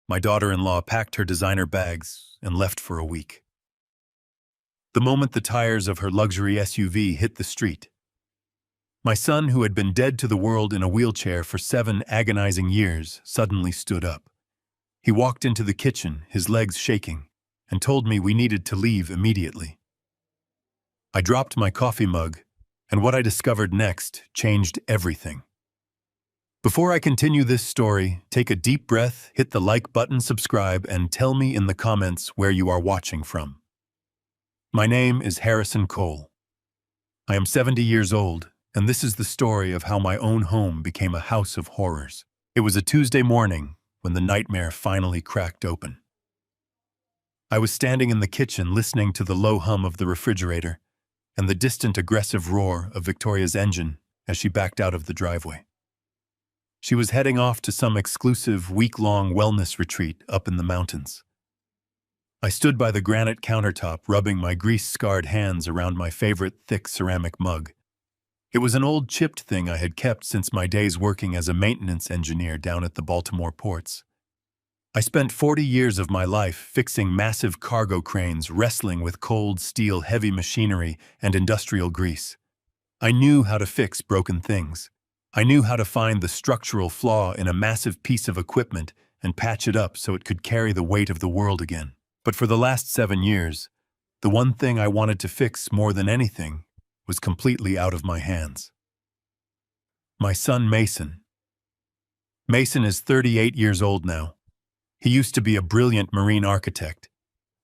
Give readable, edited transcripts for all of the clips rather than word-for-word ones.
My daughter-in-law packed her designer bags and left for a week. The moment the tires of her luxury SUV hit the street, my son, who had been dead to the world in a wheelchair for 7 agonizing years, suddenly stood up. He walked into the kitchen, his legs shaking, and told me we needed to leave immediately. I dropped my coffee mug, and what I discovered next changed everything. Before I continue this story, take a deep breath, hit the like button, subscribe, and tell me in the comments where you are watching from. My name is Harrison Cole. I am 70 years old, and this is the story of how my own home became a house of horrors. It was a Tuesday morning when the nightmare finally cracked open. I was standing in the kitchen listening to the low hum of the refrigerator and the distant aggressive roar of Victoria's engine as she backed out of the driveway. She was heading off to some exclusive week-long wellness retreat up in the mountains. I stood by the granite countertop, rubbing my grease-scarred hands around my favorite thick ceramic mug. It was an old chipped thing I had kept since my days working as a maintenance engineer down at the Baltimore ports. I spent 40 years of my life fixing massive cargo cranes, wrestling with cold steel, heavy machinery, and industrial grease. I knew how to fix broken things. I knew how to find the structural flaw in a massive piece of equipment and patch it up so it could carry the weight of the world again. But for the last 7 years, the one thing I wanted to fix more than anything was completely out of my hands. My son Mason. Mason is 38 years old now. He used to be a brilliant marine architect.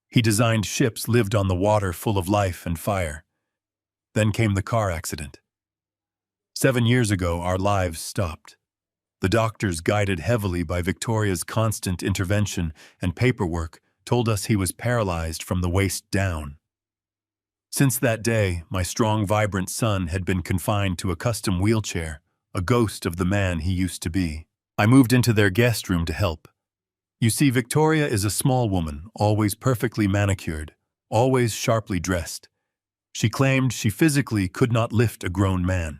He designed ships, lived on the water, full of life and fire. Then came the car accident. 7 years ago, our lives stopped. The doctors, guided heavily by Victoria's constant intervention and paperwork, told us he was paralyzed from the waist down. Since that day, my strong, vibrant son had been confined to a custom wheelchair, a ghost of the man he used to be. I moved into their guest room to help. You see, Victoria is a small woman, always perfectly manicured, always sharply dressed. She claimed she physically could not lift a grown man.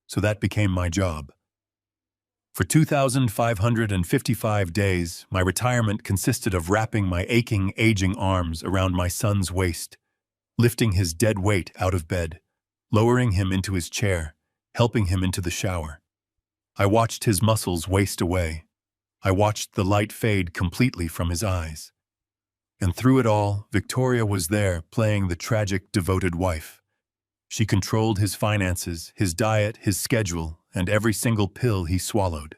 So that became my job. For 2,555 days, my retirement consisted of wrapping my aching, aging arms around my son's waist, lifting his dead weight out of bed, lowering him into his chair, helping him into the shower. I watched his muscles waste away. I watched the light fade completely from his eyes. And through it all, Victoria was there, playing the tragic, devoted wife. She controlled his finances, his diet, his schedule, and every single pill he swallowed.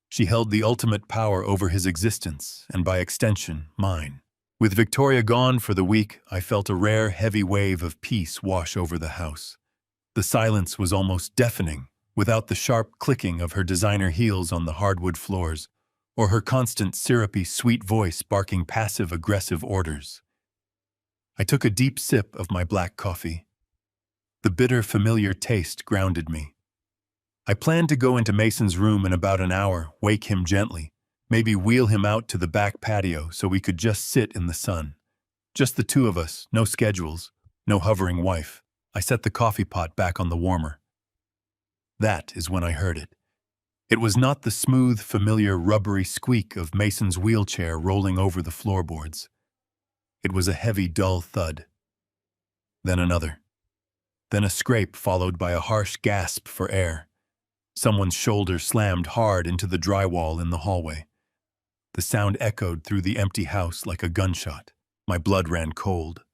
She held the ultimate power over his existence, and by extension, mine. With Victoria gone for the week, I felt a rare, heavy wave of peace wash over the house. The silence was almost deafening, without the sharp clicking of her designer heels on the hardwood floors, or her constant syrupy, sweet voice barking passive-aggressive orders. I took a deep sip of my black coffee. The bitter, familiar taste grounded me. I planned to go into Mason's room in about an hour, wake him gently, maybe wheel him out to the back patio so we could just sit in the sun. Just the two of us, no schedules, no hovering wife. I set the coffee pot back on the warmer. That is when I heard it. It was not the smooth, familiar, rubbery squeak of Mason's wheelchair rolling over the floorboards. It was a heavy, dull thud. Then another. Then a scrape followed by a harsh gasp for air. Someone's shoulder slammed hard into the drywall in the hallway. The sound echoed through the empty house like a gunshot. My blood ran cold.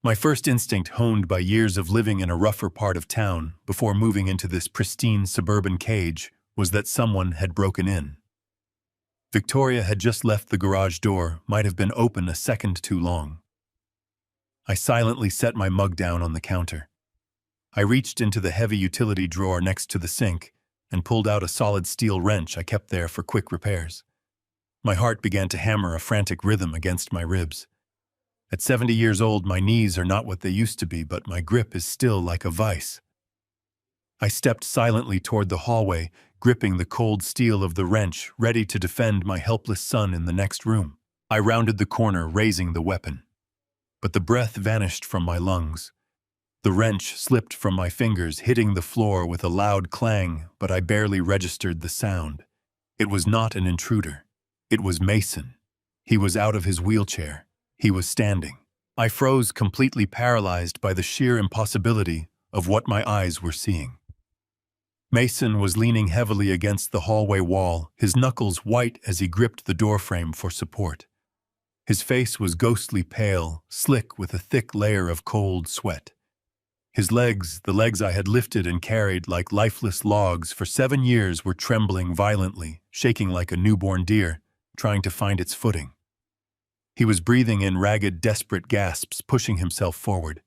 My first instinct, honed by years of living in a rougher part of town before moving into this pristine suburban cage, was that someone had broken in. Victoria had just left the garage door, might have been open a second too long. I silently set my mug down on the counter. I reached into the heavy utility drawer next to the sink and pulled out a solid steel wrench I kept there for quick repairs. My heart began to hammer a frantic rhythm against my ribs. At 70 years old, my knees are not what they used to be, but my grip is still like a vice. I stepped silently toward the hallway, gripping the cold steel of the wrench, ready to defend my helpless son in the next room. I rounded the corner, raising the weapon. But the breath vanished from my lungs. The wrench slipped from my fingers, hitting the floor with a loud clang, but I barely registered the sound. It was not an intruder. It was Mason. He was out of his wheelchair. He was standing. I froze, completely paralyzed by the sheer impossibility of what my eyes were seeing. Mason was leaning heavily against the hallway wall, his knuckles white as he gripped the doorframe for support. His face was ghostly pale, slick with a thick layer of cold sweat. His legs, the legs I had lifted and carried like lifeless logs for 7 years, were trembling violently, shaking like a newborn deer, trying to find its footing. He was breathing in ragged, desperate gasps, pushing himself forward.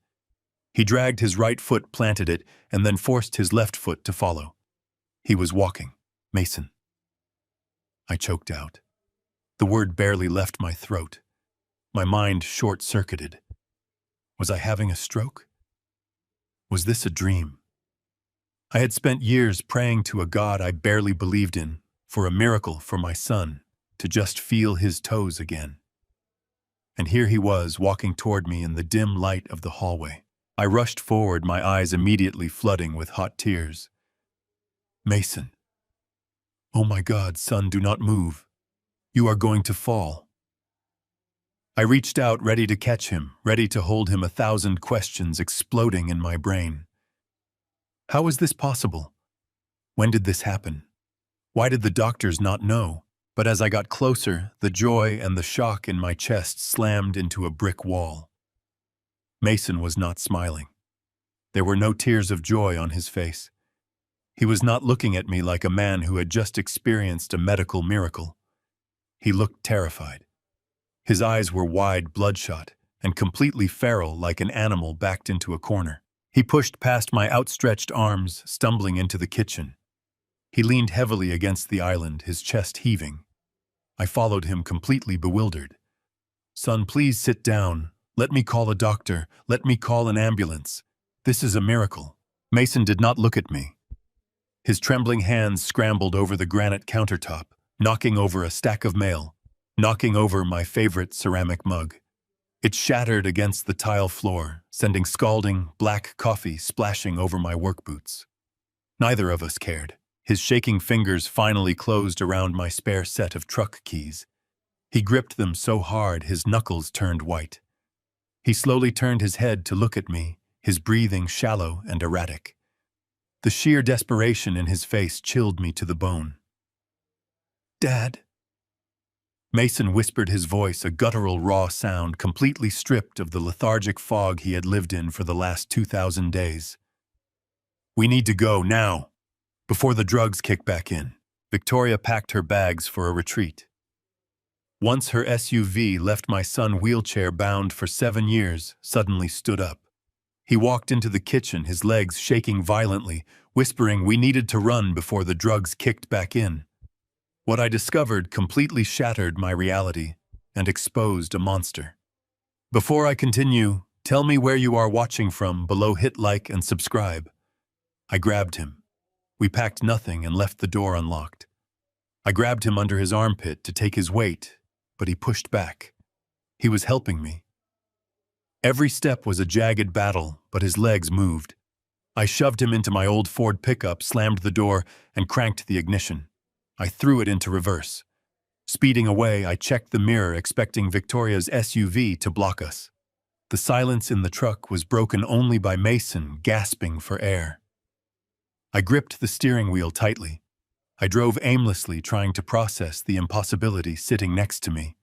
He dragged his right foot, planted it, and then forced his left foot to follow. He was walking. Mason. I choked out. The word barely left my throat. My mind short-circuited. Was I having a stroke? Was this a dream? I had spent years praying to a God I barely believed in, for a miracle for my son, to just feel his toes again. And here he was, walking toward me in the dim light of the hallway. I rushed forward, my eyes immediately flooding with hot tears. Mason. Oh my God, son, do not move. You are going to fall. I reached out, ready to catch him, ready to hold him, 1,000 questions exploding in my brain. How is this possible? When did this happen? Why did the doctors not know? But as I got closer, the joy and the shock in my chest slammed into a brick wall. Mason was not smiling. There were no tears of joy on his face. He was not looking at me like a man who had just experienced a medical miracle. He looked terrified. His eyes were wide, bloodshot, and completely feral, like an animal backed into a corner. He pushed past my outstretched arms, stumbling into the kitchen. He leaned heavily against the island, his chest heaving. I followed him, completely bewildered. Son, please sit down. Let me call a doctor. Let me call an ambulance. This is a miracle. Mason did not look at me. His trembling hands scrambled over the granite countertop, knocking over a stack of mail, knocking over my favorite ceramic mug. It shattered against the tile floor, sending scalding, black coffee splashing over my work boots. Neither of us cared. His shaking fingers finally closed around my spare set of truck keys. He gripped them so hard his knuckles turned white. He slowly turned his head to look at me, his breathing shallow and erratic. The sheer desperation in his face chilled me to the bone. Dad. Mason whispered, his voice a guttural raw sound, completely stripped of the lethargic fog he had lived in for the last 2,000 days. We need to go now, before the drugs kick back in. Victoria packed her bags for a retreat. Once her SUV, left my son wheelchair-bound for 7 years, suddenly stood up. He walked into the kitchen, his legs shaking violently, whispering we needed to run before the drugs kicked back in. What I discovered completely shattered my reality and exposed a monster. Before I continue, tell me where you are watching from. Below, hit like and subscribe. I grabbed him. We packed nothing and left the door unlocked. I grabbed him under his armpit to take his weight, but he pushed back. He was helping me. Every step was a jagged battle, but his legs moved. I shoved him into my old Ford pickup, slammed the door, and cranked the ignition. I threw it into reverse. Speeding away, I checked the mirror, expecting Victoria's SUV to block us. The silence in the truck was broken only by Mason gasping for air. I gripped the steering wheel tightly. I drove aimlessly, trying to process the impossibility sitting next to me.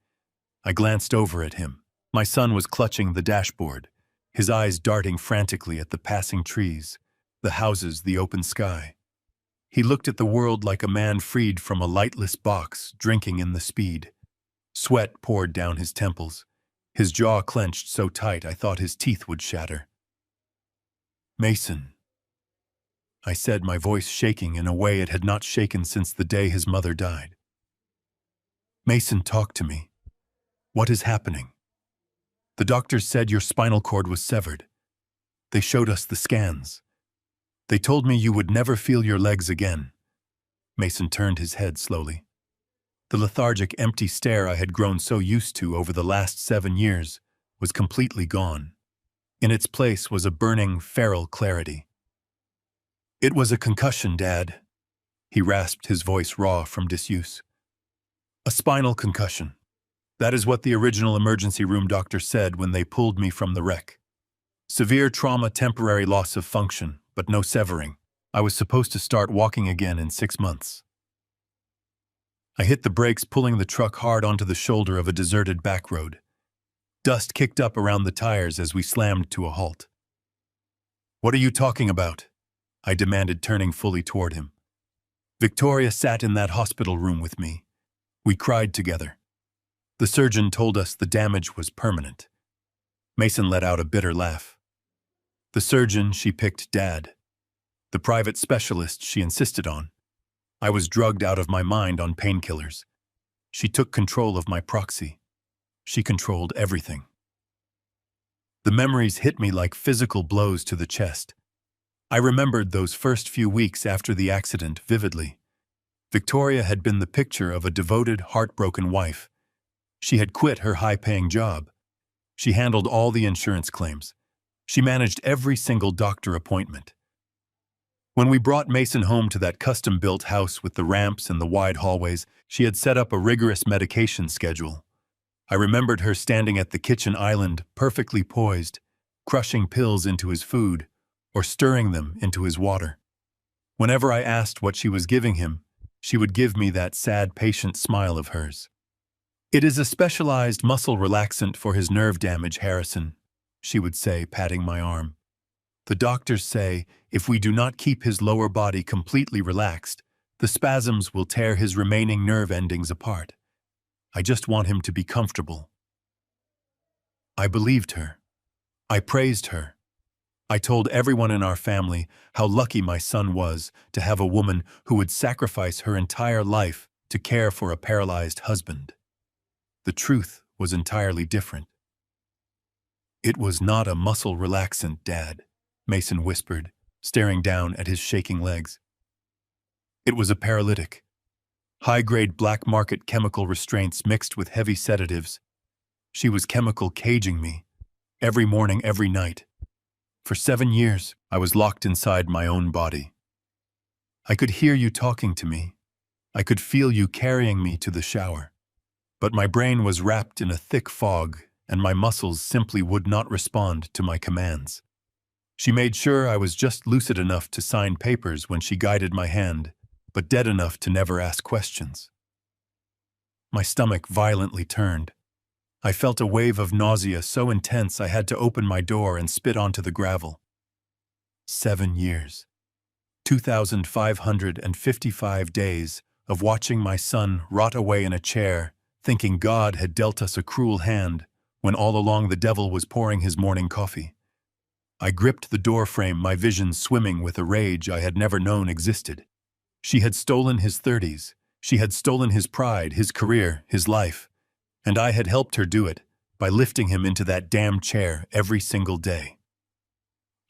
I glanced over at him. My son was clutching the dashboard, his eyes darting frantically at the passing trees, the houses, the open sky. He looked at the world like a man freed from a lightless box, drinking in the speed. Sweat poured down his temples. His jaw clenched so tight I thought his teeth would shatter. Mason, I said, my voice shaking in a way it had not shaken since the day his mother died. Mason, talk to me. What is happening? The doctors said your spinal cord was severed. They showed us the scans. They told me you would never feel your legs again. Mason turned his head slowly. The lethargic, empty stare I had grown so used to over the last 7 years was completely gone. In its place was a burning, feral clarity. It was a concussion, Dad. He rasped, his voice raw from disuse. A spinal concussion. That is what the original emergency room doctor said when they pulled me from the wreck. Severe trauma, temporary loss of function, but no severing. I was supposed to start walking again in 6 months. I hit the brakes, pulling the truck hard onto the shoulder of a deserted back road. Dust kicked up around the tires as we slammed to a halt. "What are you talking about?" I demanded, turning fully toward him. Victoria sat in that hospital room with me. We cried together. The surgeon told us the damage was permanent. Mason let out a bitter laugh. The surgeon, she picked Dad. The private specialist she insisted on. I was drugged out of my mind on painkillers. She took control of my proxy. She controlled everything. The memories hit me like physical blows to the chest. I remembered those first few weeks after the accident vividly. Victoria had been the picture of a devoted, heartbroken wife. She had quit her high-paying job. She handled all the insurance claims. She managed every single doctor appointment. When we brought Mason home to that custom-built house with the ramps and the wide hallways, she had set up a rigorous medication schedule. I remembered her standing at the kitchen island, perfectly poised, crushing pills into his food or stirring them into his water. Whenever I asked what she was giving him, she would give me that sad, patient smile of hers. "It is a specialized muscle relaxant for his nerve damage, Harrison," she would say, patting my arm. "The doctors say if we do not keep his lower body completely relaxed, the spasms will tear his remaining nerve endings apart. I just want him to be comfortable." I believed her. I praised her. I told everyone in our family how lucky my son was to have a woman who would sacrifice her entire life to care for a paralyzed husband. The truth was entirely different. "It was not a muscle relaxant, Dad," Mason whispered, staring down at his shaking legs. "It was a paralytic. High-grade black market chemical restraints mixed with heavy sedatives. She was chemical caging me, every morning, every night. For 7 years, I was locked inside my own body. I could hear you talking to me. I could feel you carrying me to the shower. But my brain was wrapped in a thick fog, and my muscles simply would not respond to my commands. She made sure I was just lucid enough to sign papers when she guided my hand, but dead enough to never ask questions." My stomach violently turned. I felt a wave of nausea so intense I had to open my door and spit onto the gravel. 7 years. 2,555 days of watching my son rot away in a chair, thinking God had dealt us a cruel hand, when all along the devil was pouring his morning coffee. I gripped the door frame, my vision swimming with a rage I had never known existed. She had stolen his 30s. She had stolen his pride, his career, his life. And I had helped her do it by lifting him into that damn chair every single day.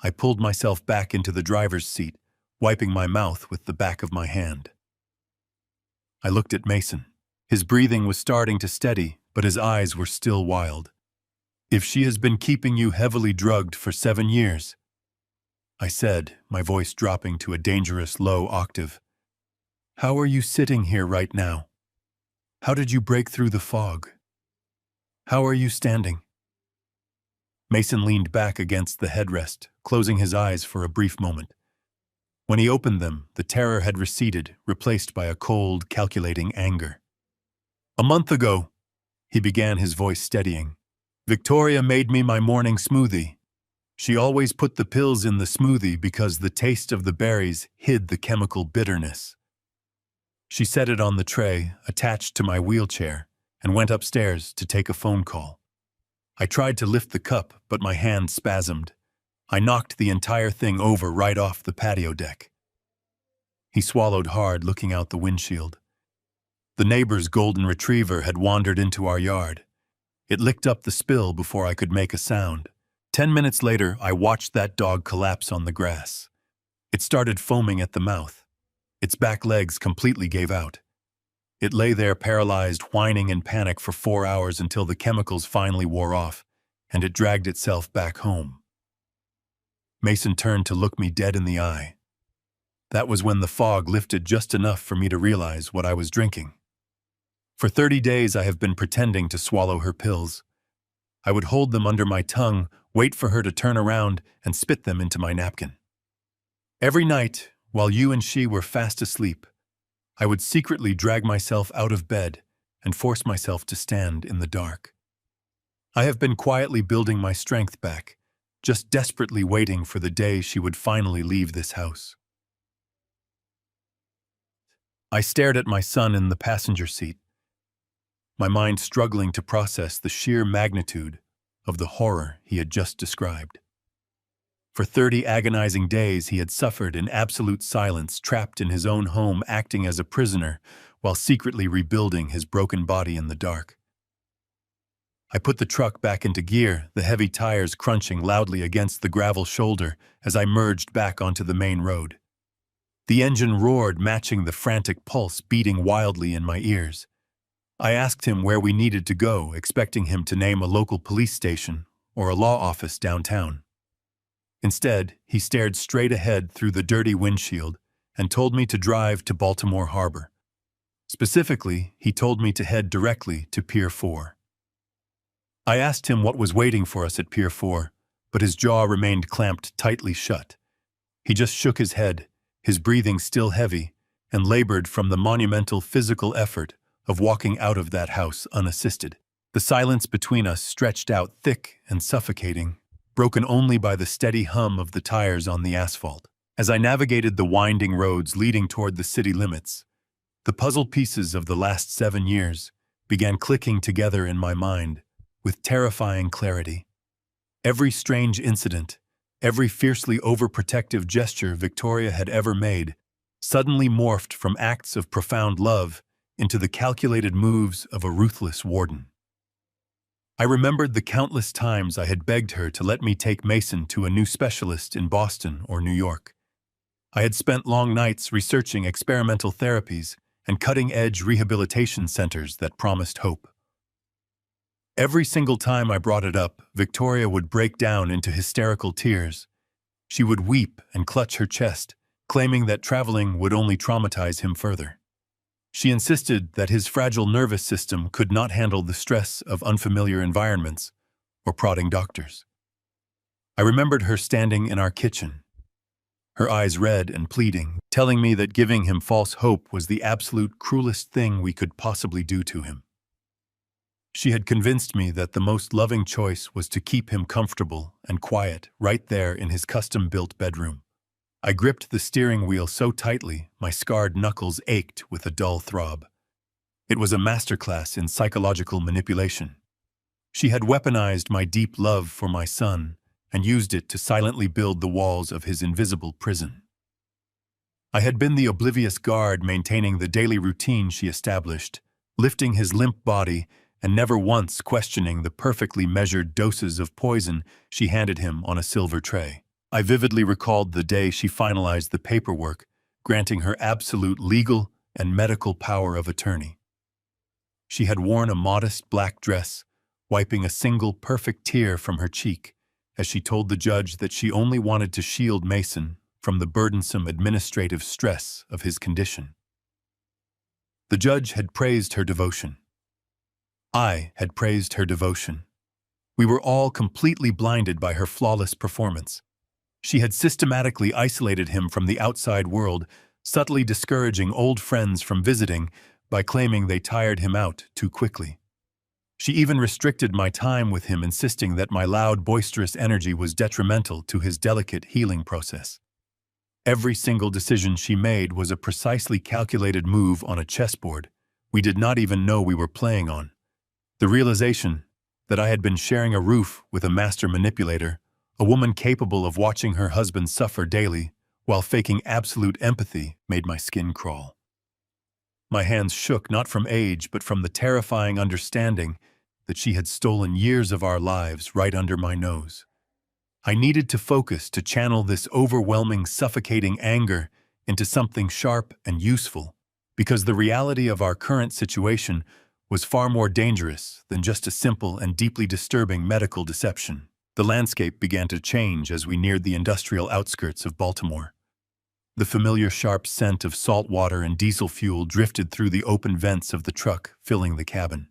I pulled myself back into the driver's seat, wiping my mouth with the back of my hand. I looked at Mason. His breathing was starting to steady, but his eyes were still wild. "If she has been keeping you heavily drugged for 7 years, I said, my voice dropping to a dangerous low octave, "how are you sitting here right now? How did you break through the fog? How are you standing?" Mason leaned back against the headrest, closing his eyes for a brief moment. When he opened them, the terror had receded, replaced by a cold, calculating anger. "A month ago," he began, his voice steadying, "Victoria made me my morning smoothie. She always put the pills in the smoothie because the taste of the berries hid the chemical bitterness. She set it on the tray, attached to my wheelchair, and went upstairs to take a phone call. I tried to lift the cup, but my hand spasmed. I knocked the entire thing over right off the patio deck." He swallowed hard, looking out the windshield. The neighbor's golden retriever had wandered into our yard. It licked up the spill before I could make a sound. 10 minutes later, I watched that dog collapse on the grass. It started foaming at the mouth. Its back legs completely gave out. It lay there paralyzed, whining in panic for 4 hours until the chemicals finally wore off, and it dragged itself back home. Mason turned to look me dead in the eye. That was when the fog lifted just enough for me to realize what I was drinking. For 30 days I have been pretending to swallow her pills. I would hold them under my tongue, wait for her to turn around, and spit them into my napkin. Every night, while you and she were fast asleep, I would secretly drag myself out of bed and force myself to stand in the dark. I have been quietly building my strength back, just desperately waiting for the day she would finally leave this house. I stared at my son in the passenger seat, my mind struggling to process the sheer magnitude of the horror he had just described. For 30 agonizing days, he had suffered in absolute silence, trapped in his own home, acting as a prisoner while secretly rebuilding his broken body in the dark. I put the truck back into gear, the heavy tires crunching loudly against the gravel shoulder as I merged back onto the main road. The engine roared, matching the frantic pulse beating wildly in my ears. I asked him where we needed to go, expecting him to name a local police station or a law office downtown. Instead, he stared straight ahead through the dirty windshield and told me to drive to Baltimore Harbor. Specifically, he told me to head directly to Pier 4. I asked him what was waiting for us at Pier 4, but his jaw remained clamped tightly shut. He just shook his head, his breathing still heavy, and labored from the monumental physical effort of walking out of that house unassisted. The silence between us stretched out thick and suffocating, broken only by the steady hum of the tires on the asphalt. As I navigated the winding roads leading toward the city limits, the puzzle pieces of the last 7 years began clicking together in my mind with terrifying clarity. Every strange incident, every fiercely overprotective gesture Victoria had ever made, suddenly morphed from acts of profound love into the calculated moves of a ruthless warden. I remembered the countless times I had begged her to let me take Mason to a new specialist in Boston or New York. I had spent long nights researching experimental therapies and cutting-edge rehabilitation centers that promised hope. Every single time I brought it up, Victoria would break down into hysterical tears. She would weep and clutch her chest, claiming that traveling would only traumatize him further. She insisted that his fragile nervous system could not handle the stress of unfamiliar environments or prodding doctors. I remembered her standing in our kitchen, her eyes red and pleading, telling me that giving him false hope was the absolute cruelest thing we could possibly do to him. She had convinced me that the most loving choice was to keep him comfortable and quiet right there in his custom-built bedroom. I gripped the steering wheel so tightly, my scarred knuckles ached with a dull throb. It was a masterclass in psychological manipulation. She had weaponized my deep love for my son and used it to silently build the walls of his invisible prison. I had been the oblivious guard maintaining the daily routine she established, lifting his limp body and never once questioning the perfectly measured doses of poison she handed him on a silver tray. I vividly recalled the day she finalized the paperwork, granting her absolute legal and medical power of attorney. She had worn a modest black dress, wiping a single perfect tear from her cheek, as she told the judge that she only wanted to shield Mason from the burdensome administrative stress of his condition. The judge had praised her devotion. I had praised her devotion. We were all completely blinded by her flawless performance. She had systematically isolated him from the outside world, subtly discouraging old friends from visiting by claiming they tired him out too quickly. She even restricted my time with him, insisting that my loud, boisterous energy was detrimental to his delicate healing process. Every single decision she made was a precisely calculated move on a chessboard we did not even know we were playing on. The realization that I had been sharing a roof with a master manipulator, a woman capable of watching her husband suffer daily while faking absolute empathy, made my skin crawl. My hands shook not from age but from the terrifying understanding that she had stolen years of our lives right under my nose. I needed to focus to channel this overwhelming, suffocating anger into something sharp and useful, because the reality of our current situation was far more dangerous than just a simple and deeply disturbing medical deception. The landscape began to change as we neared the industrial outskirts of Baltimore. The familiar sharp scent of salt water and diesel fuel drifted through the open vents of the truck, filling the cabin.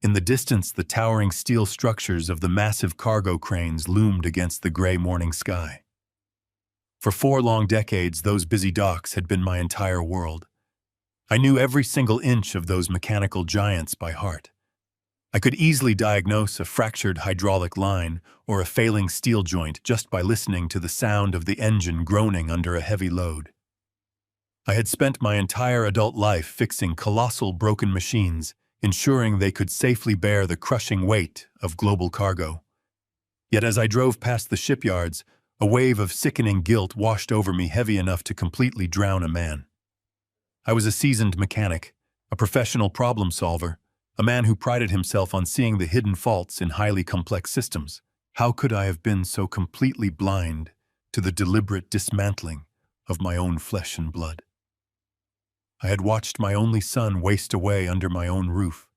In the distance, the towering steel structures of the massive cargo cranes loomed against the gray morning sky. For 4 long decades, those busy docks had been my entire world. I knew every single inch of those mechanical giants by heart. I could easily diagnose a fractured hydraulic line or a failing steel joint just by listening to the sound of the engine groaning under a heavy load. I had spent my entire adult life fixing colossal broken machines, ensuring they could safely bear the crushing weight of global cargo. Yet as I drove past the shipyards, a wave of sickening guilt washed over me, heavy enough to completely drown a man. I was a seasoned mechanic, a professional problem solver, a man who prided himself on seeing the hidden faults in highly complex systems. How could I have been so completely blind to the deliberate dismantling of my own flesh and blood? I had watched my only son waste away under my own roof.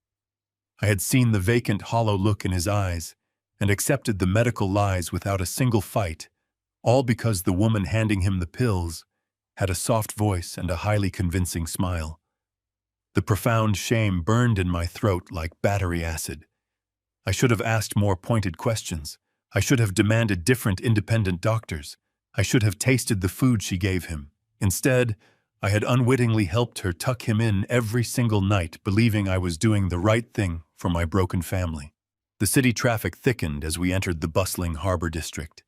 I had seen the vacant, hollow look in his eyes and accepted the medical lies without a single fight, all because the woman handing him the pills had a soft voice and a highly convincing smile. The profound shame burned in my throat like battery acid. I should have asked more pointed questions. I should have demanded different independent doctors. I should have tasted the food she gave him. Instead, I had unwittingly helped her tuck him in every single night, believing I was doing the right thing for my broken family. The city traffic thickened as we entered the bustling harbor district.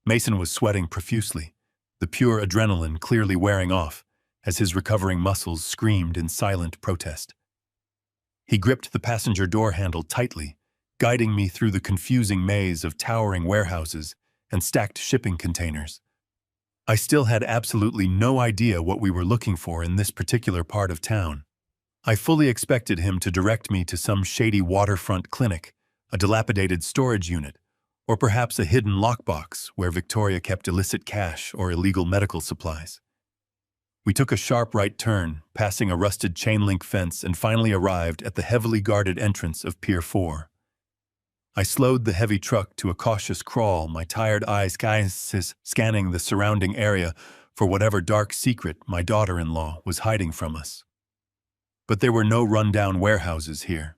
Mason was sweating profusely, the pure adrenaline clearly wearing off as his recovering muscles screamed in silent protest. He gripped the passenger door handle tightly, guiding me through the confusing maze of towering warehouses and stacked shipping containers. I still had absolutely no idea what we were looking for in this particular part of town. I fully expected him to direct me to some shady waterfront clinic, a dilapidated storage unit, or perhaps a hidden lockbox where Victoria kept illicit cash or illegal medical supplies. We took a sharp right turn, passing a rusted chain-link fence, and finally arrived at the heavily guarded entrance of Pier 4. I slowed the heavy truck to a cautious crawl, my tired eyes scanning the surrounding area for whatever dark secret my daughter-in-law was hiding from us. But there were no run-down warehouses here.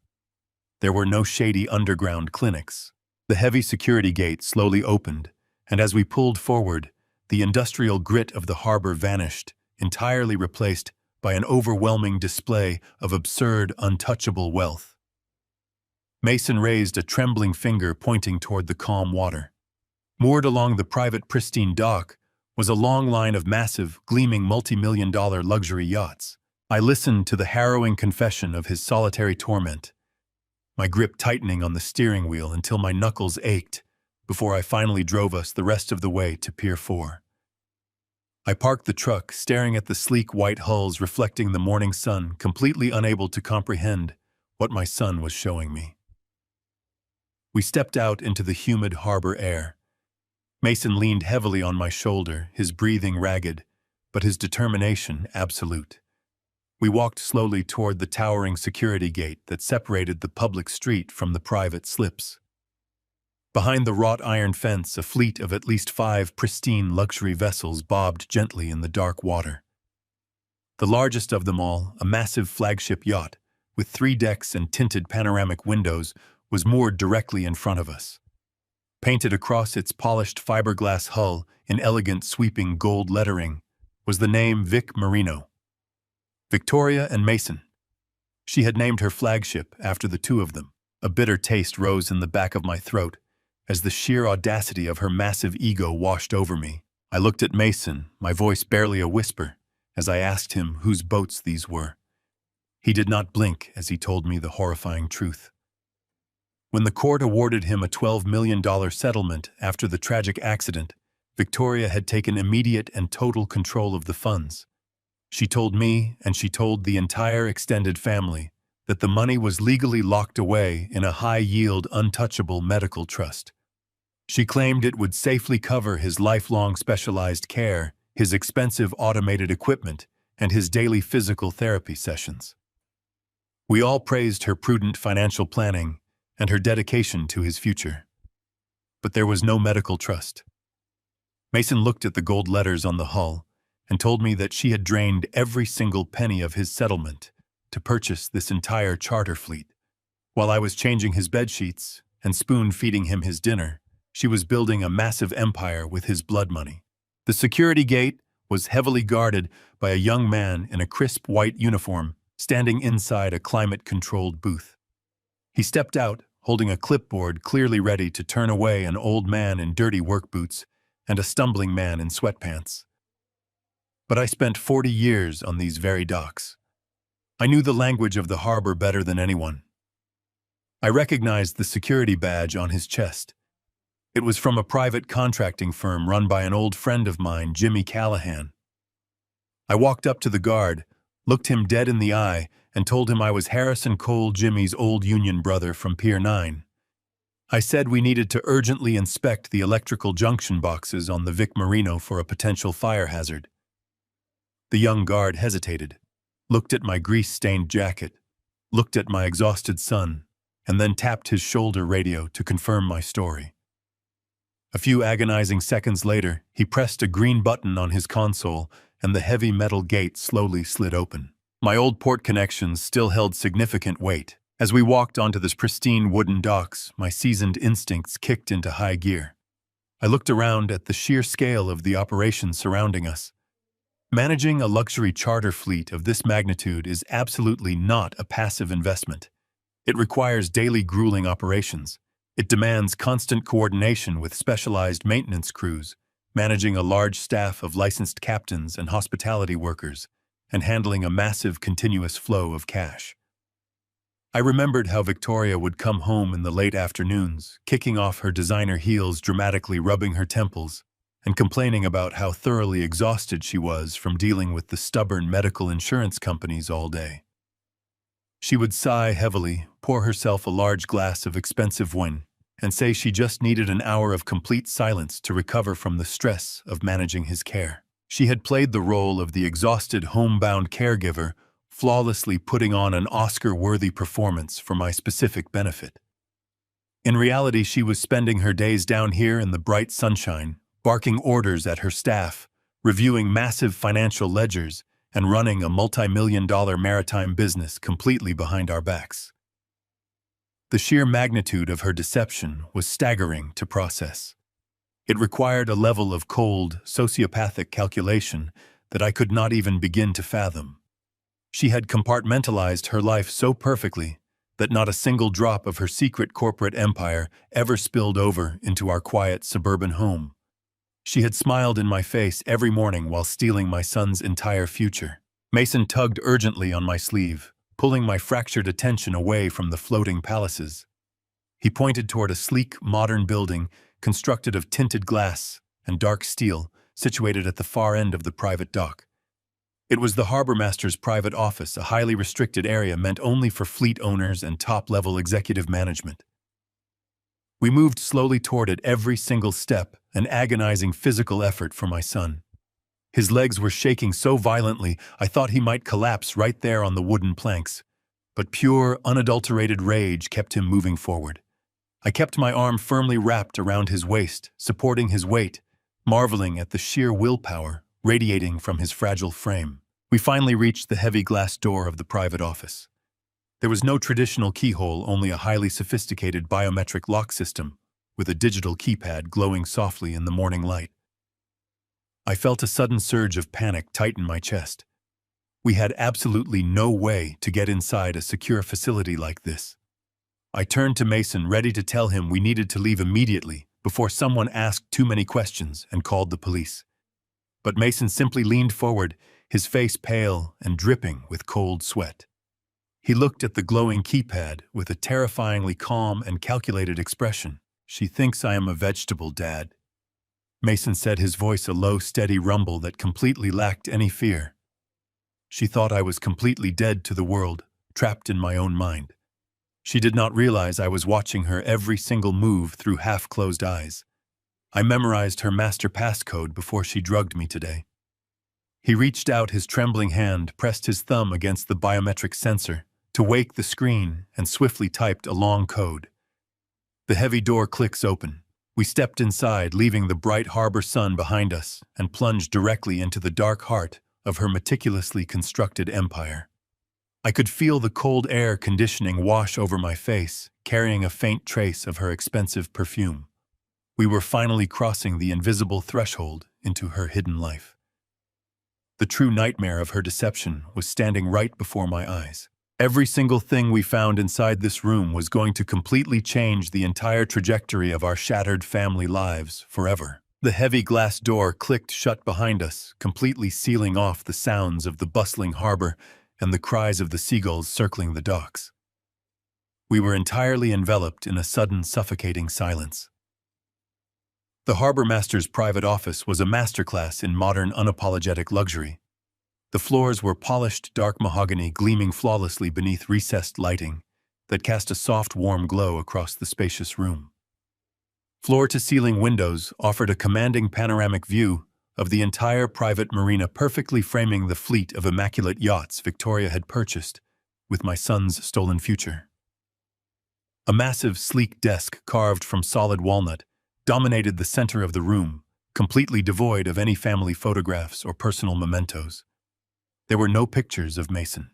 There were no shady underground clinics. The heavy security gate slowly opened, and as we pulled forward, the industrial grit of the harbor vanished, entirely replaced by an overwhelming display of absurd, untouchable wealth. Mason raised a trembling finger pointing toward the calm water. Moored along the private pristine dock was a long line of massive, gleaming multi-million-dollar luxury yachts. I listened to the harrowing confession of his solitary torment, my grip tightening on the steering wheel until my knuckles ached before I finally drove us the rest of the way to Pier 4. I parked the truck, staring at the sleek white hulls reflecting the morning sun, completely unable to comprehend what my son was showing me. We stepped out into the humid harbor air. Mason leaned heavily on my shoulder, his breathing ragged, but his determination absolute. We walked slowly toward the towering security gate that separated the public street from the private slips. Behind the wrought iron fence, a fleet of at least 5 pristine luxury vessels bobbed gently in the dark water. The largest of them all, a massive flagship yacht with 3 decks and tinted panoramic windows, was moored directly in front of us. Painted across its polished fiberglass hull in elegant sweeping gold lettering was the name Vic Marino. Victoria and Mason. She had named her flagship after the two of them. A bitter taste rose in the back of my throat as the sheer audacity of her massive ego washed over me. I looked at Mason, my voice barely a whisper, as I asked him whose boats these were. He did not blink as he told me the horrifying truth. When the court awarded him a $12 million settlement after the tragic accident, Victoria had taken immediate and total control of the funds. She told me, and she told the entire extended family, that the money was legally locked away in a high-yield, untouchable medical trust. She claimed it would safely cover his lifelong specialized care, his expensive automated equipment, and his daily physical therapy sessions. We all praised her prudent financial planning and her dedication to his future. But there was no medical trust. Mason looked at the gold letters on the hull, and told me that she had drained every single penny of his settlement to purchase this entire charter fleet. While I was changing his bedsheets and spoon-feeding him his dinner, she was building a massive empire with his blood money. The security gate was heavily guarded by a young man in a crisp white uniform standing inside a climate-controlled booth. He stepped out, holding a clipboard clearly ready to turn away an old man in dirty work boots and a stumbling man in sweatpants. But I spent 40 years on these very docks. I knew the language of the harbor better than anyone. I recognized the security badge on his chest. It was from a private contracting firm run by an old friend of mine, Jimmy Callahan. I walked up to the guard, looked him dead in the eye, and told him I was Harrison Cole, Jimmy's old union brother from Pier 9. I said we needed to urgently inspect the electrical junction boxes on the Vic Marino for a potential fire hazard. The young guard hesitated, looked at my grease-stained jacket, looked at my exhausted son, and then tapped his shoulder radio to confirm my story. A few agonizing seconds later, he pressed a green button on his console, and the heavy metal gate slowly slid open. My old port connections still held significant weight. As we walked onto the pristine wooden docks, my seasoned instincts kicked into high gear. I looked around at the sheer scale of the operation surrounding us. Managing a luxury charter fleet of this magnitude is absolutely not a passive investment. It requires daily grueling operations. It demands constant coordination with specialized maintenance crews, managing a large staff of licensed captains and hospitality workers, and handling a massive continuous flow of cash. I remembered how Victoria would come home in the late afternoons, kicking off her designer heels, dramatically rubbing her temples, and complaining about how thoroughly exhausted she was from dealing with the stubborn medical insurance companies all day. She would sigh heavily, pour herself a large glass of expensive wine, and say she just needed an hour of complete silence to recover from the stress of managing his care. She had played the role of the exhausted homebound caregiver, flawlessly putting on an Oscar-worthy performance for my specific benefit. In reality, she was spending her days down here in the bright sunshine, barking orders at her staff, reviewing massive financial ledgers, and running a multi-million-dollar maritime business completely behind our backs. The sheer magnitude of her deception was staggering to process. It required a level of cold, sociopathic calculation that I could not even begin to fathom. She had compartmentalized her life so perfectly that not a single drop of her secret corporate empire ever spilled over into our quiet suburban home. She had smiled in my face every morning while stealing my son's entire future. Mason tugged urgently on my sleeve, pulling my fractured attention away from the floating palaces. He pointed toward a sleek, modern building constructed of tinted glass and dark steel, situated at the far end of the private dock. It was the harbor master's private office, a highly restricted area meant only for fleet owners and top-level executive management. We moved slowly toward it, every single step an agonizing physical effort for my son. His legs were shaking so violently I thought he might collapse right there on the wooden planks, but pure, unadulterated rage kept him moving forward. I kept my arm firmly wrapped around his waist, supporting his weight, marveling at the sheer willpower radiating from his fragile frame. We finally reached the heavy glass door of the private office. There was no traditional keyhole, only a highly sophisticated biometric lock system with a digital keypad glowing softly in the morning light. I felt a sudden surge of panic tighten my chest. We had absolutely no way to get inside a secure facility like this. I turned to Mason, ready to tell him we needed to leave immediately before someone asked too many questions and called the police. But Mason simply leaned forward, his face pale and dripping with cold sweat. He looked at the glowing keypad with a terrifyingly calm and calculated expression. "She thinks I am a vegetable, Dad," Mason said, his voice a low, steady rumble that completely lacked any fear. "She thought I was completely dead to the world, trapped in my own mind. She did not realize I was watching her every single move through half-closed eyes. I memorized her master passcode before she drugged me today." He reached out his trembling hand, pressed his thumb against the biometric sensor to wake the screen, and swiftly typed a long code. The heavy door clicks open. We stepped inside, leaving the bright harbor sun behind us, and plunged directly into the dark heart of her meticulously constructed empire. I could feel the cold air conditioning wash over my face, carrying a faint trace of her expensive perfume. We were finally crossing the invisible threshold into her hidden life. The true nightmare of her deception was standing right before my eyes. Every single thing we found inside this room was going to completely change the entire trajectory of our shattered family lives forever. The heavy glass door clicked shut behind us, completely sealing off the sounds of the bustling harbor and the cries of the seagulls circling the docks. We were entirely enveloped in a sudden suffocating silence. The harbor master's private office was a masterclass in modern unapologetic luxury. The floors were polished dark mahogany gleaming flawlessly beneath recessed lighting that cast a soft warm glow across the spacious room. Floor-to-ceiling windows offered a commanding panoramic view of the entire private marina, perfectly framing the fleet of immaculate yachts Victoria had purchased with my son's stolen future. A massive, sleek desk carved from solid walnut dominated the center of the room, completely devoid of any family photographs or personal mementos. There were no pictures of Mason.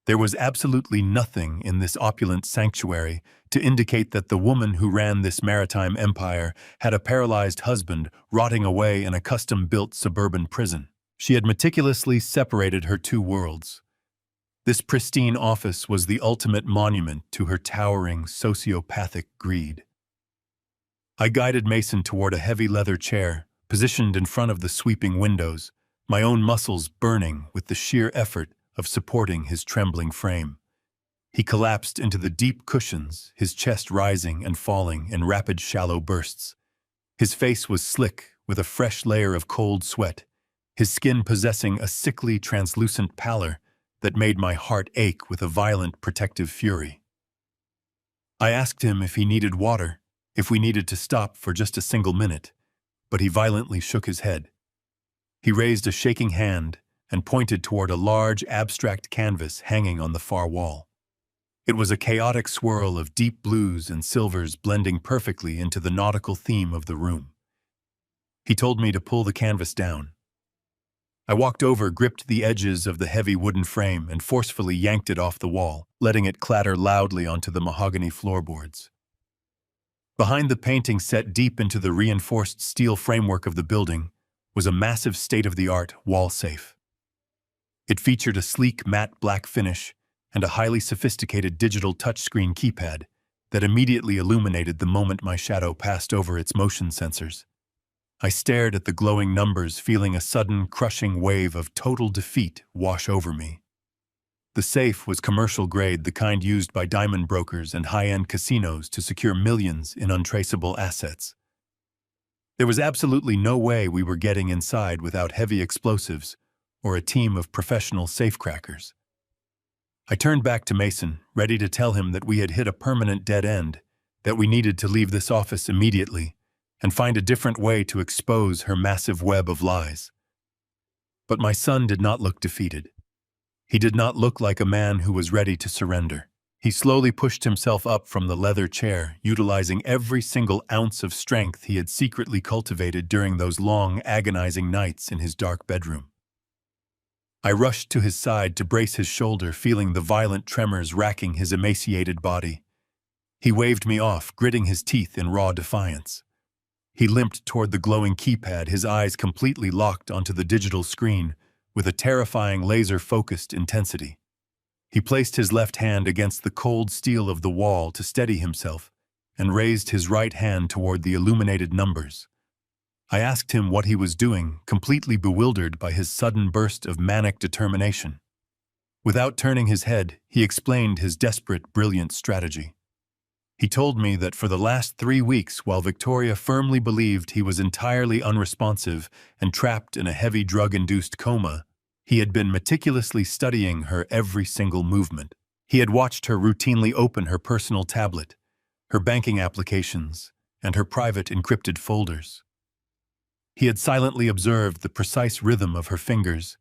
There was absolutely nothing in this opulent sanctuary to indicate that the woman who ran this maritime empire had a paralyzed husband rotting away in a custom-built suburban prison. She had meticulously separated her two worlds. This pristine office was the ultimate monument to her towering sociopathic greed. I guided Mason toward a heavy leather chair, positioned in front of the sweeping windows, my own muscles burning with the sheer effort of supporting his trembling frame. He collapsed into the deep cushions, his chest rising and falling in rapid, shallow bursts. His face was slick with a fresh layer of cold sweat, his skin possessing a sickly, translucent pallor that made my heart ache with a violent, protective fury. I asked him if he needed water, if we needed to stop for just a single minute, but he violently shook his head. He raised a shaking hand and pointed toward a large, abstract canvas hanging on the far wall. It was a chaotic swirl of deep blues and silvers blending perfectly into the nautical theme of the room. He told me to pull the canvas down. I walked over, gripped the edges of the heavy wooden frame, and forcefully yanked it off the wall, letting it clatter loudly onto the mahogany floorboards. Behind the painting set deep into the reinforced steel framework of the building was a massive state-of-the-art wall safe. It featured a sleek matte black finish and a highly sophisticated digital touchscreen keypad that immediately illuminated the moment my shadow passed over its motion sensors. I stared at the glowing numbers, feeling a sudden, crushing wave of total defeat wash over me. The safe was commercial grade, the kind used by diamond brokers and high-end casinos to secure millions in untraceable assets. There was absolutely no way we were getting inside without heavy explosives or a team of professional safecrackers. I turned back to Mason, ready to tell him that we had hit a permanent dead end, that we needed to leave this office immediately and find a different way to expose her massive web of lies. But my son did not look defeated. He did not look like a man who was ready to surrender. He slowly pushed himself up from the leather chair, utilizing every single ounce of strength he had secretly cultivated during those long, agonizing nights in his dark bedroom. I rushed to his side to brace his shoulder, feeling the violent tremors racking his emaciated body. He waved me off, gritting his teeth in raw defiance. He limped toward the glowing keypad, his eyes completely locked onto the digital screen with a terrifying laser-focused intensity. He placed his left hand against the cold steel of the wall to steady himself and raised his right hand toward the illuminated numbers. I asked him what he was doing, completely bewildered by his sudden burst of manic determination. Without turning his head, he explained his desperate, brilliant strategy. He told me that for the last 3 weeks, while Victoria firmly believed he was entirely unresponsive and trapped in a heavy drug-induced coma, he had been meticulously studying her every single movement. He had watched her routinely open her personal tablet, her banking applications, and her private encrypted folders. He had silently observed the precise rhythm of her fingers,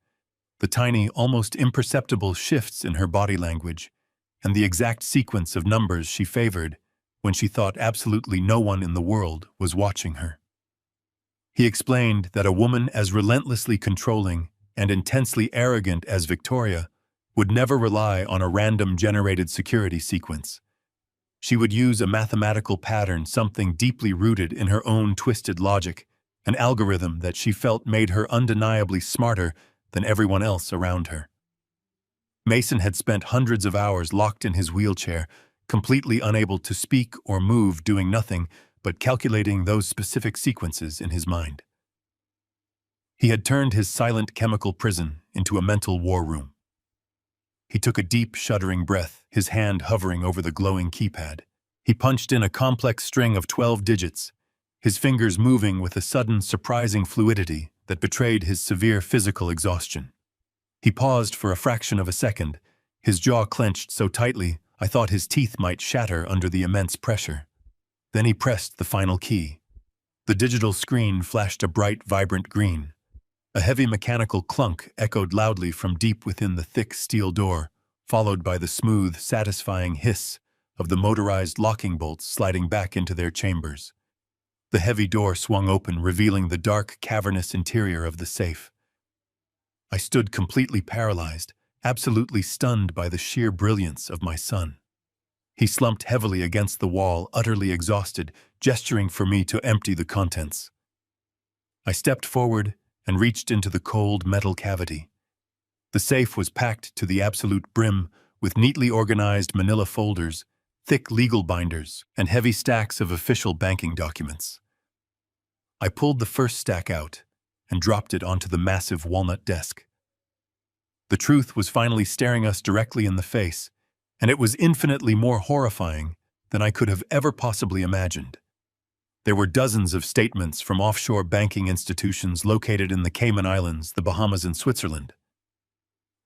the tiny, almost imperceptible shifts in her body language, and the exact sequence of numbers she favored when she thought absolutely no one in the world was watching her. He explained that a woman as relentlessly controlling and intensely arrogant as Victoria would never rely on a random generated security sequence. She would use a mathematical pattern, something deeply rooted in her own twisted logic, an algorithm that she felt made her undeniably smarter than everyone else around her. Mason had spent hundreds of hours locked in his wheelchair, completely unable to speak or move, doing nothing but calculating those specific sequences in his mind. He had turned his silent chemical prison into a mental war room. He took a deep, shuddering breath, his hand hovering over the glowing keypad. He punched in a complex string of 12 digits, his fingers moving with a sudden, surprising fluidity that betrayed his severe physical exhaustion. He paused for a fraction of a second, his jaw clenched so tightly I thought his teeth might shatter under the immense pressure. Then he pressed the final key. The digital screen flashed a bright, vibrant green. A heavy mechanical clunk echoed loudly from deep within the thick steel door, followed by the smooth, satisfying hiss of the motorized locking bolts sliding back into their chambers. The heavy door swung open, revealing the dark, cavernous interior of the safe. I stood completely paralyzed, absolutely stunned by the sheer brilliance of my son. He slumped heavily against the wall, utterly exhausted, gesturing for me to empty the contents. I stepped forward and reached into the cold metal cavity. The safe was packed to the absolute brim with neatly organized manila folders, thick legal binders, and heavy stacks of official banking documents. I pulled the first stack out and dropped it onto the massive walnut desk. The truth was finally staring us directly in the face, and it was infinitely more horrifying than I could have ever possibly imagined. There were dozens of statements from offshore banking institutions located in the Cayman Islands, the Bahamas, and Switzerland.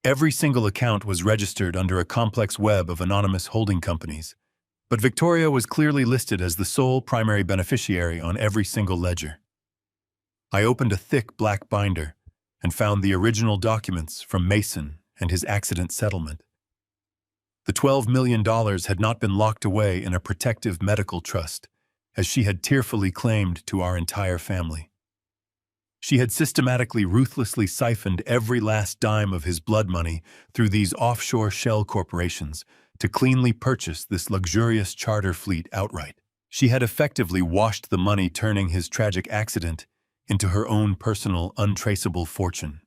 Every single account was registered under a complex web of anonymous holding companies, but Victoria was clearly listed as the sole primary beneficiary on every single ledger. I opened a thick black binder and found the original documents from Mason and his accident settlement. The $12 million had not been locked away in a protective medical trust, as she had tearfully claimed to our entire family. She had systematically, ruthlessly siphoned every last dime of his blood money through these offshore shell corporations to cleanly purchase this luxurious charter fleet outright. She had effectively washed the money, turning his tragic accident into her own personal, untraceable fortune.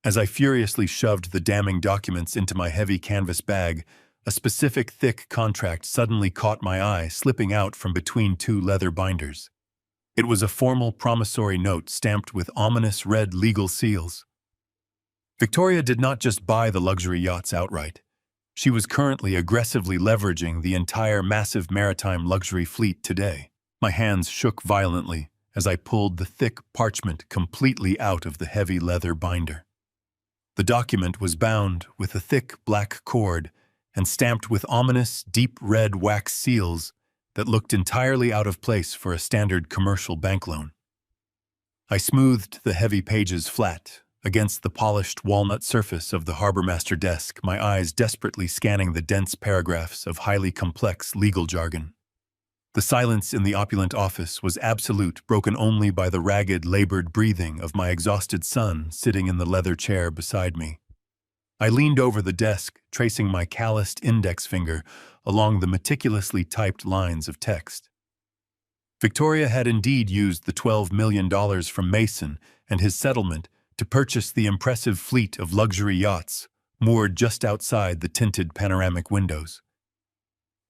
As I furiously shoved the damning documents into my heavy canvas bag, a specific thick contract suddenly caught my eye, slipping out from between two leather binders. It was a formal promissory note stamped with ominous red legal seals. Victoria did not just buy the luxury yachts outright. She was currently aggressively leveraging the entire massive maritime luxury fleet today. My hands shook violently as I pulled the thick parchment completely out of the heavy leather binder. The document was bound with a thick black cord and stamped with ominous, deep red wax seals that looked entirely out of place for a standard commercial bank loan. I smoothed the heavy pages flat against the polished walnut surface of the harbormaster desk, my eyes desperately scanning the dense paragraphs of highly complex legal jargon. The silence in the opulent office was absolute, broken only by the ragged, labored breathing of my exhausted son sitting in the leather chair beside me. I leaned over the desk, tracing my calloused index finger along the meticulously typed lines of text. Victoria had indeed used the $12 million from Mason and his settlement to purchase the impressive fleet of luxury yachts moored just outside the tinted panoramic windows.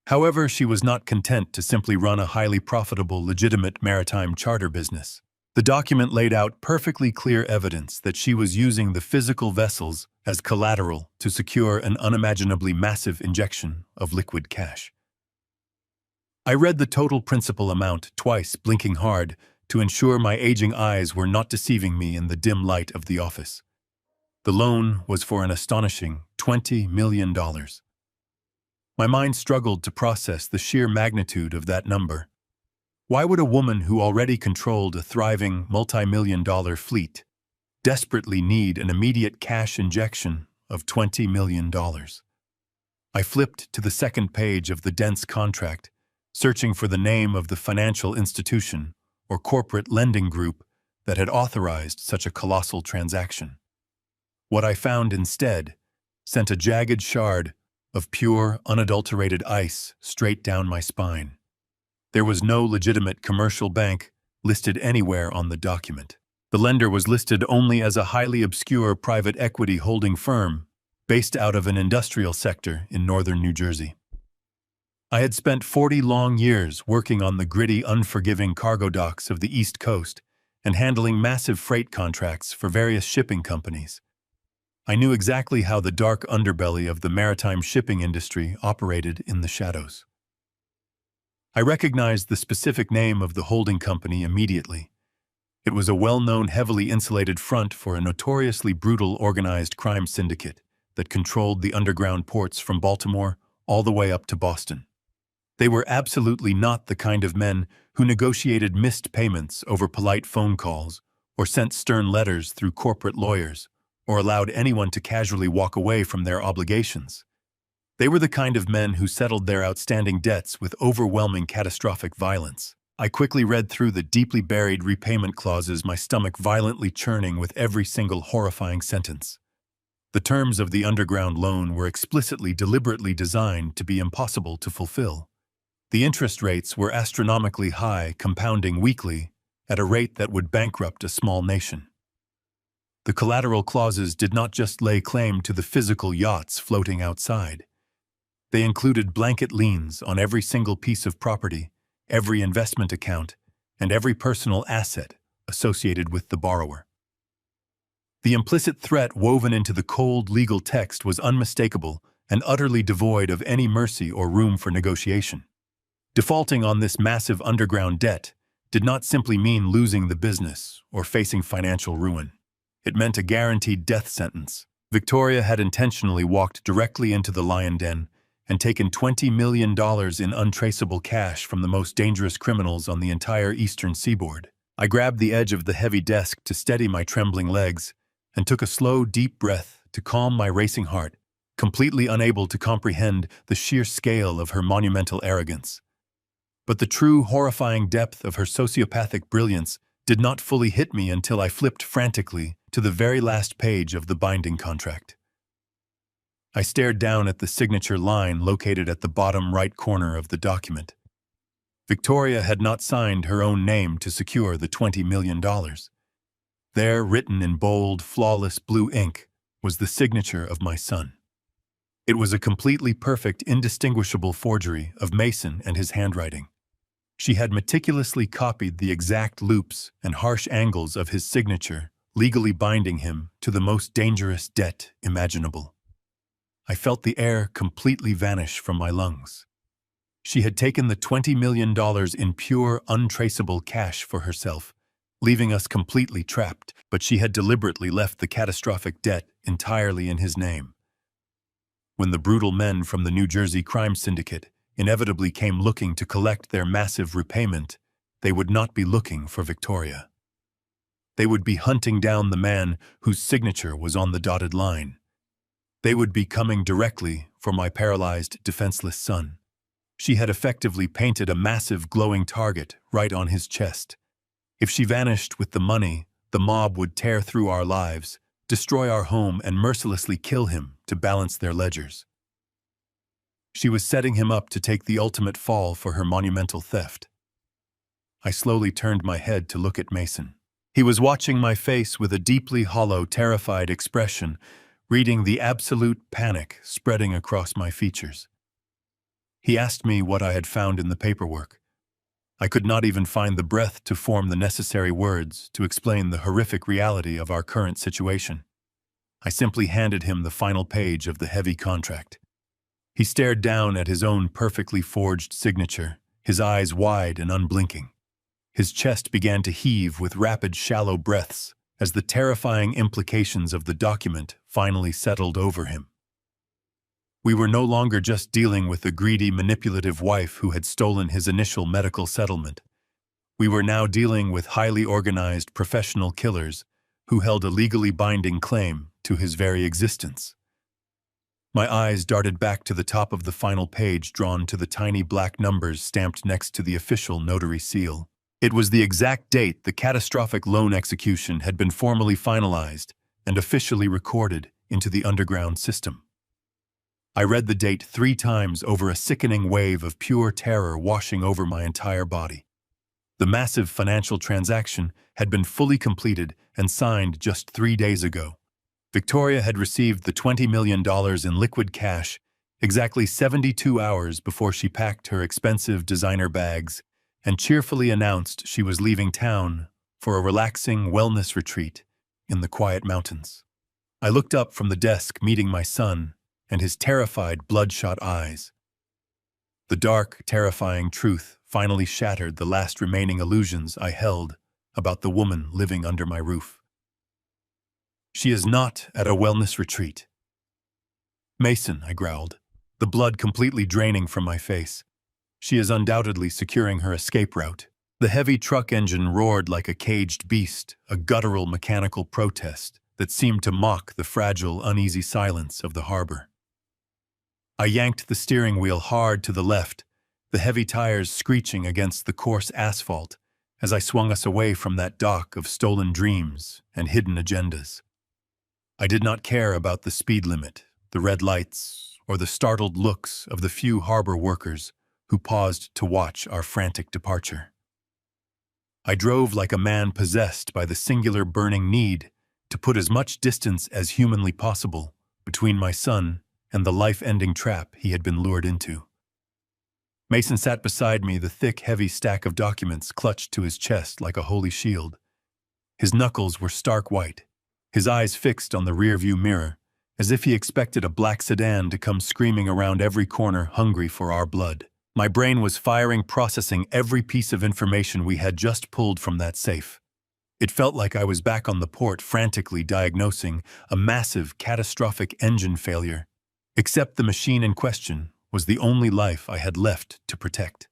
However, she was not content to simply run a highly profitable, legitimate maritime charter business. The document laid out perfectly clear evidence that she was using the physical vessels as collateral to secure an unimaginably massive injection of liquid cash. I read the total principal amount twice, blinking hard, to ensure my aging eyes were not deceiving me in the dim light of the office. The loan was for an astonishing $20 million. My mind struggled to process the sheer magnitude of that number. Why would a woman who already controlled a thriving multi-million-dollar fleet desperately need an immediate cash injection of $20 million? I flipped to the second page of the dense contract, searching for the name of the financial institution or corporate lending group that had authorized such a colossal transaction. What I found instead sent a jagged shard of pure, unadulterated ice straight down my spine. There was no legitimate commercial bank listed anywhere on the document. The lender was listed only as a highly obscure private equity holding firm based out of an industrial sector in northern New Jersey. I had spent 40 long years working on the gritty, unforgiving cargo docks of the East Coast and handling massive freight contracts for various shipping companies. I knew exactly how the dark underbelly of the maritime shipping industry operated in the shadows. I recognized the specific name of the holding company immediately. It was a well-known, heavily insulated front for a notoriously brutal organized crime syndicate that controlled the underground ports from Baltimore all the way up to Boston. They were absolutely not the kind of men who negotiated missed payments over polite phone calls or sent stern letters through corporate lawyers or allowed anyone to casually walk away from their obligations. They were the kind of men who settled their outstanding debts with overwhelming catastrophic violence. I quickly read through the deeply buried repayment clauses, my stomach violently churning with every single horrifying sentence. The terms of the underground loan were explicitly, deliberately designed to be impossible to fulfill. The interest rates were astronomically high, compounding weekly at a rate that would bankrupt a small nation. The collateral clauses did not just lay claim to the physical yachts floating outside. They included blanket liens on every single piece of property, every investment account, and every personal asset associated with the borrower. The implicit threat woven into the cold legal text was unmistakable and utterly devoid of any mercy or room for negotiation. Defaulting on this massive underground debt did not simply mean losing the business or facing financial ruin. It meant a guaranteed death sentence. Victoria had intentionally walked directly into the lion den and taken $20 million in untraceable cash from the most dangerous criminals on the entire eastern seaboard. I grabbed the edge of the heavy desk to steady my trembling legs and took a slow, deep breath to calm my racing heart, completely unable to comprehend the sheer scale of her monumental arrogance. But the true, horrifying depth of her sociopathic brilliance did not fully hit me until I flipped frantically to the very last page of the binding contract. I stared down at the signature line located at the bottom right corner of the document. Victoria had not signed her own name to secure the $20 million. There, written in bold, flawless blue ink, was the signature of my son. It was a completely perfect, indistinguishable forgery of Mason and his handwriting. She had meticulously copied the exact loops and harsh angles of his signature, legally binding him to the most dangerous debt imaginable. I felt the air completely vanish from my lungs. She had taken the $20 million in pure, untraceable cash for herself, leaving us completely trapped, but she had deliberately left the catastrophic debt entirely in his name. When the brutal men from the New Jersey crime syndicate inevitably came looking to collect their massive repayment, they would not be looking for Victoria. They would be hunting down the man whose signature was on the dotted line. They would be coming directly for my paralyzed, defenseless son. She had effectively painted a massive glowing target right on his chest. If she vanished with the money, the mob would tear through our lives, destroy our home, and mercilessly kill him to balance their ledgers. She was setting him up to take the ultimate fall for her monumental theft. I slowly turned my head to look at Mason. He was watching my face with a deeply hollow, terrified expression, reading the absolute panic spreading across my features. He asked me what I had found in the paperwork. I could not even find the breath to form the necessary words to explain the horrific reality of our current situation. I simply handed him the final page of the heavy contract. He stared down at his own perfectly forged signature, his eyes wide and unblinking. His chest began to heave with rapid, shallow breaths as the terrifying implications of the document finally settled over him. We were no longer just dealing with a greedy, manipulative wife who had stolen his initial medical settlement. We were now dealing with highly organized professional killers who held a legally binding claim to his very existence. My eyes darted back to the top of the final page drawn to the tiny black numbers stamped next to the official notary seal. It was the exact date the catastrophic loan execution had been formally finalized and officially recorded into the underground system. I read the date 3 times over, a sickening wave of pure terror washing over my entire body. The massive financial transaction had been fully completed and signed just 3 days ago. Victoria had received the $20 million in liquid cash exactly 72 hours before she packed her expensive designer bags and cheerfully announced she was leaving town for a relaxing wellness retreat in the quiet mountains. I looked up from the desk, meeting my son and his terrified, bloodshot eyes. The dark, terrifying truth finally shattered the last remaining illusions I held about the woman living under my roof. She is not at a wellness retreat. Mason, I growled, the blood completely draining from my face. She is undoubtedly securing her escape route. The heavy truck engine roared like a caged beast, a guttural mechanical protest that seemed to mock the fragile, uneasy silence of the harbor. I yanked the steering wheel hard to the left, the heavy tires screeching against the coarse asphalt as I swung us away from that dock of stolen dreams and hidden agendas. I did not care about the speed limit, the red lights, or the startled looks of the few harbor workers who paused to watch our frantic departure. I drove like a man possessed by the singular burning need to put as much distance as humanly possible between my son and the life-ending trap he had been lured into. Mason sat beside me, the thick, heavy stack of documents clutched to his chest like a holy shield. His knuckles were stark white, his eyes fixed on the rearview mirror, as if he expected a black sedan to come screaming around every corner, hungry for our blood. My brain was firing, processing every piece of information we had just pulled from that safe. It felt like I was back on the port, frantically diagnosing a massive, catastrophic engine failure. Except the machine in question was the only life I had left to protect.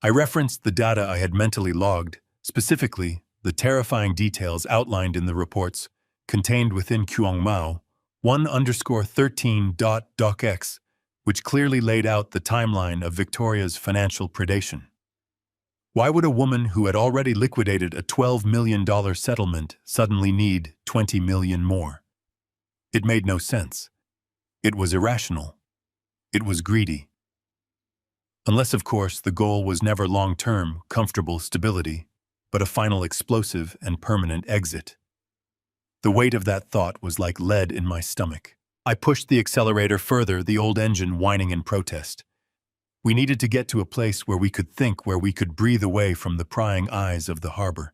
I referenced the data I had mentally logged, specifically the terrifying details outlined in the reports contained within Kyungmao 1_13.docx, which clearly laid out the timeline of Victoria's financial predation. Why would a woman who had already liquidated a $12 million settlement suddenly need $20 million more? It made no sense. It was irrational. It was greedy. Unless, of course, the goal was never long-term, comfortable stability, but a final explosive and permanent exit. The weight of that thought was like lead in my stomach. I pushed the accelerator further, the old engine whining in protest. We needed to get to a place where we could think, where we could breathe away from the prying eyes of the harbor.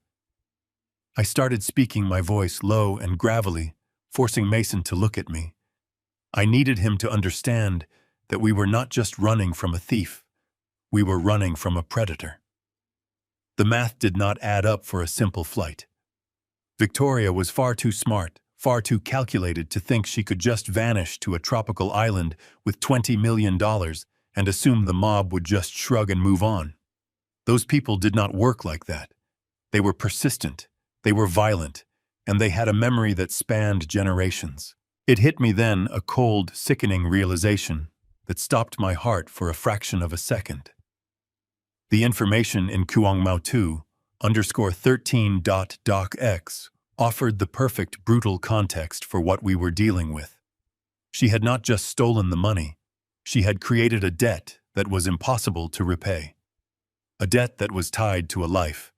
I started speaking, my voice low and gravelly, forcing Mason to look at me. I needed him to understand that we were not just running from a thief, we were running from a predator. The math did not add up for a simple flight. Victoria was far too smart, far too calculated to think she could just vanish to a tropical island with $20 million and assume the mob would just shrug and move on. Those people did not work like that. They were persistent, they were violent, and they had a memory that spanned generations. It hit me then, a cold, sickening realization that stopped my heart for a fraction of a second. The information in Kyungmao 2_13.docx offered the perfect, brutal context for what we were dealing with. She had not just stolen the money, she had created a debt that was impossible to repay. A debt that was tied to a life.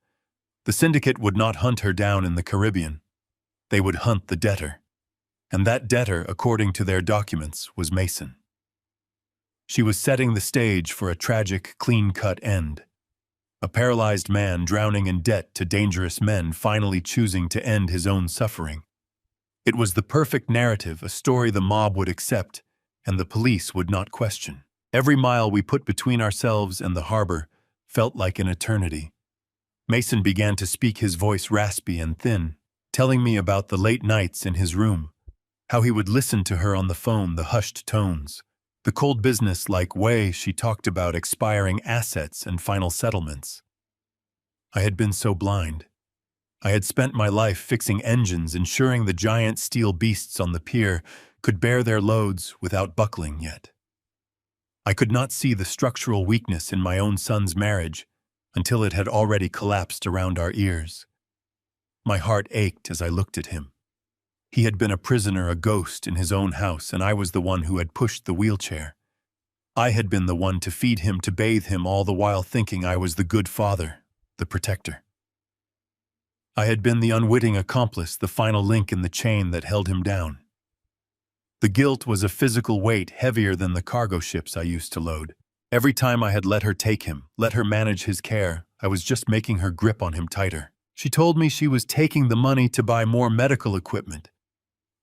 The syndicate would not hunt her down in the Caribbean. They would hunt the debtor. And that debtor, according to their documents, was Mason. She was setting the stage for a tragic, clean-cut end. A paralyzed man drowning in debt to dangerous men, finally choosing to end his own suffering. It was the perfect narrative, a story the mob would accept and the police would not question. Every mile we put between ourselves and the harbor felt like an eternity. Mason began to speak, his voice raspy and thin, telling me about the late nights in his room, how he would listen to her on the phone, the hushed tones, the cold business-like way she talked about expiring assets and final settlements. I had been so blind. I had spent my life fixing engines, ensuring the giant steel beasts on the pier could bear their loads without buckling yet. I could not see the structural weakness in my own son's marriage until it had already collapsed around our ears. My heart ached as I looked at him. He had been a prisoner, a ghost in his own house, and I was the one who had pushed the wheelchair. I had been the one to feed him, to bathe him, all the while thinking I was the good father, the protector. I had been the unwitting accomplice, the final link in the chain that held him down. The guilt was a physical weight heavier than the cargo ships I used to load. Every time I had let her take him, let her manage his care, I was just making her grip on him tighter. She told me she was taking the money to buy more medical equipment.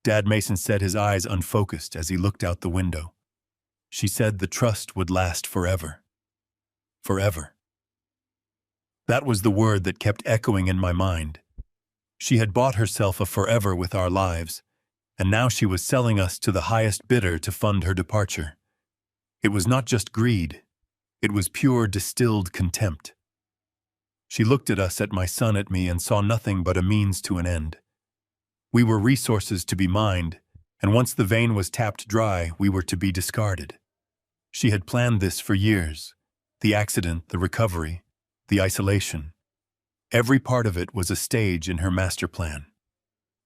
Dad Mason said, his eyes unfocused as he looked out the window. She said the trust would last forever. Forever. That was the word that kept echoing in my mind. She had bought herself a forever with our lives, and now she was selling us to the highest bidder to fund her departure. It was not just greed. It was pure distilled contempt. She looked at us, at my son, at me, and saw nothing but a means to an end. We were resources to be mined, and once the vein was tapped dry, we were to be discarded. She had planned this for years. The accident, the recovery, the isolation. Every part of it was a stage in her master plan.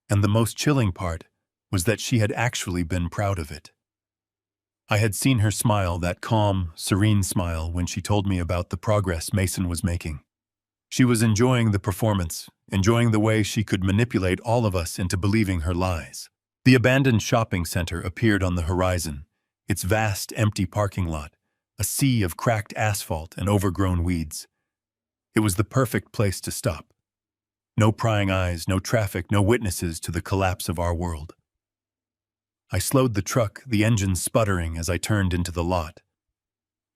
And the most chilling part was that she had actually been proud of it. I had seen her smile, that calm, serene smile, when she told me about the progress Mason was making. She was enjoying the performance, enjoying the way she could manipulate all of us into believing her lies. The abandoned shopping center appeared on the horizon, its vast, empty parking lot, a sea of cracked asphalt and overgrown weeds. It was the perfect place to stop. No prying eyes, no traffic, no witnesses to the collapse of our world. I slowed the truck, the engine sputtering as I turned into the lot.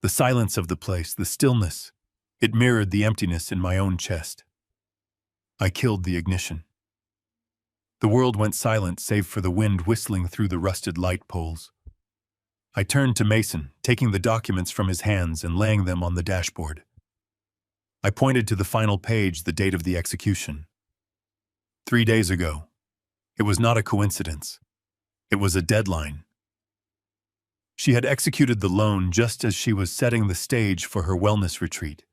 The silence of the place, the stillness, it mirrored the emptiness in my own chest. I killed the ignition. The world went silent save for the wind whistling through the rusted light poles. I turned to Mason, taking the documents from his hands and laying them on the dashboard. I pointed to the final page, the date of the execution. 3 days ago. It was not a coincidence. It was a deadline. She had executed the loan just as she was setting the stage for her wellness retreat.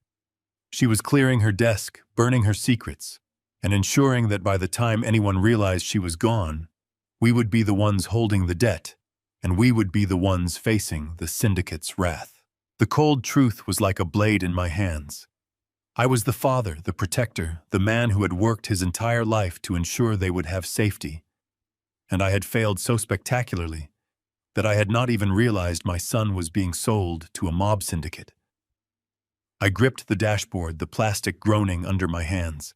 She was clearing her desk, burning her secrets, and ensuring that by the time anyone realized she was gone, we would be the ones holding the debt, and we would be the ones facing the syndicate's wrath. The cold truth was like a blade in my hands. I was the father, the protector, the man who had worked his entire life to ensure they would have safety. And I had failed so spectacularly that I had not even realized my son was being sold to a mob syndicate. I gripped the dashboard, the plastic groaning under my hands.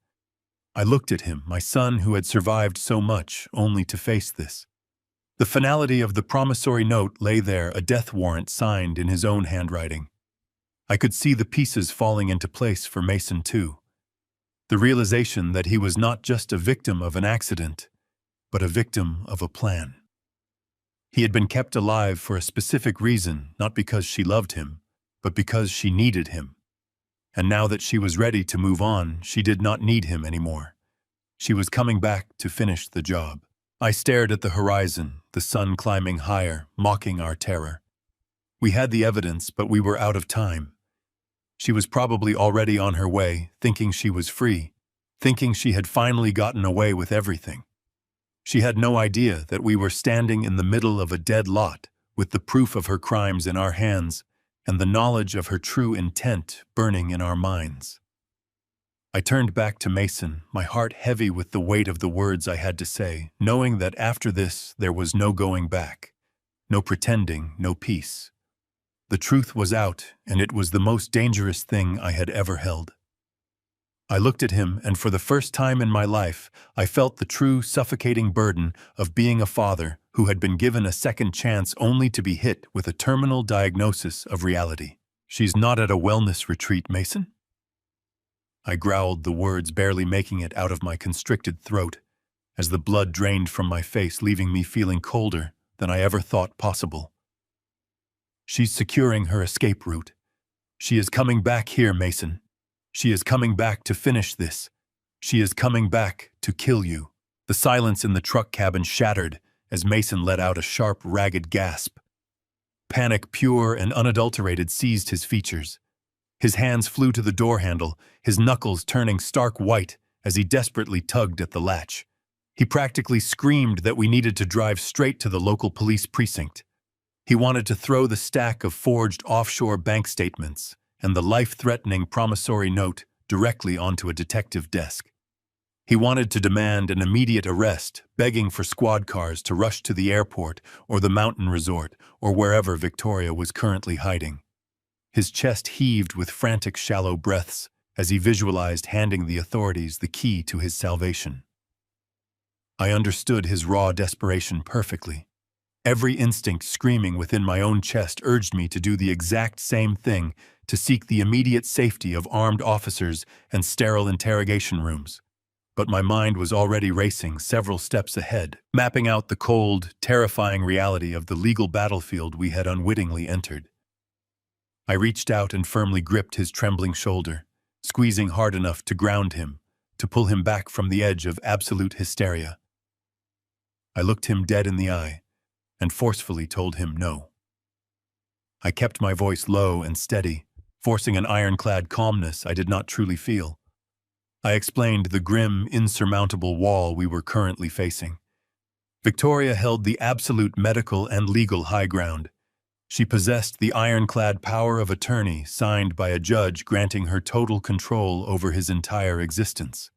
I looked at him, my son who had survived so much, only to face this. The finality of the promissory note lay there, a death warrant signed in his own handwriting. I could see the pieces falling into place for Mason too. The realization that he was not just a victim of an accident, but a victim of a plan. He had been kept alive for a specific reason, not because she loved him, but because she needed him. And now that she was ready to move on, she did not need him anymore. She was coming back to finish the job. I stared at the horizon, the sun climbing higher, mocking our terror. We had the evidence, but we were out of time. She was probably already on her way, thinking she was free, thinking she had finally gotten away with everything. She had no idea that we were standing in the middle of a dead lot, with the proof of her crimes in our hands, and the knowledge of her true intent burning in our minds. I turned back to Mason, my heart heavy with the weight of the words I had to say, knowing that after this there was no going back, no pretending, no peace. The truth was out, and it was the most dangerous thing I had ever held. I looked at him, and for the first time in my life, I felt the true suffocating burden of being a father who had been given a second chance only to be hit with a terminal diagnosis of reality. "She's not at a wellness retreat, Mason?" I growled, the words barely making it out of my constricted throat, as the blood drained from my face, leaving me feeling colder than I ever thought possible. "She's securing her escape route. She is coming back here, Mason. She is coming back to finish this. She is coming back to kill you." The silence in the truck cabin shattered as Mason let out a sharp, ragged gasp. Panic, pure and unadulterated, seized his features. His hands flew to the door handle, his knuckles turning stark white as he desperately tugged at the latch. He practically screamed that we needed to drive straight to the local police precinct. He wanted to throw the stack of forged offshore bank statements and the life-threatening promissory note directly onto a detective desk. He wanted to demand an immediate arrest, begging for squad cars to rush to the airport or the mountain resort or wherever Victoria was currently hiding. His chest heaved with frantic, shallow breaths as he visualized handing the authorities the key to his salvation. I understood his raw desperation perfectly. Every instinct screaming within my own chest urged me to do the exact same thing, to seek the immediate safety of armed officers and sterile interrogation rooms. But my mind was already racing several steps ahead, mapping out the cold, terrifying reality of the legal battlefield we had unwittingly entered. I reached out and firmly gripped his trembling shoulder, squeezing hard enough to ground him, to pull him back from the edge of absolute hysteria. I looked him dead in the eye and forcefully told him no. I kept my voice low and steady, forcing an ironclad calmness I did not truly feel. I explained the grim, insurmountable wall we were currently facing. Victoria held the absolute medical and legal high ground. She possessed the ironclad power of attorney signed by a judge granting her total control over his entire existence.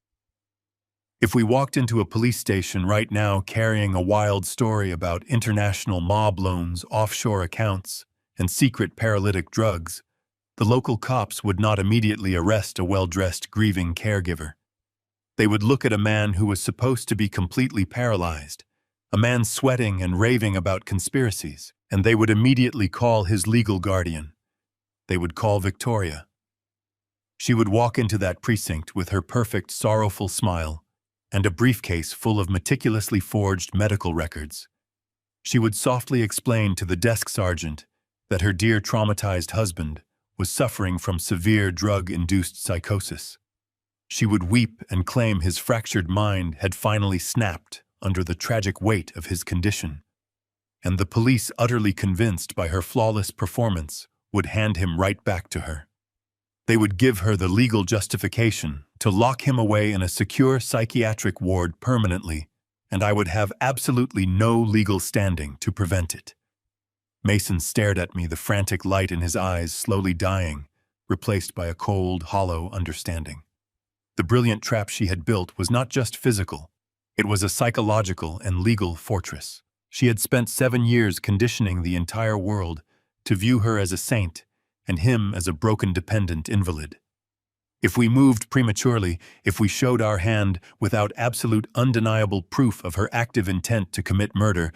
If we walked into a police station right now carrying a wild story about international mob loans, offshore accounts, and secret paralytic drugs, the local cops would not immediately arrest a well-dressed, grieving caregiver. They would look at a man who was supposed to be completely paralyzed, a man sweating and raving about conspiracies, and they would immediately call his legal guardian. They would call Victoria. She would walk into that precinct with her perfect, sorrowful smile and a briefcase full of meticulously forged medical records. She would softly explain to the desk sergeant that her dear traumatized husband was suffering from severe drug-induced psychosis. She would weep and claim his fractured mind had finally snapped under the tragic weight of his condition. And the police, utterly convinced by her flawless performance, would hand him right back to her. They would give her the legal justification to lock him away in a secure psychiatric ward permanently, and I would have absolutely no legal standing to prevent it. Mason stared at me, the frantic light in his eyes slowly dying, replaced by a cold, hollow understanding. The brilliant trap she had built was not just physical, it was a psychological and legal fortress. She had spent 7 years conditioning the entire world to view her as a saint and him as a broken dependent invalid. If we moved prematurely, if we showed our hand without absolute undeniable proof of her active intent to commit murder,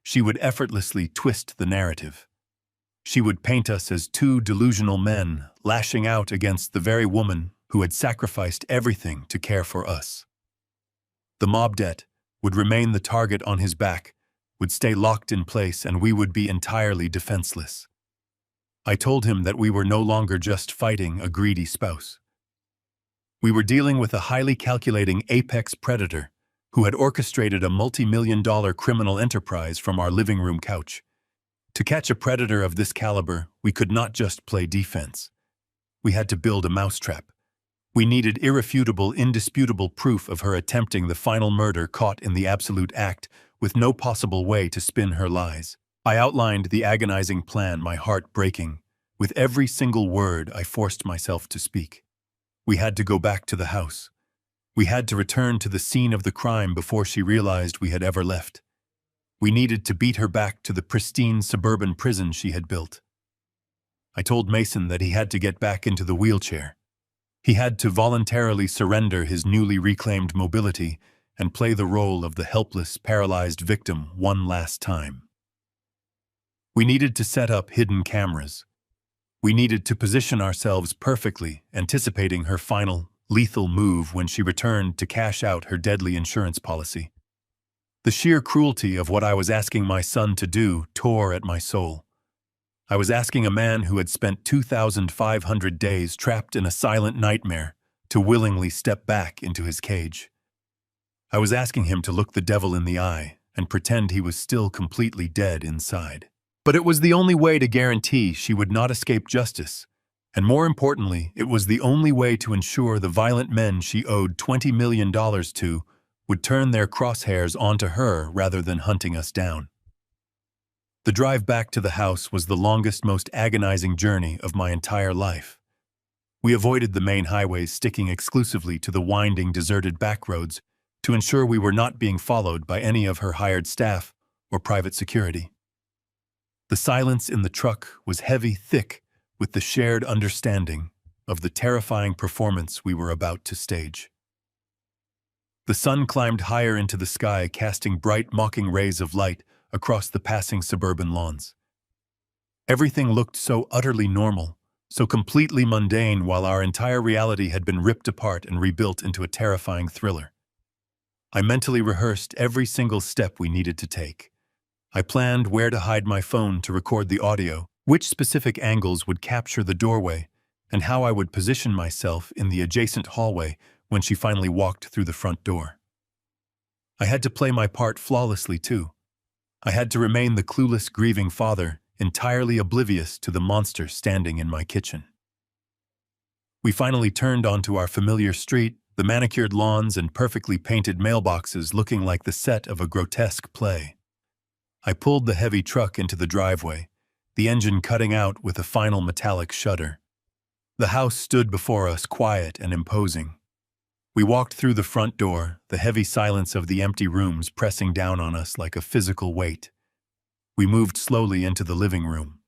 she would effortlessly twist the narrative. She would paint us as two delusional men lashing out against the very woman who had sacrificed everything to care for us. The mob debt would remain the target on his back, would stay locked in place, and we would be entirely defenseless. I told him that we were no longer just fighting a greedy spouse. We were dealing with a highly calculating apex predator who had orchestrated a multi-million-dollar criminal enterprise from our living room couch. To catch a predator of this caliber, we could not just play defense. We had to build a mousetrap. We needed irrefutable, indisputable proof of her attempting the final murder, caught in the absolute act, with no possible way to spin her lies. I outlined the agonizing plan, my heart breaking. With every single word I forced myself to speak. We had to go back to the house. We had to return to the scene of the crime before she realized we had ever left. We needed to beat her back to the pristine suburban prison she had built. I told Mason that he had to get back into the wheelchair. He had to voluntarily surrender his newly reclaimed mobility and play the role of the helpless, paralyzed victim one last time. We needed to set up hidden cameras. We needed to position ourselves perfectly, anticipating her final, lethal move when she returned to cash out her deadly insurance policy. The sheer cruelty of what I was asking my son to do tore at my soul. I was asking a man who had spent 2,500 days trapped in a silent nightmare to willingly step back into his cage. I was asking him to look the devil in the eye and pretend he was still completely dead inside. But it was the only way to guarantee she would not escape justice. And more importantly, it was the only way to ensure the violent men she owed $20 million to would turn their crosshairs onto her rather than hunting us down. The drive back to the house was the longest, most agonizing journey of my entire life. We avoided the main highways, sticking exclusively to the winding, deserted back roads to ensure we were not being followed by any of her hired staff or private security. The silence in the truck was heavy, thick, with the shared understanding of the terrifying performance we were about to stage. The sun climbed higher into the sky, casting bright, mocking rays of light across the passing suburban lawns. Everything looked so utterly normal, so completely mundane, while our entire reality had been ripped apart and rebuilt into a terrifying thriller. I mentally rehearsed every single step we needed to take. I planned where to hide my phone to record the audio, which specific angles would capture the doorway, and how I would position myself in the adjacent hallway when she finally walked through the front door. I had to play my part flawlessly, too. I had to remain the clueless, grieving father, entirely oblivious to the monster standing in my kitchen. We finally turned onto our familiar street, the manicured lawns and perfectly painted mailboxes looking like the set of a grotesque play. I pulled the heavy truck into the driveway, the engine cutting out with a final metallic shudder. The house stood before us, quiet and imposing. We walked through the front door, the heavy silence of the empty rooms pressing down on us like a physical weight. We moved slowly into the living room.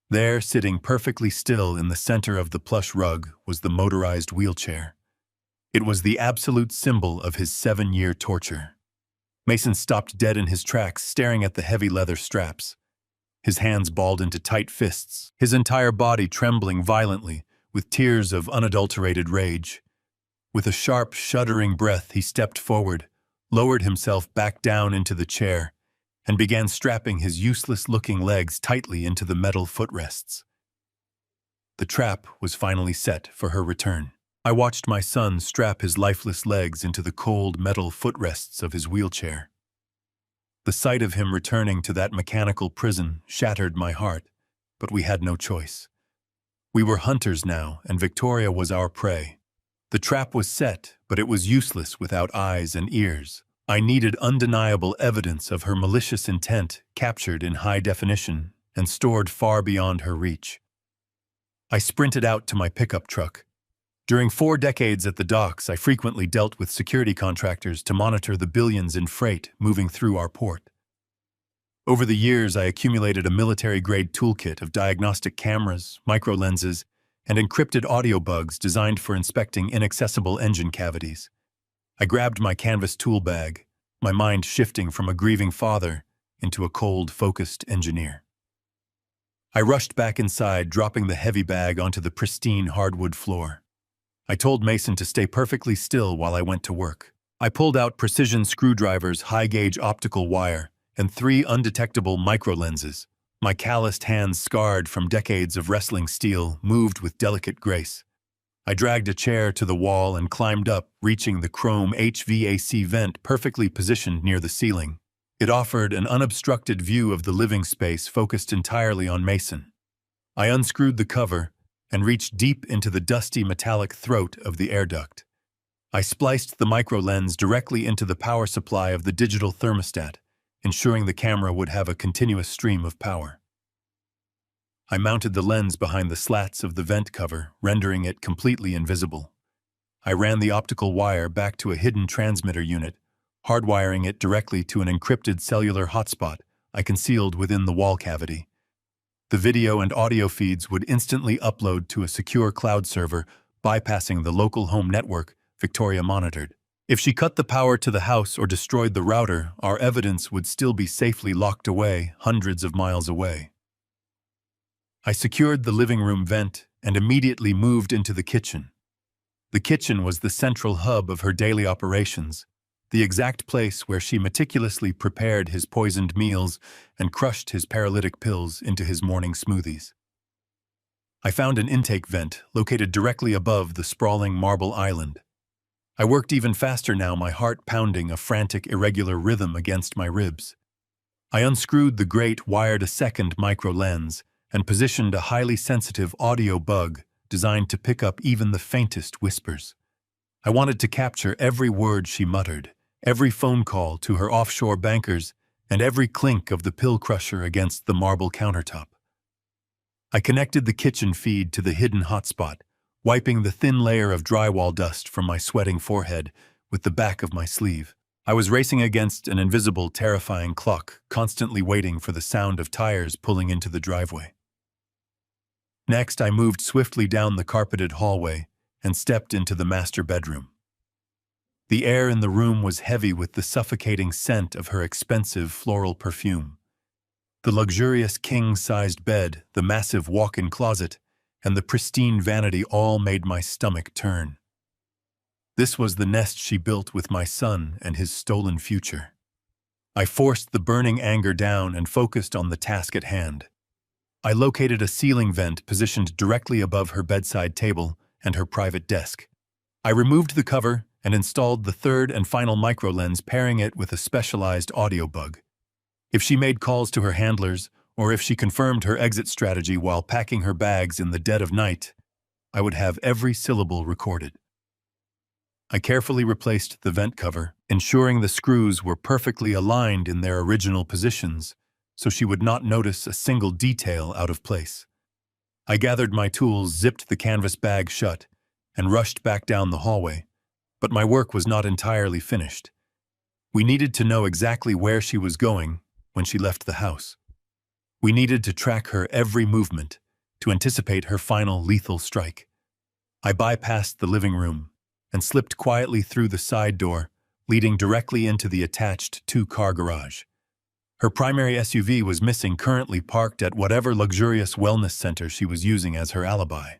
There, sitting perfectly still in the center of the plush rug, was the motorized wheelchair. It was the absolute symbol of his 7-year torture. Mason stopped dead in his tracks, staring at the heavy leather straps. His hands balled into tight fists, his entire body trembling violently, with tears of unadulterated rage. With a sharp, shuddering breath, he stepped forward, lowered himself back down into the chair, and began strapping his useless-looking legs tightly into the metal footrests. The trap was finally set for her return. I watched my son strap his lifeless legs into the cold metal footrests of his wheelchair. The sight of him returning to that mechanical prison shattered my heart, but we had no choice. We were hunters now, and Victoria was our prey. The trap was set, but it was useless without eyes and ears. I needed undeniable evidence of her malicious intent, captured in high definition and stored far beyond her reach. I sprinted out to my pickup truck. During 4 decades at the docks, I frequently dealt with security contractors to monitor the billions in freight moving through our port. Over the years, I accumulated a military-grade toolkit of diagnostic cameras, microlenses, and encrypted audio bugs designed for inspecting inaccessible engine cavities. I grabbed my canvas tool bag, my mind shifting from a grieving father into a cold, focused engineer. I rushed back inside, dropping the heavy bag onto the pristine hardwood floor. I told Mason to stay perfectly still while I went to work. I pulled out precision screwdrivers, high-gauge optical wire, and 3 undetectable microlenses. My calloused hands, scarred from decades of wrestling steel, moved with delicate grace. I dragged a chair to the wall and climbed up, reaching the chrome HVAC vent perfectly positioned near the ceiling. It offered an unobstructed view of the living space focused entirely on Mason. I unscrewed the cover and reached deep into the dusty metallic throat of the air duct. I spliced the microlens directly into the power supply of the digital thermostat, ensuring the camera would have a continuous stream of power. I mounted the lens behind the slats of the vent cover, rendering it completely invisible. I ran the optical wire back to a hidden transmitter unit, hardwiring it directly to an encrypted cellular hotspot I concealed within the wall cavity. The video and audio feeds would instantly upload to a secure cloud server, bypassing the local home network Victoria monitored. If she cut the power to the house or destroyed the router, our evidence would still be safely locked away hundreds of miles away. I secured the living room vent and immediately moved into the kitchen. The kitchen was the central hub of her daily operations, the exact place where she meticulously prepared his poisoned meals and crushed his paralytic pills into his morning smoothies. I found an intake vent located directly above the sprawling marble island. I worked even faster now, my heart pounding a frantic, irregular rhythm against my ribs. I unscrewed the great wired-a-second micro lens and positioned a highly sensitive audio bug designed to pick up even the faintest whispers. I wanted to capture every word she muttered, every phone call to her offshore bankers, and every clink of the pill crusher against the marble countertop. I connected the kitchen feed to the hidden hotspot, wiping the thin layer of drywall dust from my sweating forehead with the back of my sleeve. I was racing against an invisible, terrifying clock, constantly waiting for the sound of tires pulling into the driveway. Next, I moved swiftly down the carpeted hallway and stepped into the master bedroom. The air in the room was heavy with the suffocating scent of her expensive floral perfume. The luxurious king-sized bed, the massive walk-in closet, and the pristine vanity all made my stomach turn. This was the nest she built with my son and his stolen future. I forced the burning anger down and focused on the task at hand. I located a ceiling vent positioned directly above her bedside table and her private desk. I removed the cover and installed the third and final microlens, pairing it with a specialized audio bug. If she made calls to her handlers, or if she confirmed her exit strategy while packing her bags in the dead of night, I would have every syllable recorded. I carefully replaced the vent cover, ensuring the screws were perfectly aligned in their original positions, so she would not notice a single detail out of place. I gathered my tools, zipped the canvas bag shut, and rushed back down the hallway, but my work was not entirely finished. We needed to know exactly where she was going when she left the house. We needed to track her every movement, to anticipate her final lethal strike. I bypassed the living room and slipped quietly through the side door, leading directly into the attached two-car garage. Her primary SUV was missing, currently parked at whatever luxurious wellness center she was using as her alibi.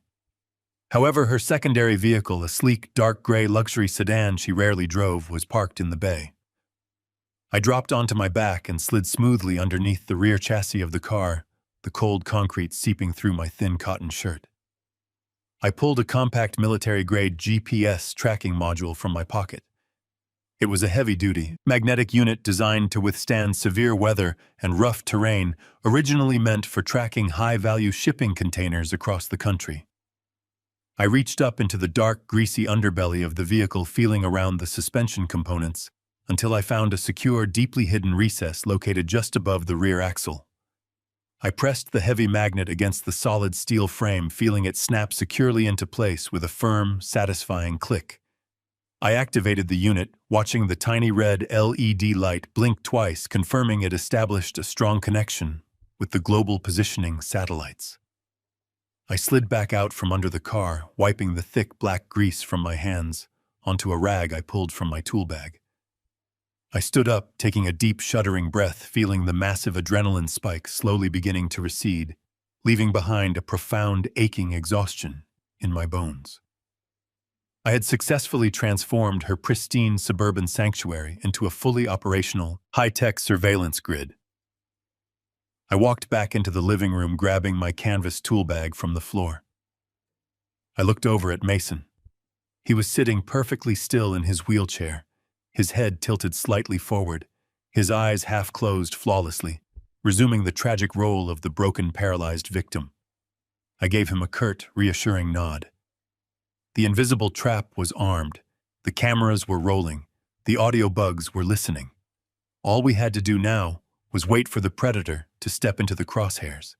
However, her secondary vehicle, a sleek, dark gray luxury sedan she rarely drove, was parked in the bay. I dropped onto my back and slid smoothly underneath the rear chassis of the car, the cold concrete seeping through my thin cotton shirt. I pulled a compact military-grade GPS tracking module from my pocket. It was a heavy-duty, magnetic unit designed to withstand severe weather and rough terrain, originally meant for tracking high-value shipping containers across the country. I reached up into the dark, greasy underbelly of the vehicle, feeling around the suspension components, until I found a secure, deeply hidden recess located just above the rear axle. I pressed the heavy magnet against the solid steel frame, feeling it snap securely into place with a firm, satisfying click. I activated the unit, watching the tiny red LED light blink twice, confirming it established a strong connection with the global positioning satellites. I slid back out from under the car, wiping the thick black grease from my hands onto a rag I pulled from my tool bag. I stood up, taking a deep, shuddering breath, feeling the massive adrenaline spike slowly beginning to recede, leaving behind a profound, aching exhaustion in my bones. I had successfully transformed her pristine suburban sanctuary into a fully operational, high-tech surveillance grid. I walked back into the living room, grabbing my canvas tool bag from the floor. I looked over at Mason. He was sitting perfectly still in his wheelchair, his head tilted slightly forward, his eyes half closed flawlessly, resuming the tragic role of the broken, paralyzed victim. I gave him a curt, reassuring nod. The invisible trap was armed, the cameras were rolling, the audio bugs were listening. All we had to do now was wait for the predator to step into the crosshairs.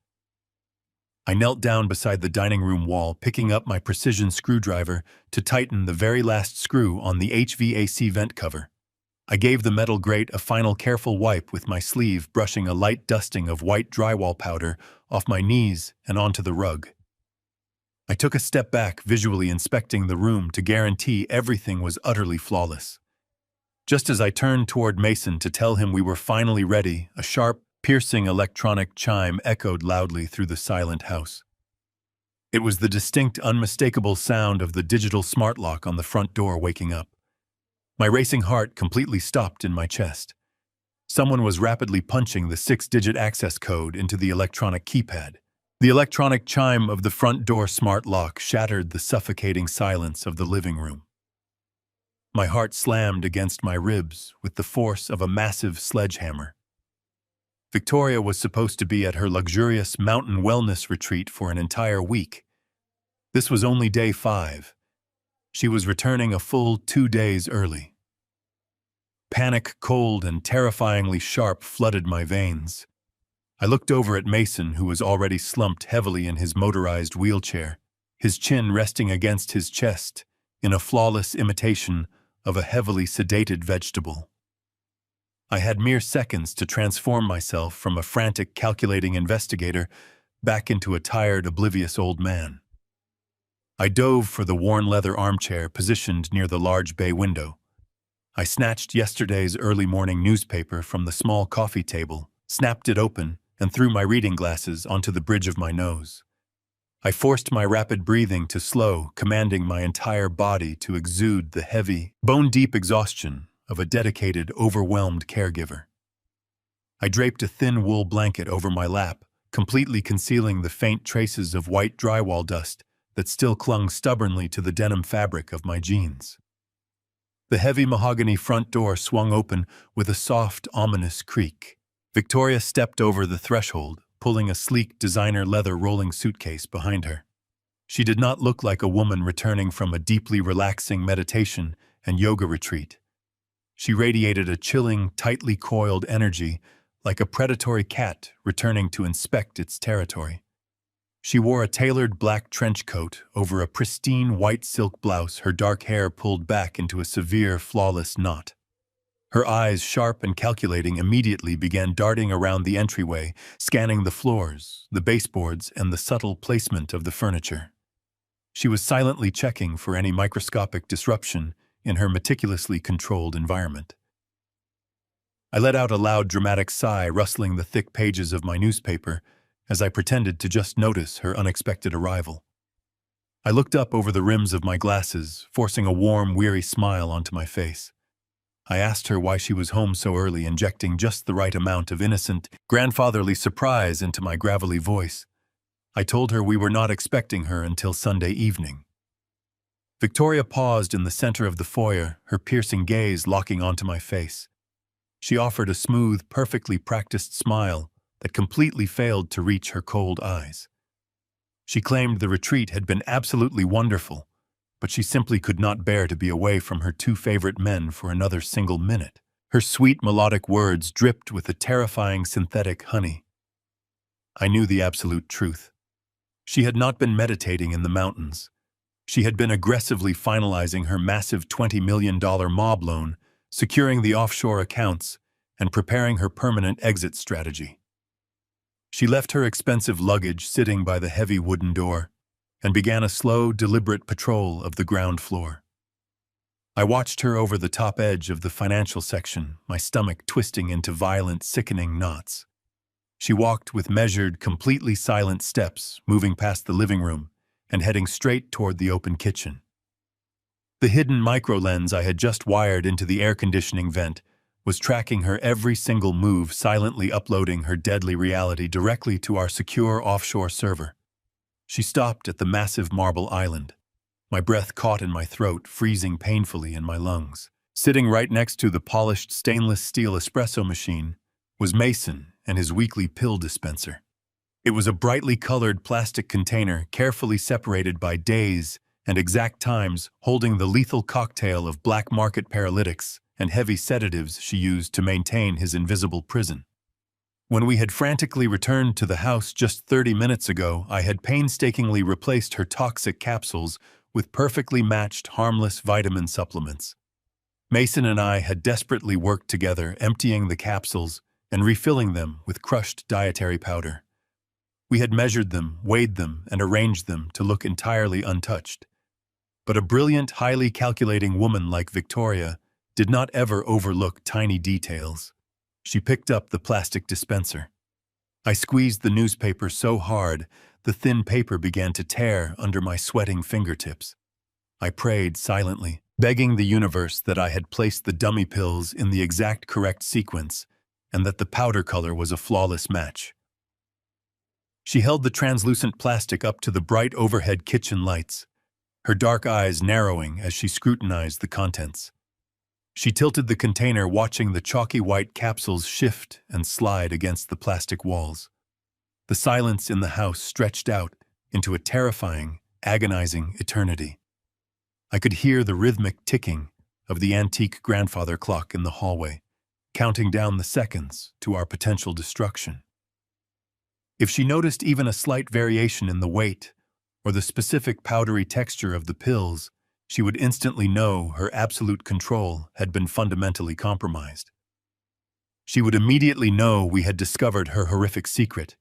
I knelt down beside the dining room wall, picking up my precision screwdriver to tighten the very last screw on the HVAC vent cover. I gave the metal grate a final careful wipe with my sleeve, brushing a light dusting of white drywall powder off my knees and onto the rug. I took a step back, visually inspecting the room to guarantee everything was utterly flawless. Just as I turned toward Mason to tell him we were finally ready, a sharp, piercing electronic chime echoed loudly through the silent house. It was the distinct, unmistakable sound of the digital smart lock on the front door waking up. My racing heart completely stopped in my chest. Someone was rapidly punching the 6-digit access code into the electronic keypad. The electronic chime of the front door smart lock shattered the suffocating silence of the living room. My heart slammed against my ribs with the force of a massive sledgehammer. Victoria was supposed to be at her luxurious mountain wellness retreat for an entire week. This was only day 5. She was returning a full 2 days early. Panic, cold, and terrifyingly sharp flooded my veins. I looked over at Mason, who was already slumped heavily in his motorized wheelchair, his chin resting against his chest in a flawless imitation of a heavily sedated vegetable. I had mere seconds to transform myself from a frantic, calculating investigator back into a tired, oblivious old man. I dove for the worn leather armchair positioned near the large bay window. I snatched yesterday's early morning newspaper from the small coffee table, snapped it open, and threw my reading glasses onto the bridge of my nose. I forced my rapid breathing to slow, commanding my entire body to exude the heavy, bone-deep exhaustion of a dedicated, overwhelmed caregiver. I draped a thin wool blanket over my lap, completely concealing the faint traces of white drywall dust that still clung stubbornly to the denim fabric of my jeans. The heavy mahogany front door swung open with a soft, ominous creak. Victoria stepped over the threshold, pulling a sleek designer leather rolling suitcase behind her. She did not look like a woman returning from a deeply relaxing meditation and yoga retreat. She radiated a chilling, tightly coiled energy, like a predatory cat returning to inspect its territory. She wore a tailored black trench coat over a pristine white silk blouse, her dark hair pulled back into a severe, flawless knot. Her eyes, sharp and calculating, immediately began darting around the entryway, scanning the floors, the baseboards, and the subtle placement of the furniture. She was silently checking for any microscopic disruption in her meticulously controlled environment. I let out a loud, dramatic sigh, rustling the thick pages of my newspaper as I pretended to just notice her unexpected arrival. I looked up over the rims of my glasses, forcing a warm, weary smile onto my face. I asked her why she was home so early, injecting just the right amount of innocent, grandfatherly surprise into my gravelly voice. I told her we were not expecting her until Sunday evening. Victoria paused in the center of the foyer, her piercing gaze locking onto my face. She offered a smooth, perfectly practiced smile that completely failed to reach her cold eyes. She claimed the retreat had been absolutely wonderful, but she simply could not bear to be away from her 2 favorite men for another single minute. Her sweet, melodic words dripped with a terrifying synthetic honey. I knew the absolute truth. She had not been meditating in the mountains. She had been aggressively finalizing her massive $20 million mob loan, securing the offshore accounts, and preparing her permanent exit strategy. She left her expensive luggage sitting by the heavy wooden door and began a slow, deliberate patrol of the ground floor. I watched her over the top edge of the financial section, my stomach twisting into violent, sickening knots. She walked with measured, completely silent steps, moving past the living room and heading straight toward the open kitchen. The hidden micro-lens I had just wired into the air conditioning vent was tracking her every single move, silently uploading her deadly reality directly to our secure offshore server. She stopped at the massive marble island. My breath caught in my throat, freezing painfully in my lungs. Sitting right next to the polished stainless steel espresso machine was Mason and his weekly pill dispenser. It was a brightly colored plastic container, carefully separated by days and exact times, holding the lethal cocktail of black market paralytics and heavy sedatives she used to maintain his invisible prison. When we had frantically returned to the house just 30 minutes ago, I had painstakingly replaced her toxic capsules with perfectly matched, harmless vitamin supplements. Mason and I had desperately worked together, emptying the capsules and refilling them with crushed dietary powder. We had measured them, weighed them, and arranged them to look entirely untouched. But a brilliant, highly calculating woman like Victoria did not ever overlook tiny details. She picked up the plastic dispenser. I squeezed the newspaper so hard, the thin paper began to tear under my sweating fingertips. I prayed silently, begging the universe that I had placed the dummy pills in the exact correct sequence and that the powder color was a flawless match. She held the translucent plastic up to the bright overhead kitchen lights, her dark eyes narrowing as she scrutinized the contents. She tilted the container, watching the chalky white capsules shift and slide against the plastic walls. The silence in the house stretched out into a terrifying, agonizing eternity. I could hear the rhythmic ticking of the antique grandfather clock in the hallway, counting down the seconds to our potential destruction. If she noticed even a slight variation in the weight or the specific powdery texture of the pills, she would instantly know her absolute control had been fundamentally compromised. She would immediately know we had discovered her horrific secret,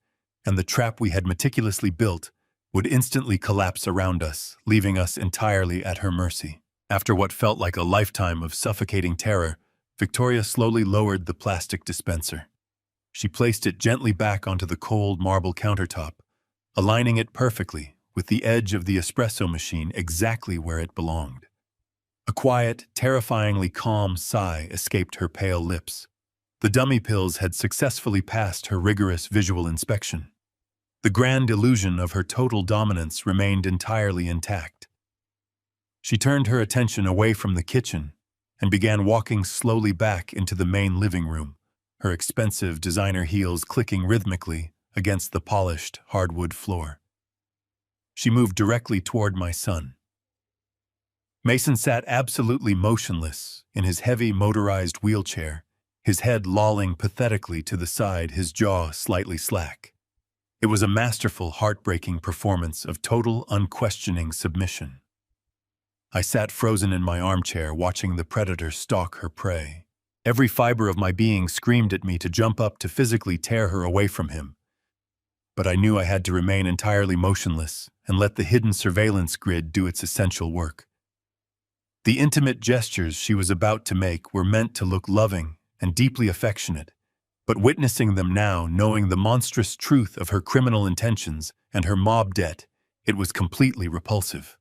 and the trap we had meticulously built would instantly collapse around us, leaving us entirely at her mercy. After what felt like a lifetime of suffocating terror, Victoria slowly lowered the plastic dispenser. She placed it gently back onto the cold marble countertop, aligning it perfectly with the edge of the espresso machine exactly where it belonged. A quiet, terrifyingly calm sigh escaped her pale lips. The dummy pills had successfully passed her rigorous visual inspection. The grand illusion of her total dominance remained entirely intact. She turned her attention away from the kitchen and began walking slowly back into the main living room, her expensive designer heels clicking rhythmically against the polished hardwood floor. She moved directly toward my son. Mason sat absolutely motionless in his heavy motorized wheelchair, his head lolling pathetically to the side, his jaw slightly slack. It was a masterful, heartbreaking performance of total, unquestioning submission. I sat frozen in my armchair, watching the predator stalk her prey. Every fiber of my being screamed at me to jump up to physically tear her away from him. But I knew I had to remain entirely motionless and let the hidden surveillance grid do its essential work. The intimate gestures she was about to make were meant to look loving and deeply affectionate, but witnessing them now, knowing the monstrous truth of her criminal intentions and her mob debt, it was completely repulsive.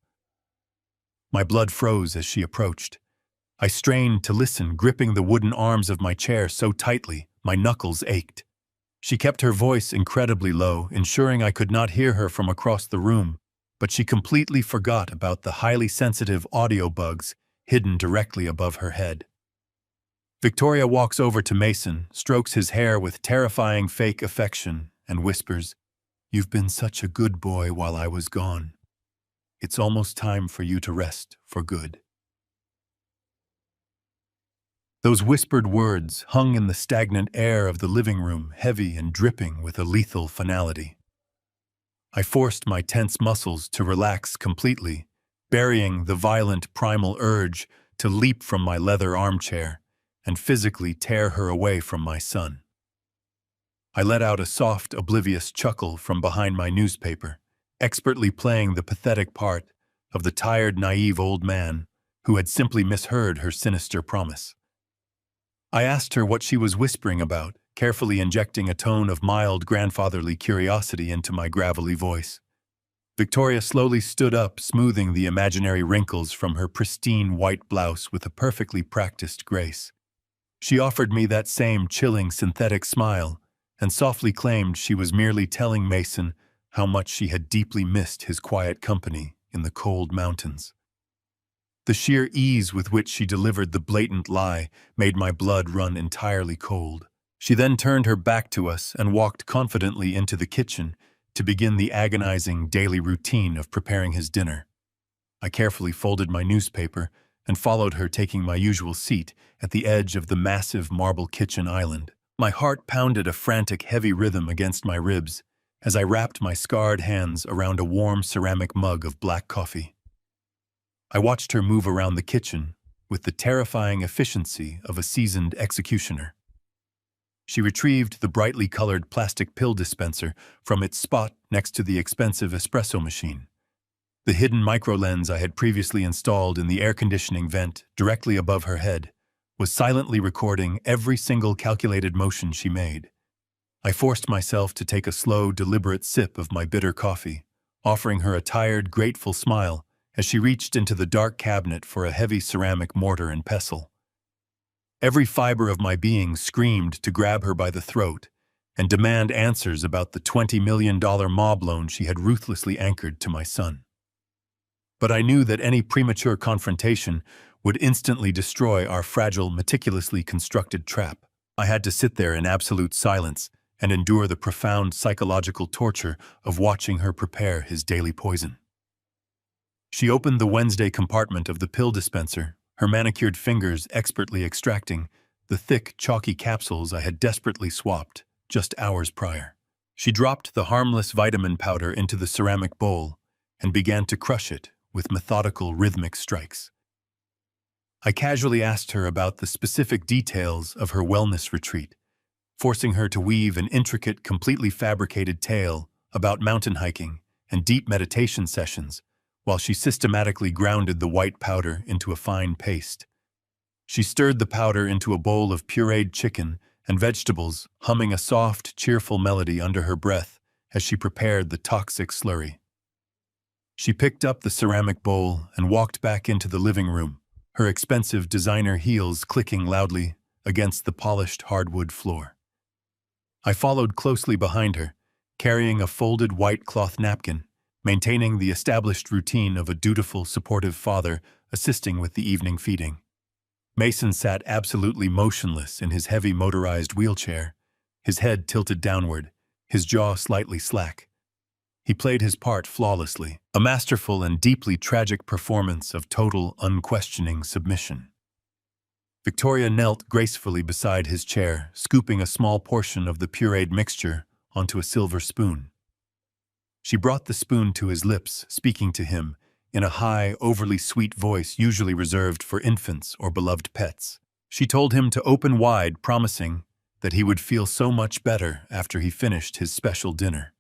My blood froze as she approached. I strained to listen, gripping the wooden arms of my chair so tightly, my knuckles ached. She kept her voice incredibly low, ensuring I could not hear her from across the room, but she completely forgot about the highly sensitive audio bugs hidden directly above her head. Victoria walks over to Mason, strokes his hair with terrifying fake affection, and whispers, "You've been such a good boy while I was gone. It's almost time for you to rest for good." Those whispered words hung in the stagnant air of the living room, heavy and dripping with a lethal finality. I forced my tense muscles to relax completely, burying the violent primal urge to leap from my leather armchair and physically tear her away from my son. I let out a soft, oblivious chuckle from behind my newspaper, expertly playing the pathetic part of the tired, naive old man who had simply misheard her sinister promise. I asked her what she was whispering about, carefully injecting a tone of mild grandfatherly curiosity into my gravelly voice. Victoria slowly stood up, smoothing the imaginary wrinkles from her pristine white blouse with a perfectly practiced grace. She offered me that same chilling synthetic smile and softly claimed she was merely telling Mason how much she had deeply missed his quiet company in the cold mountains. The sheer ease with which she delivered the blatant lie made my blood run entirely cold. She then turned her back to us and walked confidently into the kitchen to begin the agonizing daily routine of preparing his dinner. I carefully folded my newspaper and followed her, taking my usual seat at the edge of the massive marble kitchen island. My heart pounded a frantic, heavy rhythm against my ribs as I wrapped my scarred hands around a warm ceramic mug of black coffee. I watched her move around the kitchen with the terrifying efficiency of a seasoned executioner. She retrieved the brightly colored plastic pill dispenser from its spot next to the expensive espresso machine. The hidden microlens I had previously installed in the air conditioning vent directly above her head was silently recording every single calculated motion she made. I forced myself to take a slow, deliberate sip of my bitter coffee, offering her a tired, grateful smile as she reached into the dark cabinet for a heavy ceramic mortar and pestle. Every fiber of my being screamed to grab her by the throat and demand answers about the $20 million mob loan she had ruthlessly anchored to my son. But I knew that any premature confrontation would instantly destroy our fragile, meticulously constructed trap. I had to sit there in absolute silence and endure the profound psychological torture of watching her prepare his daily poison. She opened the Wednesday compartment of the pill dispenser, her manicured fingers expertly extracting the thick, chalky capsules I had desperately swapped just hours prior. She dropped the harmless vitamin powder into the ceramic bowl and began to crush it with methodical, rhythmic strikes. I casually asked her about the specific details of her wellness retreat, forcing her to weave an intricate, completely fabricated tale about mountain hiking and deep meditation sessions while she systematically grounded the white powder into a fine paste. She stirred the powder into a bowl of pureed chicken and vegetables, humming a soft, cheerful melody under her breath as she prepared the toxic slurry. She picked up the ceramic bowl and walked back into the living room, her expensive designer heels clicking loudly against the polished hardwood floor. I followed closely behind her, carrying a folded white cloth napkin, maintaining the established routine of a dutiful, supportive father assisting with the evening feeding. Mason sat absolutely motionless in his heavy motorized wheelchair, his head tilted downward, his jaw slightly slack. He played his part flawlessly, a masterful and deeply tragic performance of total, unquestioning submission. Victoria knelt gracefully beside his chair, scooping a small portion of the pureed mixture onto a silver spoon. She brought the spoon to his lips, speaking to him in a high, overly sweet voice usually reserved for infants or beloved pets. She told him to open wide, promising that he would feel so much better after he finished his special dinner.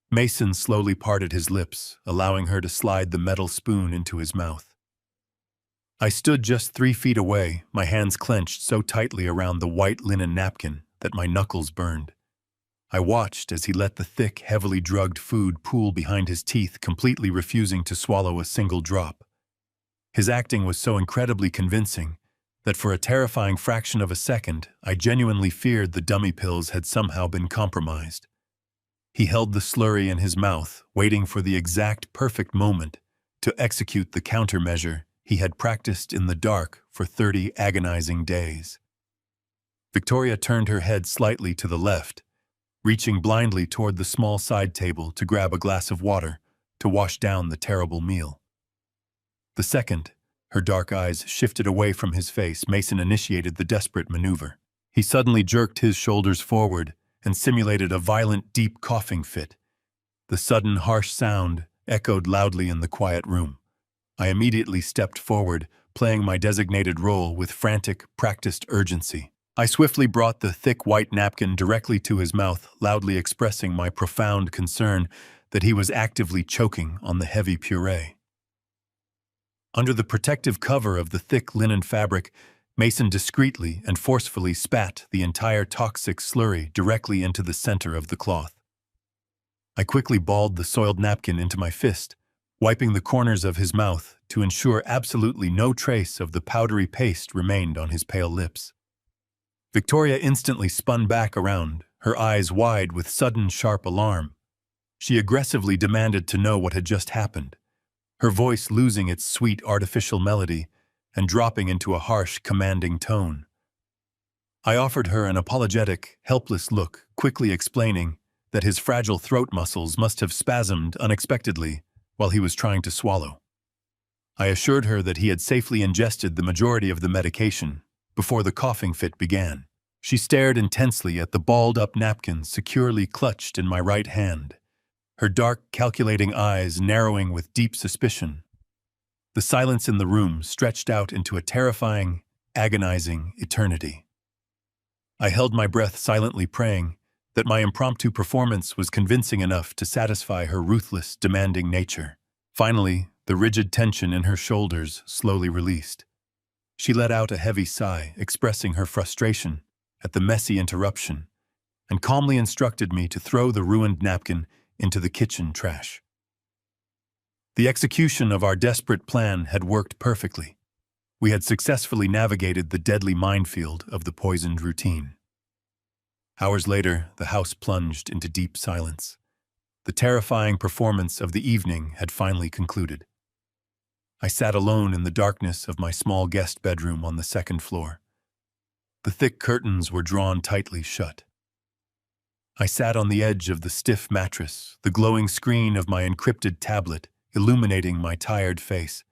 Mason slowly parted his lips, allowing her to slide the metal spoon into his mouth. I stood just 3 feet away, my hands clenched so tightly around the white linen napkin that my knuckles burned. I watched as he let the thick, heavily drugged food pool behind his teeth, completely refusing to swallow a single drop. His acting was so incredibly convincing that for a terrifying fraction of a second, I genuinely feared the dummy pills had somehow been compromised. He held the slurry in his mouth, waiting for the exact perfect moment to execute the countermeasure he had practiced in the dark for 30 agonizing days. Victoria turned her head slightly to the left, reaching blindly toward the small side table to grab a glass of water to wash down the terrible meal. The second her dark eyes shifted away from his face, Mason initiated the desperate maneuver. He suddenly jerked his shoulders forward and simulated a violent, deep coughing fit. The sudden, harsh sound echoed loudly in the quiet room. I immediately stepped forward, playing my designated role with frantic, practiced urgency. I swiftly brought the thick white napkin directly to his mouth, loudly expressing my profound concern that he was actively choking on the heavy puree. Under the protective cover of the thick linen fabric, Mason discreetly and forcefully spat the entire toxic slurry directly into the center of the cloth. I quickly balled the soiled napkin into my fist, wiping the corners of his mouth to ensure absolutely no trace of the powdery paste remained on his pale lips. Victoria instantly spun back around, her eyes wide with sudden, sharp alarm. She aggressively demanded to know what had just happened, her voice losing its sweet, artificial melody and dropping into a harsh, commanding tone. I offered her an apologetic, helpless look, quickly explaining that his fragile throat muscles must have spasmed unexpectedly while he was trying to swallow. I assured her that he had safely ingested the majority of the medication before the coughing fit began. She stared intensely at the balled-up napkin securely clutched in my right hand, her dark, calculating eyes narrowing with deep suspicion. The silence in the room stretched out into a terrifying, agonizing eternity. I held my breath, silently praying that my impromptu performance was convincing enough to satisfy her ruthless, demanding nature. Finally, the rigid tension in her shoulders slowly released. She let out a heavy sigh, expressing her frustration at the messy interruption, and calmly instructed me to throw the ruined napkin into the kitchen trash. The execution of our desperate plan had worked perfectly. We had successfully navigated the deadly minefield of the poisoned routine. Hours later, the house plunged into deep silence. The terrifying performance of the evening had finally concluded. I sat alone in the darkness of my small guest bedroom on the second floor. The thick curtains were drawn tightly shut. I sat on the edge of the stiff mattress, the glowing screen of my encrypted tablet illuminating my tired face.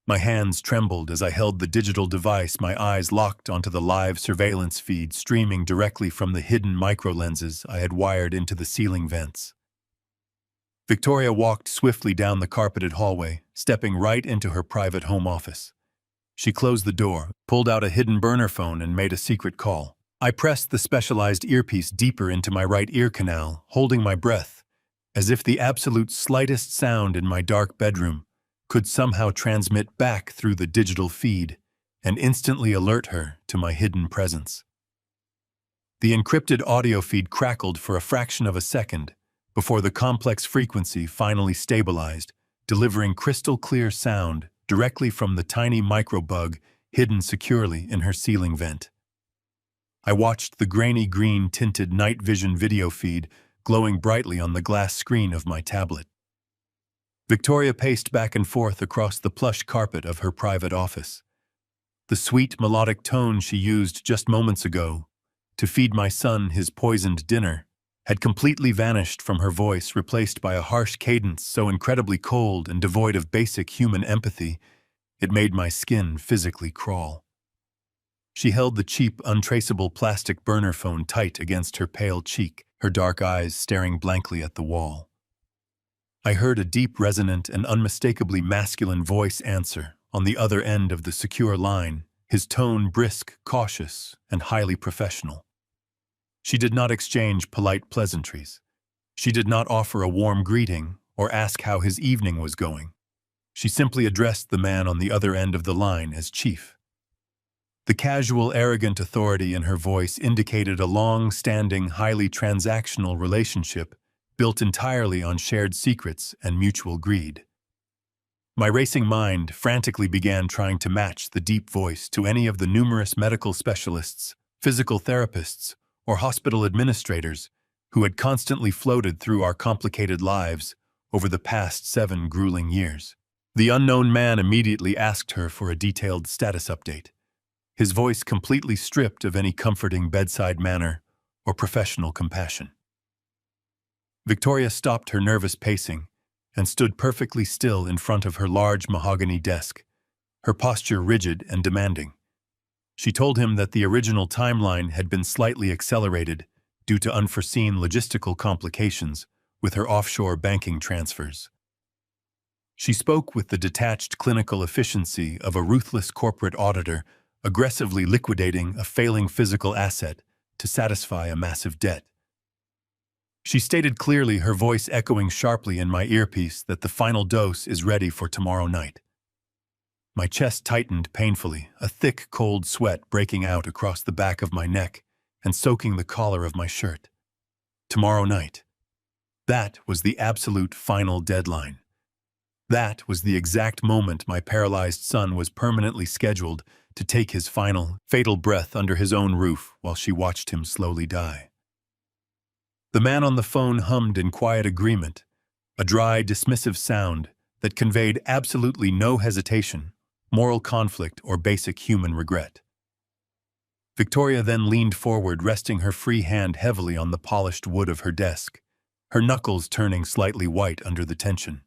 My hands trembled as I held the digital device, my eyes locked onto the live surveillance feed streaming directly from the hidden microlenses I had wired into the ceiling vents. Victoria walked swiftly down the carpeted hallway, stepping right into her private home office. She closed the door, pulled out a hidden burner phone, and made a secret call. I pressed the specialized earpiece deeper into my right ear canal, holding my breath, as if the absolute slightest sound in my dark bedroom could somehow transmit back through the digital feed and instantly alert her to my hidden presence. The encrypted audio feed crackled for a fraction of a second before the complex frequency finally stabilized, delivering crystal-clear sound directly from the tiny microbug hidden securely in her ceiling vent. I watched the grainy green-tinted night vision video feed glowing brightly on the glass screen of my tablet. Victoria paced back and forth across the plush carpet of her private office. The sweet melodic tone she used just moments ago to feed my son his poisoned dinner had completely vanished from her voice, replaced by a harsh cadence so incredibly cold and devoid of basic human empathy, it made my skin physically crawl. She held the cheap, untraceable plastic burner phone tight against her pale cheek, her dark eyes staring blankly at the wall. I heard a deep, resonant, and unmistakably masculine voice answer on the other end of the secure line, his tone brisk, cautious, and highly professional. She did not exchange polite pleasantries. She did not offer a warm greeting or ask how his evening was going. She simply addressed the man on the other end of the line as Chief. The casual, arrogant authority in her voice indicated a long-standing, highly transactional relationship built entirely on shared secrets and mutual greed. My racing mind frantically began trying to match the deep voice to any of the numerous medical specialists, physical therapists, or hospital administrators who had constantly floated through our complicated lives over the past 7 grueling years. The unknown man immediately asked her for a detailed status update, his voice completely stripped of any comforting bedside manner or professional compassion. Victoria stopped her nervous pacing and stood perfectly still in front of her large mahogany desk, her posture rigid and demanding. She told him that the original timeline had been slightly accelerated due to unforeseen logistical complications with her offshore banking transfers. She spoke with the detached clinical efficiency of a ruthless corporate auditor aggressively liquidating a failing physical asset to satisfy a massive debt. She stated clearly, her voice echoing sharply in my earpiece, that the final dose is ready for tomorrow night. My chest tightened painfully, a thick, cold sweat breaking out across the back of my neck and soaking the collar of my shirt. Tomorrow night. That was the absolute final deadline. That was the exact moment my paralyzed son was permanently scheduled to take his final, fatal breath under his own roof while she watched him slowly die. The man on the phone hummed in quiet agreement, a dry, dismissive sound that conveyed absolutely no hesitation, moral conflict, or basic human regret. Victoria then leaned forward, resting her free hand heavily on the polished wood of her desk, her knuckles turning slightly white under the tension.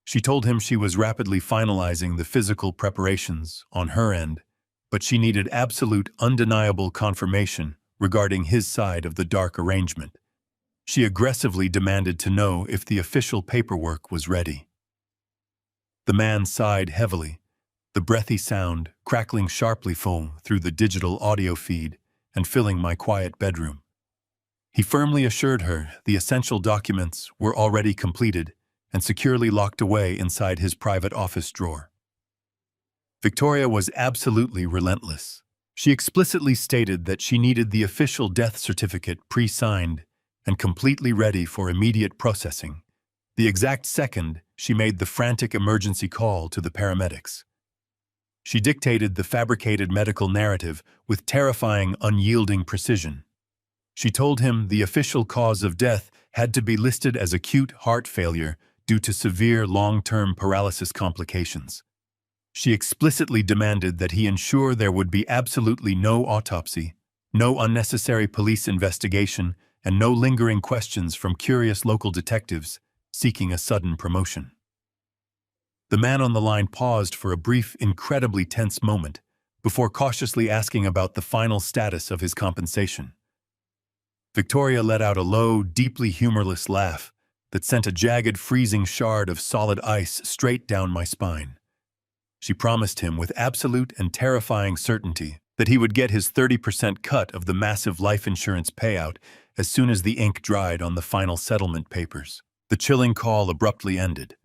She told him she was rapidly finalizing the physical preparations on her end, but she needed absolute, undeniable confirmation regarding his side of the dark arrangement. She aggressively demanded to know if the official paperwork was ready. The man sighed heavily, the breathy sound crackling sharply through the digital audio feed and filling my quiet bedroom. He firmly assured her the essential documents were already completed and securely locked away inside his private office drawer. Victoria was absolutely relentless. She explicitly stated that she needed the official death certificate pre-signed and completely ready for immediate processing, the exact second she made the frantic emergency call to the paramedics. She dictated the fabricated medical narrative with terrifying, unyielding precision. She told him the official cause of death had to be listed as acute heart failure due to severe long-term paralysis complications. She explicitly demanded that he ensure there would be absolutely no autopsy, no unnecessary police investigation, and no lingering questions from curious local detectives seeking a sudden promotion. The man on the line paused for a brief, incredibly tense moment before cautiously asking about the final status of his compensation. Victoria let out a low, deeply humorless laugh that sent a jagged, freezing shard of solid ice straight down my spine. She promised him with absolute and terrifying certainty that he would get his 30% cut of the massive life insurance payout as soon as the ink dried on the final settlement papers. The chilling call abruptly ended.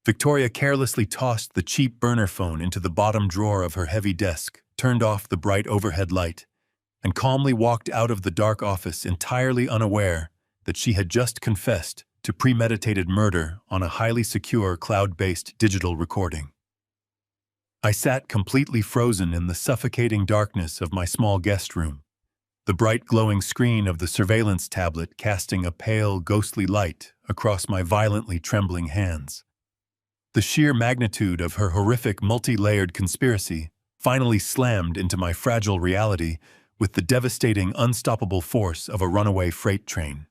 Victoria carelessly tossed the cheap burner phone into the bottom drawer of her heavy desk, turned off the bright overhead light, and calmly walked out of the dark office entirely unaware that she had just confessed to premeditated murder on a highly secure cloud-based digital recording. I sat completely frozen in the suffocating darkness of my small guest room, the bright glowing screen of the surveillance tablet casting a pale, ghostly light across my violently trembling hands. The sheer magnitude of her horrific multi-layered conspiracy finally slammed into my fragile reality with the devastating, unstoppable force of a runaway freight train.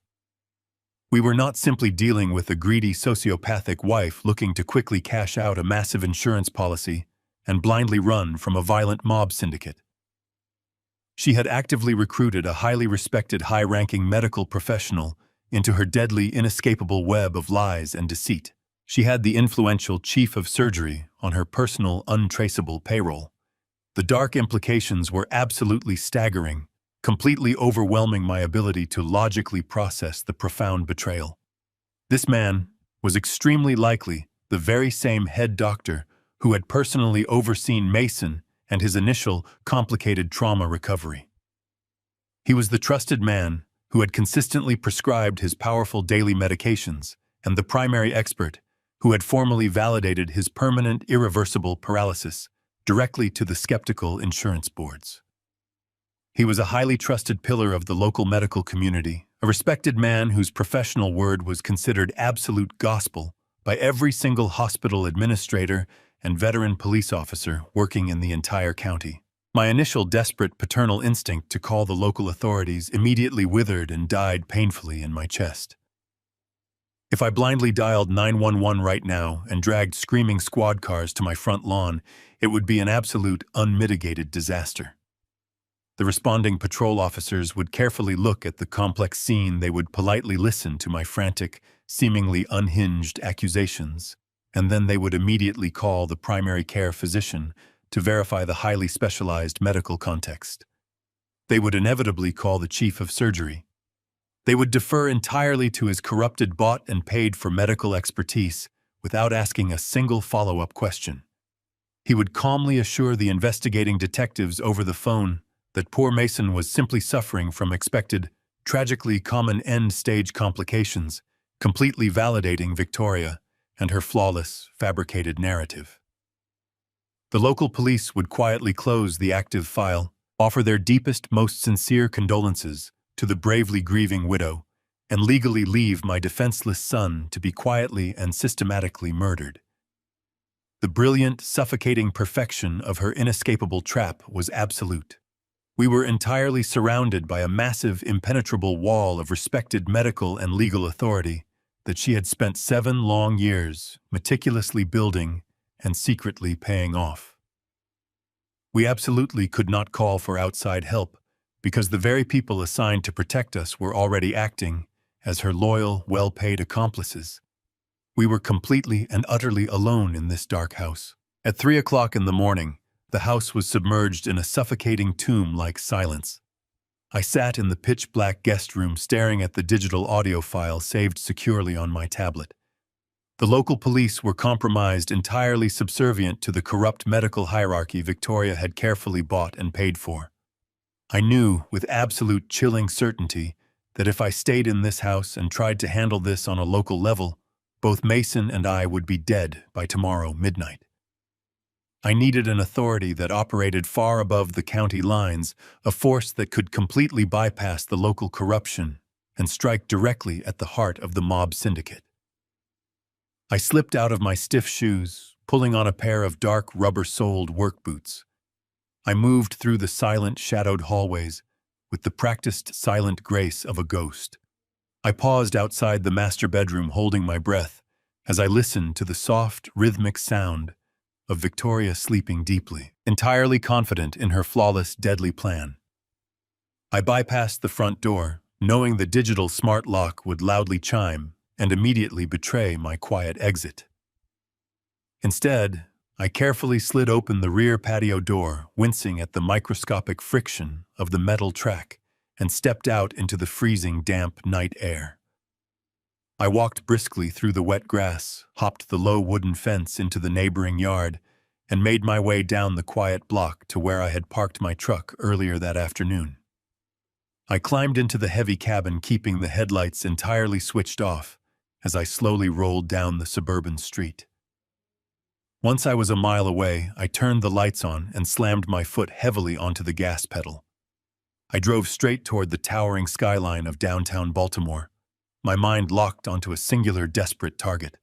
We were not simply dealing with a greedy sociopathic wife looking to quickly cash out a massive insurance policy and blindly run from a violent mob syndicate. She had actively recruited a highly respected, high-ranking medical professional into her deadly, inescapable web of lies and deceit. She had the influential chief of surgery on her personal, untraceable payroll. The dark implications were absolutely staggering, completely overwhelming my ability to logically process the profound betrayal. This man was extremely likely the very same head doctor who had personally overseen Mason and his initial complicated trauma recovery. He was the trusted man who had consistently prescribed his powerful daily medications and the primary expert who had formally validated his permanent, irreversible paralysis directly to the skeptical insurance boards. He was a highly trusted pillar of the local medical community, a respected man whose professional word was considered absolute gospel by every single hospital administrator and veteran police officer working in the entire county. My initial desperate paternal instinct to call the local authorities immediately withered and died painfully in my chest. If I blindly dialed 911 right now and dragged screaming squad cars to my front lawn, it would be an absolute, unmitigated disaster. The responding patrol officers would carefully look at the complex scene. They would politely listen to my frantic, seemingly unhinged accusations, and then they would immediately call the primary care physician to verify the highly specialized medical context. They would inevitably call the chief of surgery. They would defer entirely to his corrupted, bought and paid for medical expertise without asking a single follow-up question. He would calmly assure the investigating detectives over the phone that poor Mason was simply suffering from expected, tragically common end-stage complications, completely validating Victoria and her flawless, fabricated narrative. The local police would quietly close the active file, offer their deepest, most sincere condolences to the bravely grieving widow, and legally leave my defenseless son to be quietly and systematically murdered. The brilliant, suffocating perfection of her inescapable trap was absolute. We were entirely surrounded by a massive, impenetrable wall of respected medical and legal authority that she had spent 7 long years meticulously building and secretly paying off. We absolutely could not call for outside help because the very people assigned to protect us were already acting as her loyal, well-paid accomplices. We were completely and utterly alone in this dark house. At 3 o'clock in the morning, the house was submerged in a suffocating tomb-like silence. I sat in the pitch-black guest room staring at the digital audio file saved securely on my tablet. The local police were compromised, entirely subservient to the corrupt medical hierarchy Victoria had carefully bought and paid for. I knew with absolute chilling certainty that if I stayed in this house and tried to handle this on a local level, both Mason and I would be dead by tomorrow midnight. I needed an authority that operated far above the county lines, a force that could completely bypass the local corruption and strike directly at the heart of the mob syndicate. I slipped out of my stiff shoes, pulling on a pair of dark rubber-soled work boots. I moved through the silent, shadowed hallways with the practiced silent grace of a ghost. I paused outside the master bedroom, holding my breath as I listened to the soft, rhythmic sound of Victoria sleeping deeply, entirely confident in her flawless, deadly plan. I bypassed the front door, knowing the digital smart lock would loudly chime and immediately betray my quiet exit. Instead, I carefully slid open the rear patio door, wincing at the microscopic friction of the metal track, and stepped out into the freezing, damp night air. I walked briskly through the wet grass, hopped the low wooden fence into the neighboring yard, and made my way down the quiet block to where I had parked my truck earlier that afternoon. I climbed into the heavy cabin, keeping the headlights entirely switched off as I slowly rolled down the suburban street. Once I was a mile away, I turned the lights on and slammed my foot heavily onto the gas pedal. I drove straight toward the towering skyline of downtown Baltimore, my mind locked onto a singular, desperate target.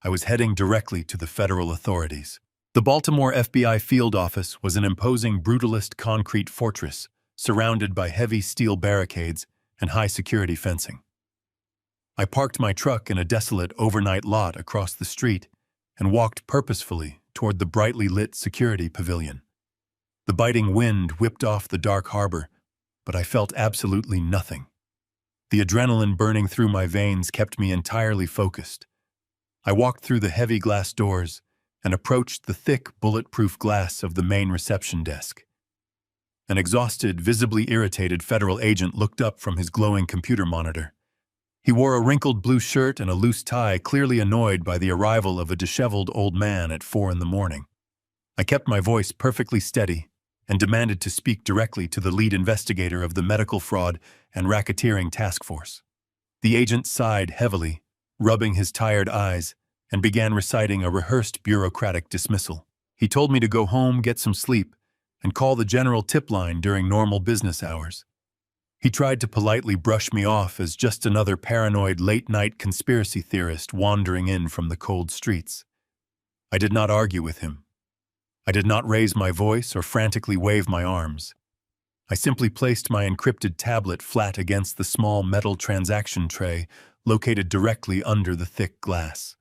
I was heading directly to the federal authorities. The Baltimore FBI field office was an imposing, brutalist concrete fortress surrounded by heavy steel barricades and high-security fencing. I parked my truck in a desolate overnight lot across the street and walked purposefully toward the brightly lit security pavilion. The biting wind whipped off the dark harbor, but I felt absolutely nothing. The adrenaline burning through my veins kept me entirely focused. I walked through the heavy glass doors and approached the thick, bulletproof glass of the main reception desk. An exhausted, visibly irritated federal agent looked up from his glowing computer monitor. He wore a wrinkled blue shirt and a loose tie, clearly annoyed by the arrival of a disheveled old man at 4 a.m. I kept my voice perfectly steady and demanded to speak directly to the lead investigator of the medical fraud and racketeering task force. The agent sighed heavily, rubbing his tired eyes, and began reciting a rehearsed bureaucratic dismissal. He told me to go home, get some sleep, and call the general tip line during normal business hours. He tried to politely brush me off as just another paranoid late-night conspiracy theorist wandering in from the cold streets. I did not argue with him. I did not raise my voice or frantically wave my arms. I simply placed my encrypted tablet flat against the small metal transaction tray located directly under the thick glass.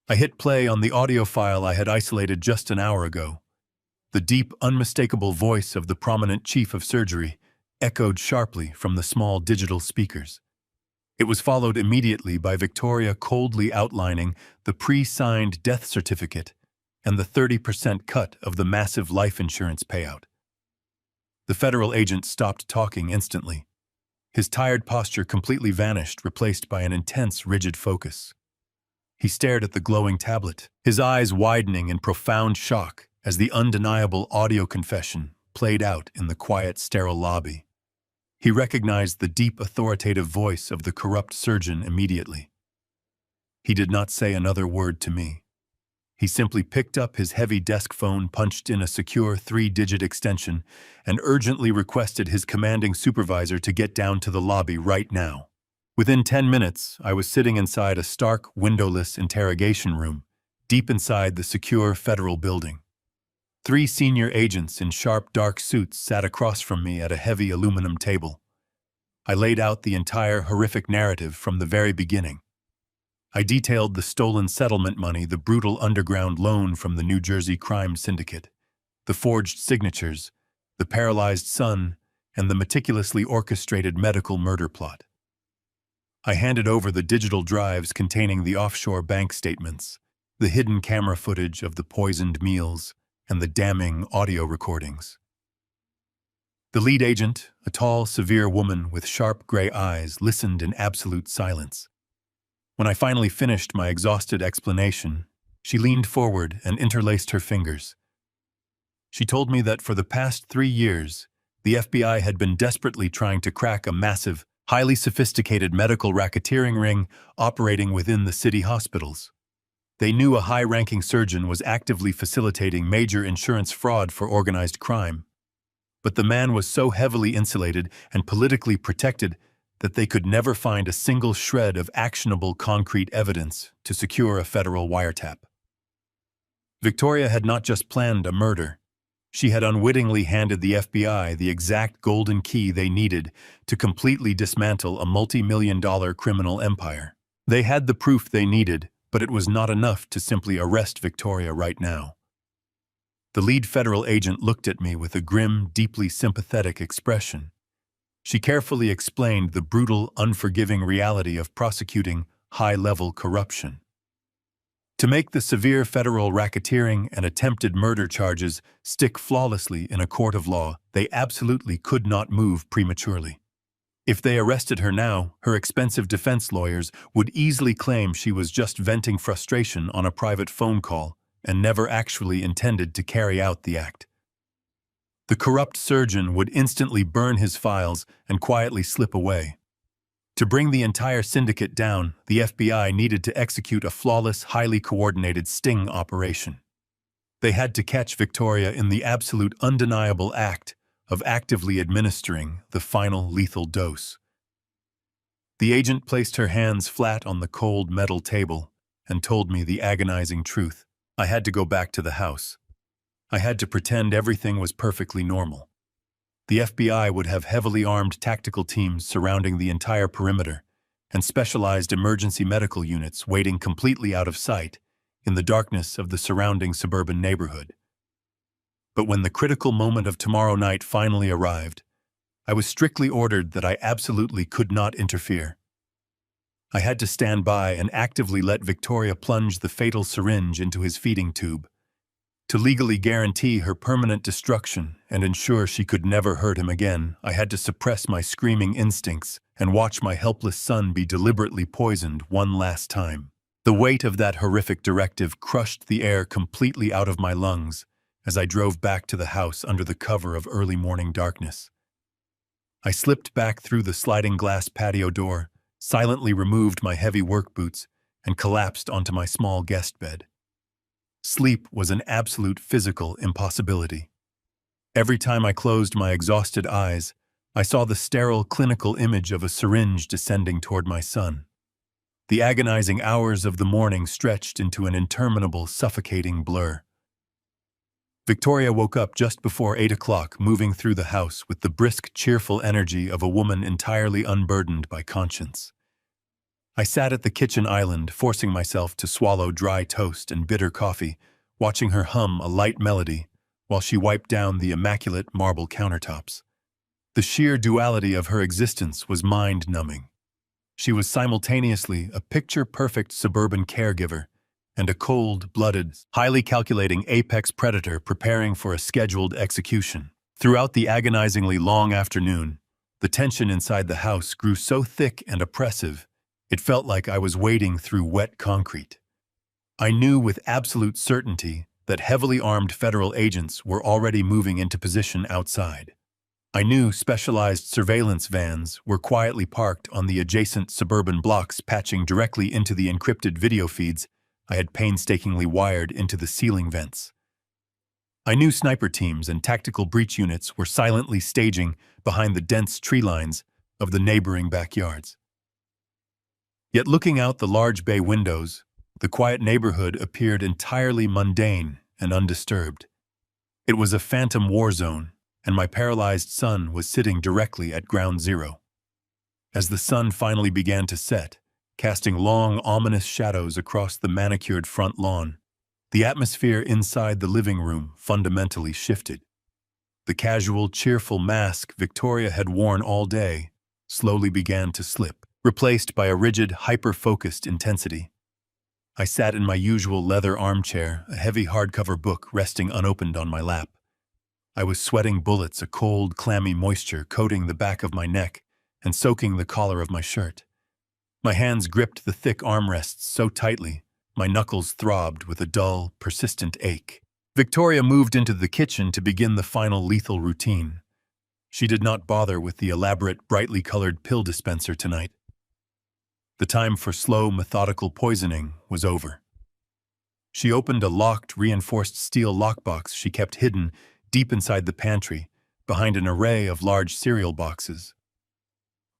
I hit play on the audio file I had isolated just an hour ago. The deep, unmistakable voice of the prominent chief of surgery echoed sharply from the small digital speakers. It was followed immediately by Victoria coldly outlining the pre-signed death certificate and the 30% cut of the massive life insurance payout. The federal agent stopped talking instantly. His tired posture completely vanished, replaced by an intense, rigid focus. He stared at the glowing tablet, his eyes widening in profound shock as the undeniable audio confession played out in the quiet, sterile lobby. He recognized the deep, authoritative voice of the corrupt surgeon immediately. He did not say another word to me. He simply picked up his heavy desk phone, punched in a secure 3-digit extension, and urgently requested his commanding supervisor to get down to the lobby right now. Within 10 minutes, I was sitting inside a stark, windowless interrogation room, deep inside the secure federal building. 3 senior agents in sharp, dark suits sat across from me at a heavy aluminum table. I laid out the entire horrific narrative from the very beginning. I detailed the stolen settlement money, the brutal underground loan from the New Jersey crime syndicate, the forged signatures, the paralyzed son, and the meticulously orchestrated medical murder plot. I handed over the digital drives containing the offshore bank statements, the hidden camera footage of the poisoned meals, and the damning audio recordings. The lead agent, a tall, severe woman with sharp gray eyes, listened in absolute silence. When I finally finished my exhausted explanation, she leaned forward and interlaced her fingers. She told me that for the past 3 years, the FBI had been desperately trying to crack a massive, highly sophisticated medical racketeering ring operating within the city hospitals. They knew a high-ranking surgeon was actively facilitating major insurance fraud for organized crime. But the man was so heavily insulated and politically protected that they could never find a single shred of actionable concrete evidence to secure a federal wiretap. Victoria had not just planned a murder. She had unwittingly handed the FBI the exact golden key they needed to completely dismantle a multi-million-dollar criminal empire. They had the proof they needed, but it was not enough to simply arrest Victoria right now. The lead federal agent looked at me with a grim, deeply sympathetic expression. She carefully explained the brutal, unforgiving reality of prosecuting high-level corruption. To make the severe federal racketeering and attempted murder charges stick flawlessly in a court of law, they absolutely could not move prematurely. If they arrested her now, her expensive defense lawyers would easily claim she was just venting frustration on a private phone call and never actually intended to carry out the act. The corrupt surgeon would instantly burn his files and quietly slip away. To bring the entire syndicate down, the FBI needed to execute a flawless, highly coordinated sting operation. They had to catch Victoria in the absolute undeniable act of actively administering the final lethal dose. The agent placed her hands flat on the cold metal table and told me the agonizing truth. I had to go back to the house. I had to pretend everything was perfectly normal. The FBI would have heavily armed tactical teams surrounding the entire perimeter and specialized emergency medical units waiting completely out of sight in the darkness of the surrounding suburban neighborhood. But when the critical moment of tomorrow night finally arrived, I was strictly ordered that I absolutely could not interfere. I had to stand by and actively let Victoria plunge the fatal syringe into his feeding tube. To legally guarantee her permanent destruction and ensure she could never hurt him again, I had to suppress my screaming instincts and watch my helpless son be deliberately poisoned one last time. The weight of that horrific directive crushed the air completely out of my lungs as I drove back to the house under the cover of early morning darkness. I slipped back through the sliding glass patio door, silently removed my heavy work boots, and collapsed onto my small guest bed. Sleep was an absolute physical impossibility. Every time I closed my exhausted eyes, I saw the sterile clinical image of a syringe descending toward my son. The agonizing hours of the morning stretched into an interminable, suffocating blur. Victoria woke up just before 8 o'clock, moving through the house with the brisk, cheerful energy of a woman entirely unburdened by conscience. I sat at the kitchen island, forcing myself to swallow dry toast and bitter coffee, watching her hum a light melody while she wiped down the immaculate marble countertops. The sheer duality of her existence was mind-numbing. She was simultaneously a picture-perfect suburban caregiver and a cold-blooded, highly calculating apex predator preparing for a scheduled execution. Throughout the agonizingly long afternoon, the tension inside the house grew so thick and oppressive, it felt like I was wading through wet concrete. I knew with absolute certainty that heavily armed federal agents were already moving into position outside. I knew specialized surveillance vans were quietly parked on the adjacent suburban blocks, patching directly into the encrypted video feeds I had painstakingly wired into the ceiling vents. I knew sniper teams and tactical breach units were silently staging behind the dense tree lines of the neighboring backyards. Yet looking out the large bay windows, the quiet neighborhood appeared entirely mundane and undisturbed. It was a phantom war zone, and my paralyzed son was sitting directly at ground zero. As the sun finally began to set, casting long, ominous shadows across the manicured front lawn, the atmosphere inside the living room fundamentally shifted. The casual, cheerful mask Victoria had worn all day slowly began to slip, replaced by a rigid, hyper-focused intensity. I sat in my usual leather armchair, a heavy hardcover book resting unopened on my lap. I was sweating bullets, a cold, clammy moisture coating the back of my neck and soaking the collar of my shirt. My hands gripped the thick armrests so tightly, my knuckles throbbed with a dull, persistent ache. Victoria moved into the kitchen to begin the final lethal routine. She did not bother with the elaborate, brightly colored pill dispenser tonight. The time for slow, methodical poisoning was over. She opened a locked, reinforced steel lockbox she kept hidden deep inside the pantry, behind an array of large cereal boxes.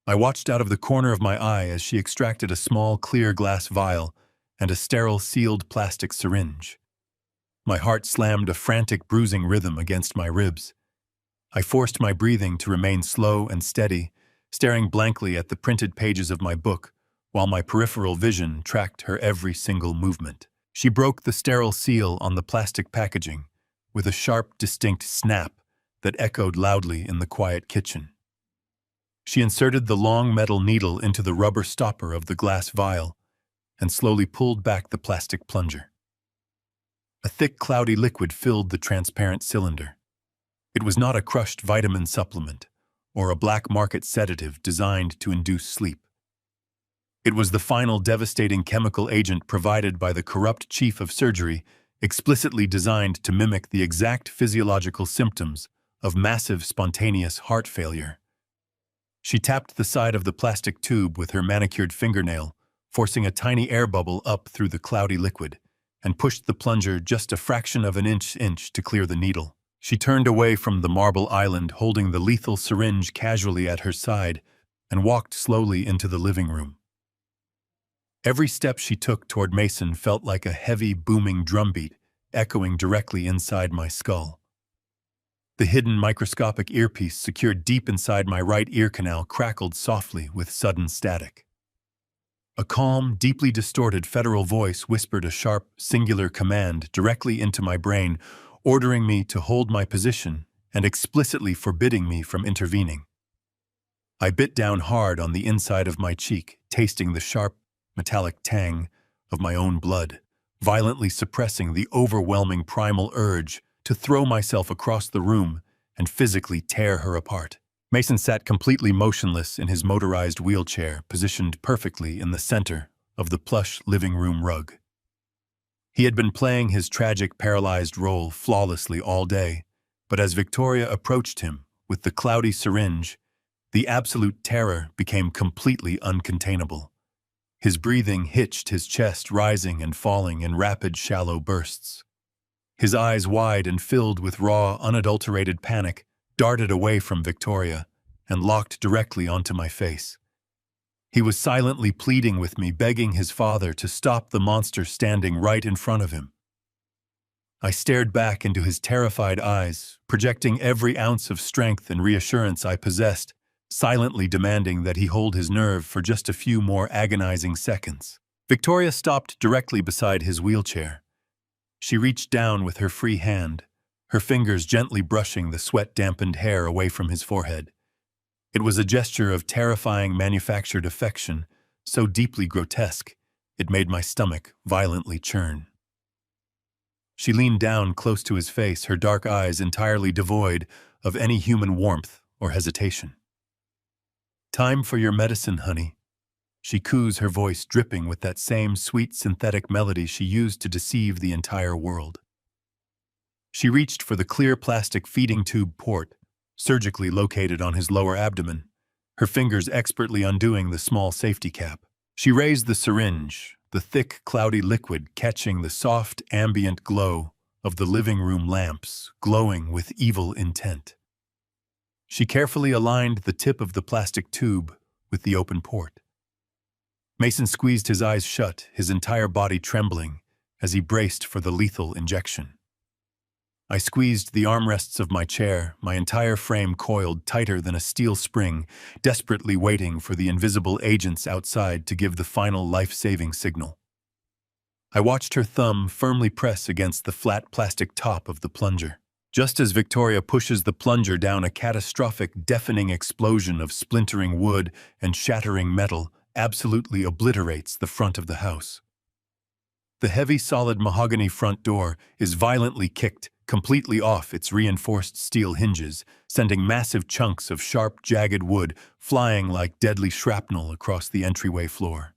I watched out of the corner of my eye as she extracted a small clear glass vial and a sterile sealed plastic syringe. My heart slammed a frantic bruising rhythm against my ribs. I forced my breathing to remain slow and steady, staring blankly at the printed pages of my book, while my peripheral vision tracked her every single movement. She broke the sterile seal on the plastic packaging with a sharp, distinct snap that echoed loudly in the quiet kitchen. She inserted the long metal needle into the rubber stopper of the glass vial and slowly pulled back the plastic plunger. A thick, cloudy liquid filled the transparent cylinder. It was not a crushed vitamin supplement or a black market sedative designed to induce sleep. It was the final devastating chemical agent provided by the corrupt chief of surgery, explicitly designed to mimic the exact physiological symptoms of massive spontaneous heart failure. She tapped the side of the plastic tube with her manicured fingernail, forcing a tiny air bubble up through the cloudy liquid, and pushed the plunger just a fraction of an inch to clear the needle. She turned away from the marble island, holding the lethal syringe casually at her side, and walked slowly into the living room. Every step she took toward Mason felt like a heavy, booming drumbeat, echoing directly inside my skull. The hidden microscopic earpiece secured deep inside my right ear canal crackled softly with sudden static. A calm, deeply distorted federal voice whispered a sharp, singular command directly into my brain, ordering me to hold my position and explicitly forbidding me from intervening. I bit down hard on the inside of my cheek, tasting the sharp, metallic tang of my own blood, violently suppressing the overwhelming primal urge to throw myself across the room and physically tear her apart. Mason sat completely motionless in his motorized wheelchair, positioned perfectly in the center of the plush living room rug. He had been playing his tragic paralyzed role flawlessly all day, but as Victoria approached him with the cloudy syringe, the absolute terror became completely uncontainable. His breathing hitched, his chest rising and falling in rapid, shallow bursts. His eyes, wide and filled with raw, unadulterated panic, darted away from Victoria and locked directly onto my face. He was silently pleading with me, begging his father to stop the monster standing right in front of him. I stared back into his terrified eyes, projecting every ounce of strength and reassurance I possessed, silently demanding that he hold his nerve for just a few more agonizing seconds. Victoria stopped directly beside his wheelchair. She reached down with her free hand, her fingers gently brushing the sweat-dampened hair away from his forehead. It was a gesture of terrifying manufactured affection, so deeply grotesque, it made my stomach violently churn. She leaned down close to his face, her dark eyes entirely devoid of any human warmth or hesitation. "Time for your medicine, honey," she coos, her voice dripping with that same sweet synthetic melody she used to deceive the entire world. She reached for the clear plastic feeding tube port, surgically located on his lower abdomen, her fingers expertly undoing the small safety cap. She raised the syringe, the thick, cloudy liquid catching the soft, ambient glow of the living room lamps, glowing with evil intent. She carefully aligned the tip of the plastic tube with the open port. Mason squeezed his eyes shut, his entire body trembling as he braced for the lethal injection. I squeezed the armrests of my chair, my entire frame coiled tighter than a steel spring, desperately waiting for the invisible agents outside to give the final life-saving signal. I watched her thumb firmly press against the flat plastic top of the plunger. Just as Victoria pushes the plunger down, a catastrophic, deafening explosion of splintering wood and shattering metal absolutely obliterates the front of the house. The heavy, solid mahogany front door is violently kicked, completely off its reinforced steel hinges, sending massive chunks of sharp, jagged wood flying like deadly shrapnel across the entryway floor.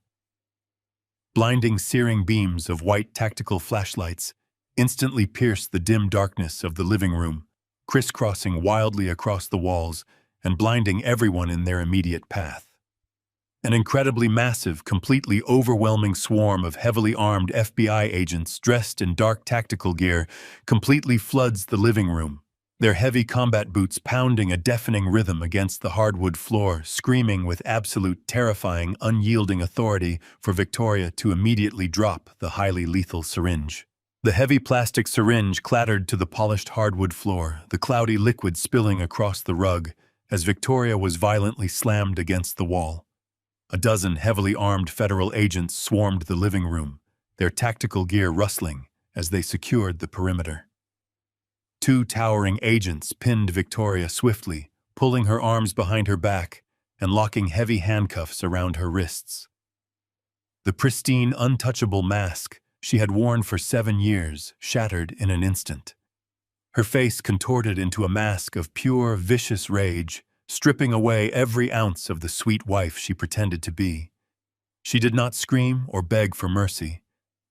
Blinding, searing beams of white tactical flashlights instantly pierce the dim darkness of the living room, crisscrossing wildly across the walls and blinding everyone in their immediate path. An incredibly massive, completely overwhelming swarm of heavily armed FBI agents dressed in dark tactical gear completely floods the living room, their heavy combat boots pounding a deafening rhythm against the hardwood floor, screaming with absolute, terrifying, unyielding authority for Victoria to immediately drop the highly lethal syringe. The heavy plastic syringe clattered to the polished hardwood floor, the cloudy liquid spilling across the rug as Victoria was violently slammed against the wall. A dozen heavily armed federal agents swarmed the living room, their tactical gear rustling as they secured the perimeter. Two towering agents pinned Victoria swiftly, pulling her arms behind her back and locking heavy handcuffs around her wrists. The pristine, untouchable mask she had worn for 7 years shattered in an instant. Her face contorted into a mask of pure, vicious rage, stripping away every ounce of the sweet wife she pretended to be. She did not scream or beg for mercy.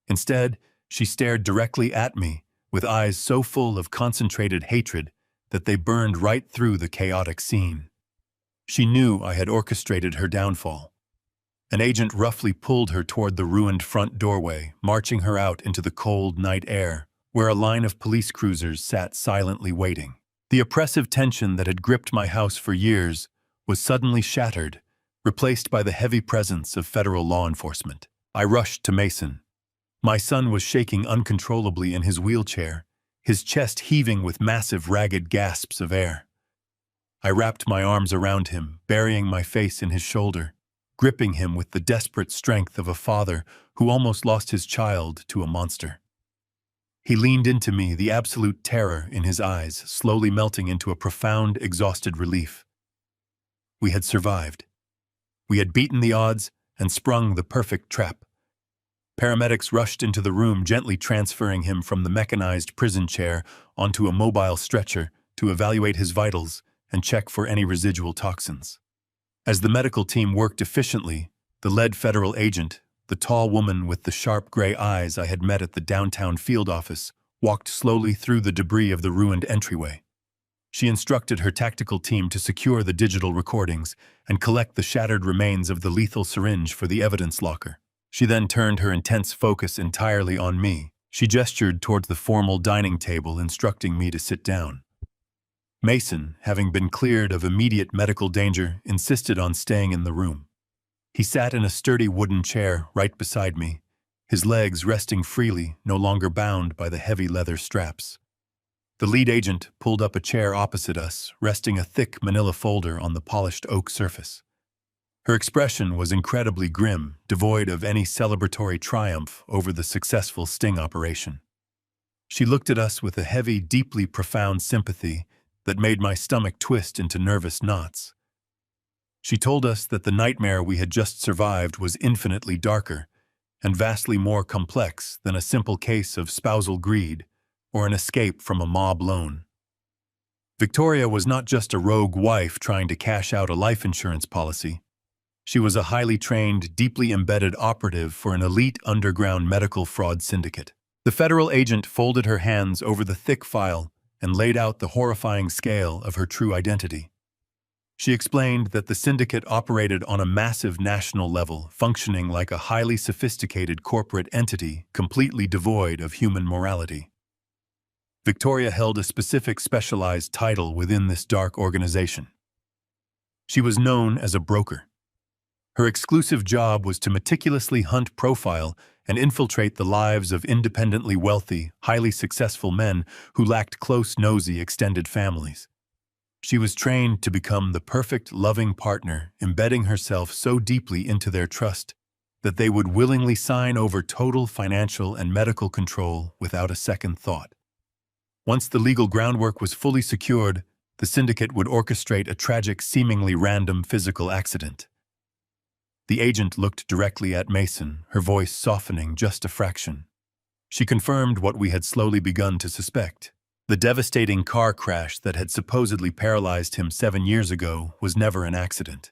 Instead, she stared directly at me, with eyes so full of concentrated hatred that they burned right through the chaotic scene. She knew I had orchestrated her downfall. An agent roughly pulled her toward the ruined front doorway, marching her out into the cold night air, where a line of police cruisers sat silently waiting. The oppressive tension that had gripped my house for years was suddenly shattered, replaced by the heavy presence of federal law enforcement. I rushed to Mason. My son was shaking uncontrollably in his wheelchair, his chest heaving with massive, ragged gasps of air. I wrapped my arms around him, burying my face in his shoulder, gripping him with the desperate strength of a father who almost lost his child to a monster. He leaned into me, the absolute terror in his eyes slowly melting into a profound, exhausted relief. We had survived. We had beaten the odds and sprung the perfect trap. Paramedics rushed into the room, gently transferring him from the mechanized prison chair onto a mobile stretcher to evaluate his vitals and check for any residual toxins. As the medical team worked efficiently, the lead federal agent, the tall woman with the sharp gray eyes I had met at the downtown field office, walked slowly through the debris of the ruined entryway. She instructed her tactical team to secure the digital recordings and collect the shattered remains of the lethal syringe for the evidence locker. She then turned her intense focus entirely on me. She gestured towards the formal dining table, instructing me to sit down. Mason, having been cleared of immediate medical danger, insisted on staying in the room. He sat in a sturdy wooden chair right beside me, his legs resting freely, no longer bound by the heavy leather straps. The lead agent pulled up a chair opposite us, resting a thick manila folder on the polished oak surface. Her expression was incredibly grim, devoid of any celebratory triumph over the successful sting operation. She looked at us with a heavy, deeply profound sympathy that made my stomach twist into nervous knots. She told us that the nightmare we had just survived was infinitely darker and vastly more complex than a simple case of spousal greed or an escape from a mob loan. Victoria was not just a rogue wife trying to cash out a life insurance policy. She was a highly trained, deeply embedded operative for an elite underground medical fraud syndicate. The federal agent folded her hands over the thick file and laid out the horrifying scale of her true identity. She explained that the syndicate operated on a massive national level, functioning like a highly sophisticated corporate entity completely devoid of human morality. Victoria held a specific specialized title within this dark organization. She was known as a broker. Her exclusive job was to meticulously hunt, profile, and infiltrate the lives of independently wealthy, highly successful men who lacked close, nosy, extended families. She was trained to become the perfect, loving partner, embedding herself so deeply into their trust that they would willingly sign over total financial and medical control without a second thought. Once the legal groundwork was fully secured, the syndicate would orchestrate a tragic, seemingly random physical accident. The agent looked directly at Mason, her voice softening just a fraction. She confirmed what we had slowly begun to suspect. The devastating car crash that had supposedly paralyzed him 7 years ago was never an accident.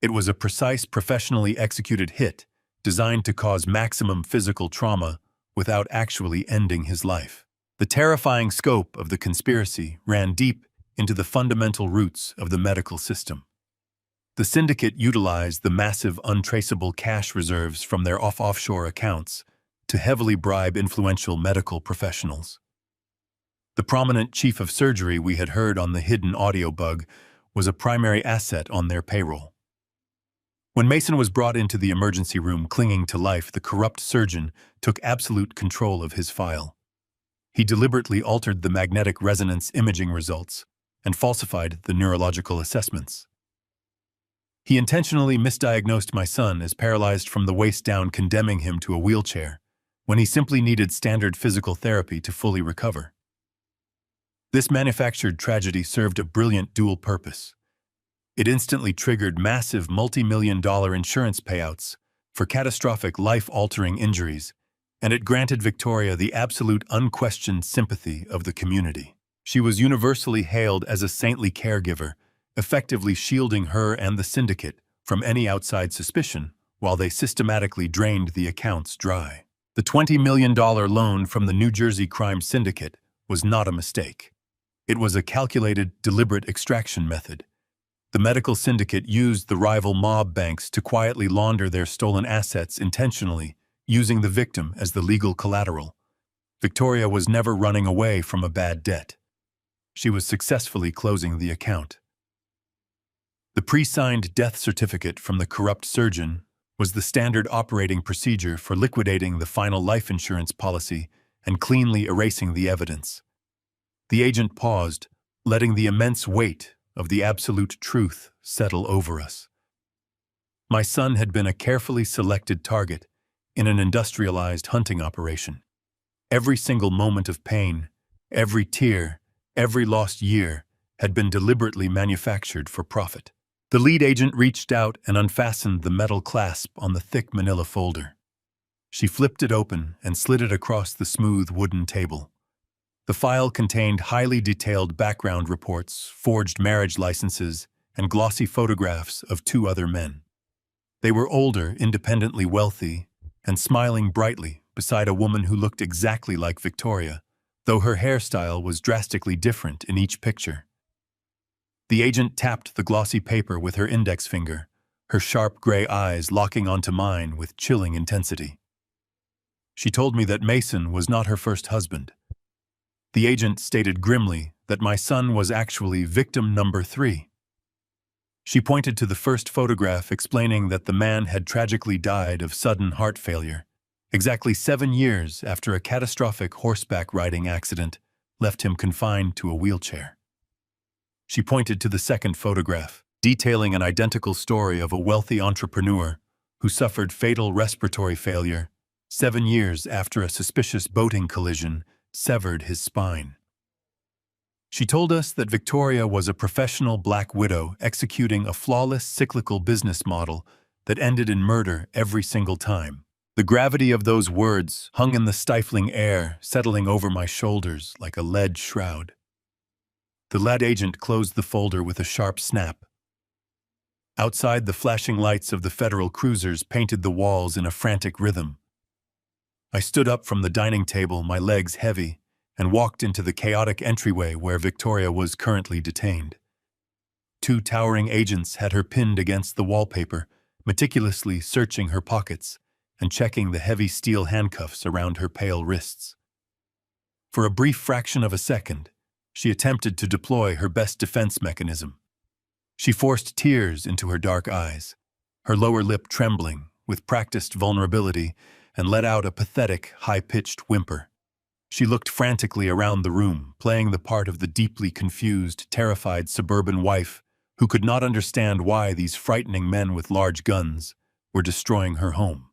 It was a precise, professionally executed hit designed to cause maximum physical trauma without actually ending his life. The terrifying scope of the conspiracy ran deep into the fundamental roots of the medical system. The syndicate utilized the massive untraceable cash reserves from their offshore accounts to heavily bribe influential medical professionals. The prominent chief of surgery we had heard on the hidden audio bug was a primary asset on their payroll. When Mason was brought into the emergency room clinging to life, the corrupt surgeon took absolute control of his file. He deliberately altered the magnetic resonance imaging results and falsified the neurological assessments. He intentionally misdiagnosed my son as paralyzed from the waist down, condemning him to a wheelchair, when he simply needed standard physical therapy to fully recover. This manufactured tragedy served a brilliant dual purpose. It instantly triggered massive multi-million-dollar insurance payouts for catastrophic life-altering injuries, and it granted Victoria the absolute unquestioned sympathy of the community. She was universally hailed as a saintly caregiver, effectively shielding her and the syndicate from any outside suspicion while they systematically drained the accounts dry. The $20 million loan from the New Jersey crime syndicate was not a mistake. It was a calculated, deliberate extraction method. The medical syndicate used the rival mob banks to quietly launder their stolen assets intentionally, using the victim as the legal collateral. Victoria was never running away from a bad debt. She was successfully closing the account. The pre-signed death certificate from the corrupt surgeon was the standard operating procedure for liquidating the final life insurance policy and cleanly erasing the evidence. The agent paused, letting the immense weight of the absolute truth settle over us. My son had been a carefully selected target in an industrialized hunting operation. Every single moment of pain, every tear, every lost year had been deliberately manufactured for profit. The lead agent reached out and unfastened the metal clasp on the thick manila folder. She flipped it open and slid it across the smooth wooden table. The file contained highly detailed background reports, forged marriage licenses, and glossy photographs of two other men. They were older, independently wealthy, and smiling brightly beside a woman who looked exactly like Victoria, though her hairstyle was drastically different in each picture. The agent tapped the glossy paper with her index finger, her sharp gray eyes locking onto mine with chilling intensity. She told me that Mason was not her first husband. The agent stated grimly that my son was actually victim number 3. She pointed to the first photograph, explaining that the man had tragically died of sudden heart failure, exactly 7 years after a catastrophic horseback riding accident left him confined to a wheelchair. She pointed to the second photograph, detailing an identical story of a wealthy entrepreneur who suffered fatal respiratory failure 7 years after a suspicious boating collision severed his spine. She told us that Victoria was a professional black widow executing a flawless cyclical business model that ended in murder every single time. The gravity of those words hung in the stifling air, settling over my shoulders like a lead shroud. The lead agent closed the folder with a sharp snap. Outside, the flashing lights of the federal cruisers painted the walls in a frantic rhythm. I stood up from the dining table, my legs heavy, and walked into the chaotic entryway where Victoria was currently detained. 2 towering agents had her pinned against the wallpaper, meticulously searching her pockets and checking the heavy steel handcuffs around her pale wrists. For a brief fraction of a second, she attempted to deploy her best defense mechanism. She forced tears into her dark eyes, her lower lip trembling with practiced vulnerability, and let out a pathetic, high-pitched whimper. She looked frantically around the room, playing the part of the deeply confused, terrified suburban wife who could not understand why these frightening men with large guns were destroying her home.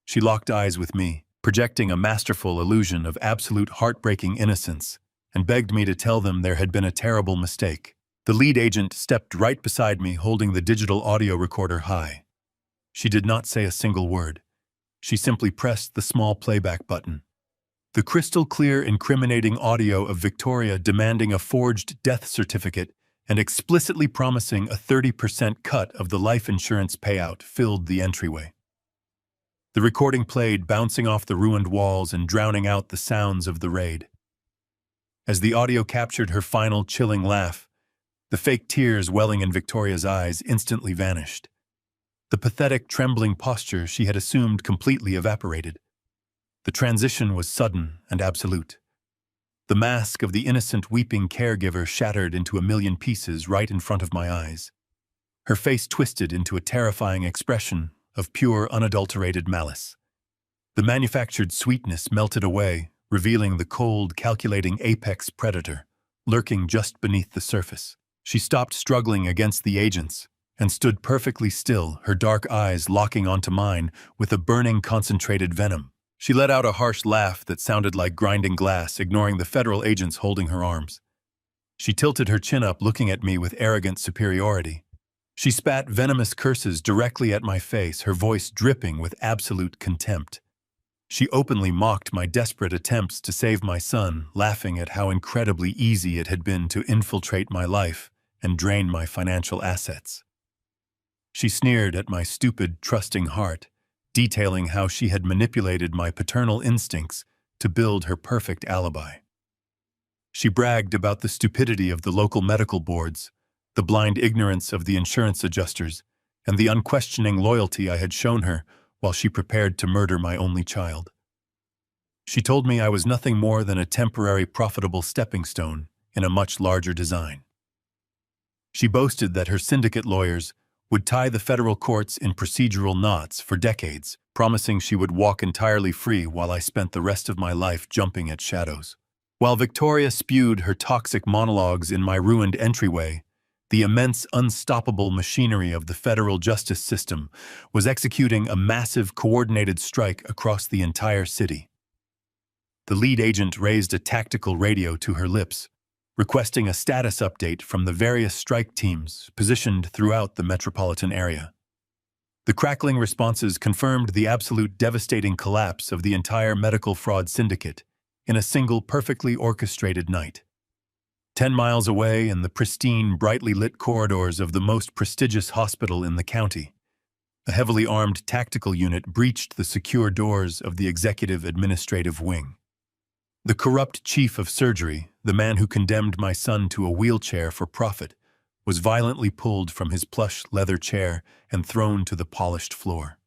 She locked eyes with me, projecting a masterful illusion of absolute heartbreaking innocence, and begged me to tell them there had been a terrible mistake. The lead agent stepped right beside me, holding the digital audio recorder high. She did not say a single word. She simply pressed the small playback button. The crystal-clear, incriminating audio of Victoria demanding a forged death certificate and explicitly promising a 30% cut of the life insurance payout filled the entryway. The recording played, bouncing off the ruined walls and drowning out the sounds of the raid. As the audio captured her final chilling laugh, the fake tears welling in Victoria's eyes instantly vanished. The pathetic, trembling posture she had assumed completely evaporated. The transition was sudden and absolute. The mask of the innocent weeping caregiver shattered into a million pieces right in front of my eyes. Her face twisted into a terrifying expression of pure, unadulterated malice. The manufactured sweetness melted away, revealing the cold, calculating apex predator, lurking just beneath the surface. She stopped struggling against the agents and stood perfectly still, her dark eyes locking onto mine with a burning, concentrated venom. She let out a harsh laugh that sounded like grinding glass, ignoring the federal agents holding her arms. She tilted her chin up, looking at me with arrogant superiority. She spat venomous curses directly at my face, her voice dripping with absolute contempt. She openly mocked my desperate attempts to save my son, laughing at how incredibly easy it had been to infiltrate my life and drain my financial assets. She sneered at my stupid, trusting heart, detailing how she had manipulated my paternal instincts to build her perfect alibi. She bragged about the stupidity of the local medical boards, the blind ignorance of the insurance adjusters, and the unquestioning loyalty I had shown her while she prepared to murder my only child. She told me I was nothing more than a temporary profitable stepping stone in a much larger design. She boasted that her syndicate lawyers would tie the federal courts in procedural knots for decades, promising she would walk entirely free while I spent the rest of my life jumping at shadows. While Victoria spewed her toxic monologues in my ruined entryway, the immense, unstoppable machinery of the federal justice system was executing a massive, coordinated strike across the entire city. The lead agent raised a tactical radio to her lips, requesting a status update from the various strike teams positioned throughout the metropolitan area. The crackling responses confirmed the absolute devastating collapse of the entire medical fraud syndicate in a single perfectly orchestrated night. 10 miles away, in the pristine, brightly lit corridors of the most prestigious hospital in the county, a heavily armed tactical unit breached the secure doors of the executive administrative wing. The corrupt chief of surgery, the man who condemned my son to a wheelchair for profit, was violently pulled from his plush leather chair and thrown to the polished floor.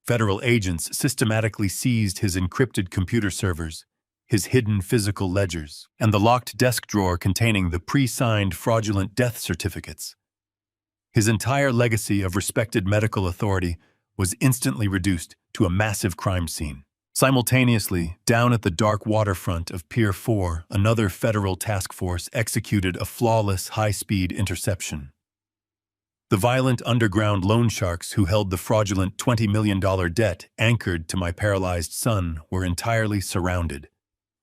Federal agents systematically seized his encrypted computer servers, his hidden physical ledgers, and the locked desk drawer containing the pre-signed fraudulent death certificates. His entire legacy of respected medical authority was instantly reduced to a massive crime scene. Simultaneously, down at the dark waterfront of Pier 4, another federal task force executed a flawless high-speed interception. The violent underground loan sharks who held the fraudulent $20 million debt anchored to my paralyzed son were entirely surrounded.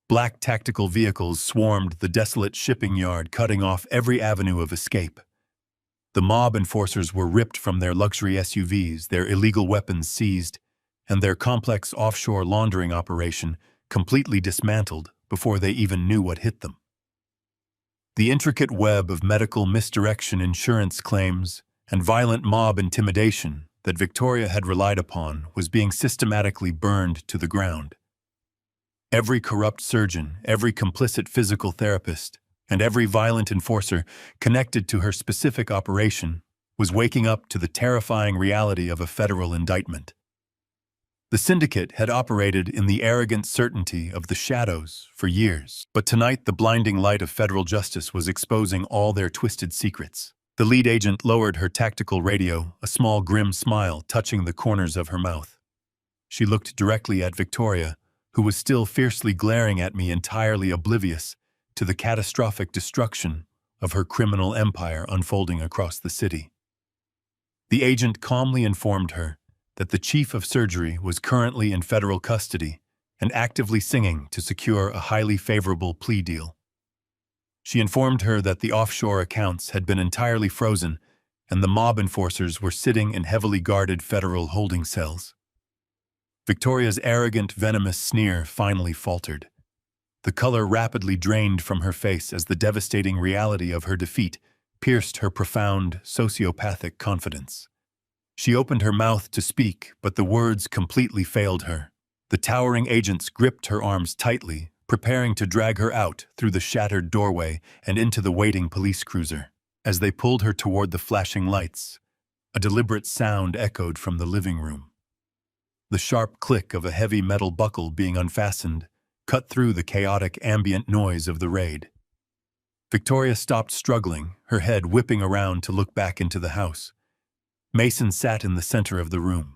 Black tactical vehicles swarmed the desolate shipping yard, cutting off every avenue of escape. The mob enforcers were ripped from their luxury SUVs, their illegal weapons seized, and their complex offshore laundering operation completely dismantled before they even knew what hit them. The intricate web of medical misdirection, insurance claims, and violent mob intimidation that Victoria had relied upon was being systematically burned to the ground. Every corrupt surgeon, every complicit physical therapist, and every violent enforcer connected to her specific operation was waking up to the terrifying reality of a federal indictment. The syndicate had operated in the arrogant certainty of the shadows for years, but tonight the blinding light of federal justice was exposing all their twisted secrets. The lead agent lowered her tactical radio, a small grim smile touching the corners of her mouth. She looked directly at Victoria, who was still fiercely glaring at me, entirely oblivious to the catastrophic destruction of her criminal empire unfolding across the city. The agent calmly informed her that the chief of surgery was currently in federal custody and actively singing to secure a highly favorable plea deal. She informed her that the offshore accounts had been entirely frozen and the mob enforcers were sitting in heavily guarded federal holding cells. Victoria's arrogant, venomous sneer finally faltered. The color rapidly drained from her face as the devastating reality of her defeat pierced her profound, sociopathic confidence. She opened her mouth to speak, but the words completely failed her. The towering agents gripped her arms tightly, preparing to drag her out through the shattered doorway and into the waiting police cruiser. As they pulled her toward the flashing lights, a deliberate sound echoed from the living room. The sharp click of a heavy metal buckle being unfastened cut through the chaotic ambient noise of the raid. Victoria stopped struggling, her head whipping around to look back into the house. Mason sat in the center of the room.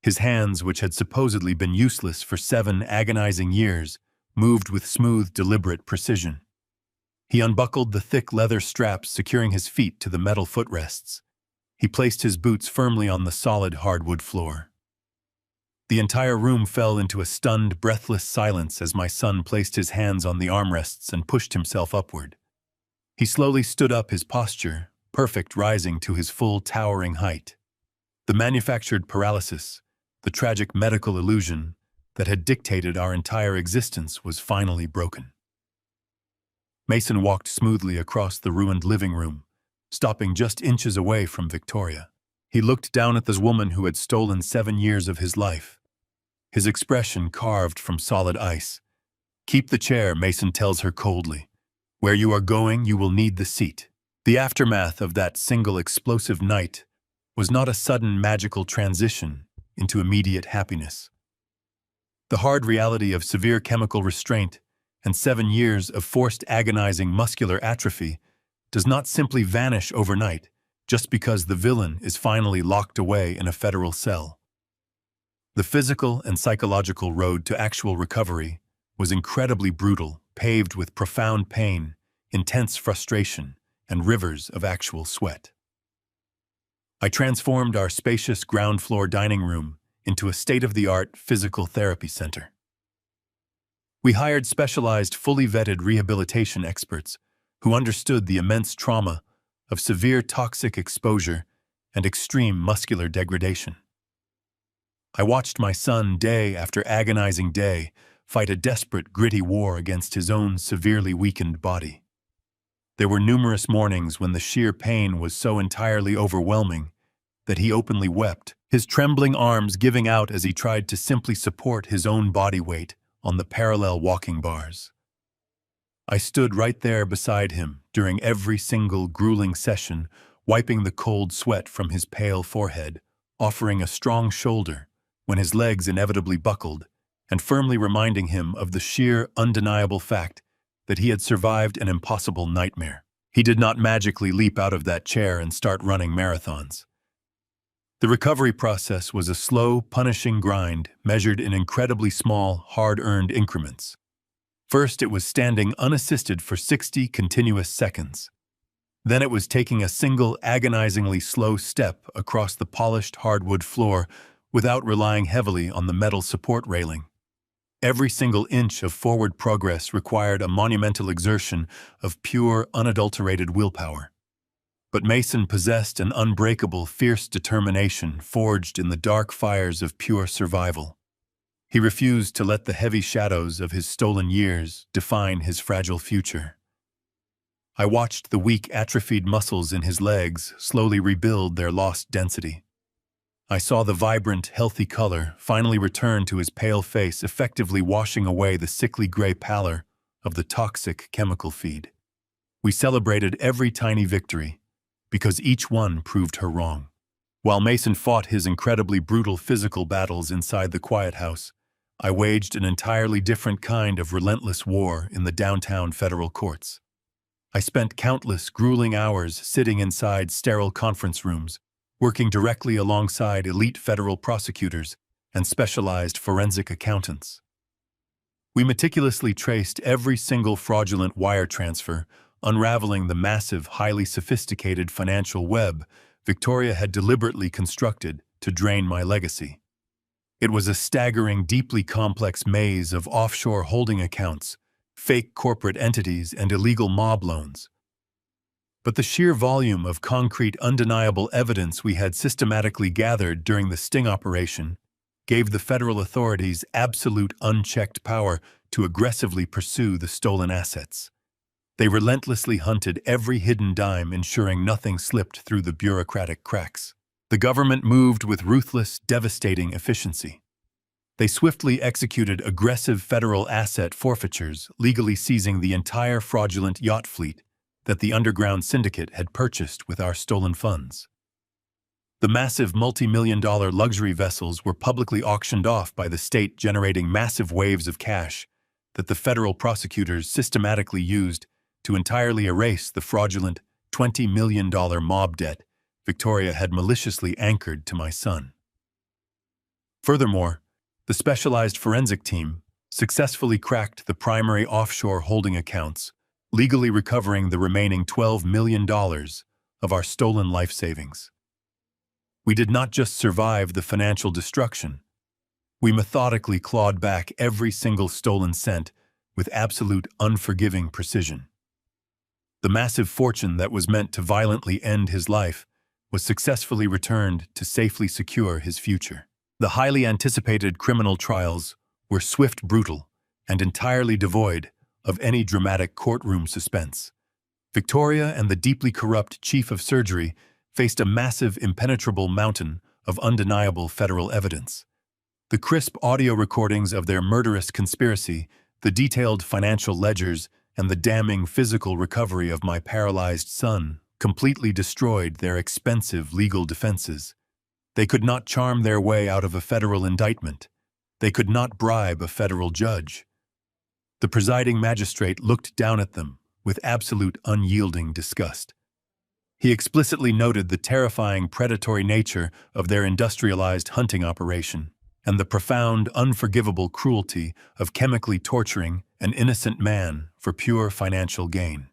His hands, which had supposedly been useless for 7 agonizing years, moved with smooth, deliberate precision. He unbuckled the thick leather straps securing his feet to the metal footrests. He placed his boots firmly on the solid hardwood floor. The entire room fell into a stunned, breathless silence as my son placed his hands on the armrests and pushed himself upward. He slowly stood up, his posture perfect, rising to his full towering height. The manufactured paralysis, the tragic medical illusion that had dictated our entire existence, was finally broken. Mason walked smoothly across the ruined living room, stopping just inches away from Victoria. He looked down at this woman who had stolen 7 years of his life, his expression carved from solid ice. "Keep the chair," Mason tells her coldly. "Where you are going, you will need the seat." The aftermath of that single explosive night was not a sudden magical transition into immediate happiness. The hard reality of severe chemical restraint and 7 years of forced agonizing muscular atrophy does not simply vanish overnight just because the villain is finally locked away in a federal cell. The physical and psychological road to actual recovery was incredibly brutal, paved with profound pain, intense frustration, and rivers of actual sweat. I transformed our spacious ground-floor dining room into a state-of-the-art physical therapy center. We hired specialized, fully vetted rehabilitation experts who understood the immense trauma of severe toxic exposure and extreme muscular degradation. I watched my son, day after agonizing day, fight a desperate, gritty war against his own severely weakened body. There were numerous mornings when the sheer pain was so entirely overwhelming that he openly wept, his trembling arms giving out as he tried to simply support his own body weight on the parallel walking bars. I stood right there beside him during every single grueling session, wiping the cold sweat from his pale forehead, offering a strong shoulder when his legs inevitably buckled, and firmly reminding him of the sheer, undeniable fact that he had survived an impossible nightmare. He did not magically leap out of that chair and start running marathons. The recovery process was a slow, punishing grind measured in incredibly small, hard-earned increments. First, it was standing unassisted for 60 continuous seconds. Then it was taking a single, agonizingly slow step across the polished hardwood floor without relying heavily on the metal support railing. Every single inch of forward progress required a monumental exertion of pure, unadulterated willpower. But Mason possessed an unbreakable, fierce determination forged in the dark fires of pure survival. He refused to let the heavy shadows of his stolen years define his fragile future. I watched the weak, atrophied muscles in his legs slowly rebuild their lost density. I saw the vibrant, healthy color finally return to his pale face, effectively washing away the sickly gray pallor of the toxic chemical feed. We celebrated every tiny victory, because each one proved her wrong. While Mason fought his incredibly brutal physical battles inside the quiet house, I waged an entirely different kind of relentless war in the downtown federal courts. I spent countless, grueling hours sitting inside sterile conference rooms, working directly alongside elite federal prosecutors and specialized forensic accountants. We meticulously traced every single fraudulent wire transfer, unraveling the massive, highly sophisticated financial web Victoria had deliberately constructed to drain my legacy. It was a staggering, deeply complex maze of offshore holding accounts, fake corporate entities, and illegal mob loans. But the sheer volume of concrete, undeniable evidence we had systematically gathered during the sting operation gave the federal authorities absolute, unchecked power to aggressively pursue the stolen assets. They relentlessly hunted every hidden dime, ensuring nothing slipped through the bureaucratic cracks. The government moved with ruthless, devastating efficiency. They swiftly executed aggressive federal asset forfeitures, legally seizing the entire fraudulent yacht fleet that the underground syndicate had purchased with our stolen funds. The massive multi-million-dollar luxury vessels were publicly auctioned off by the state, generating massive waves of cash that the federal prosecutors systematically used to entirely erase the fraudulent $20 million mob debt Victoria had maliciously anchored to my son. Furthermore, the specialized forensic team successfully cracked the primary offshore holding accounts, legally recovering the remaining $12 million of our stolen life savings. We did not just survive the financial destruction. We methodically clawed back every single stolen cent with absolute unforgiving precision. The massive fortune that was meant to violently end his life was successfully returned to safely secure his future. The highly anticipated criminal trials were swift, brutal, and entirely devoid of any dramatic courtroom suspense. Victoria and the deeply corrupt chief of surgery faced a massive, impenetrable mountain of undeniable federal evidence. The crisp audio recordings of their murderous conspiracy, the detailed financial ledgers, and the damning physical recovery of my paralyzed son completely destroyed their expensive legal defenses. They could not charm their way out of a federal indictment. They could not bribe a federal judge. The presiding magistrate looked down at them with absolute unyielding disgust. He explicitly noted the terrifying predatory nature of their industrialized hunting operation and the profound, unforgivable cruelty of chemically torturing an innocent man for pure financial gain.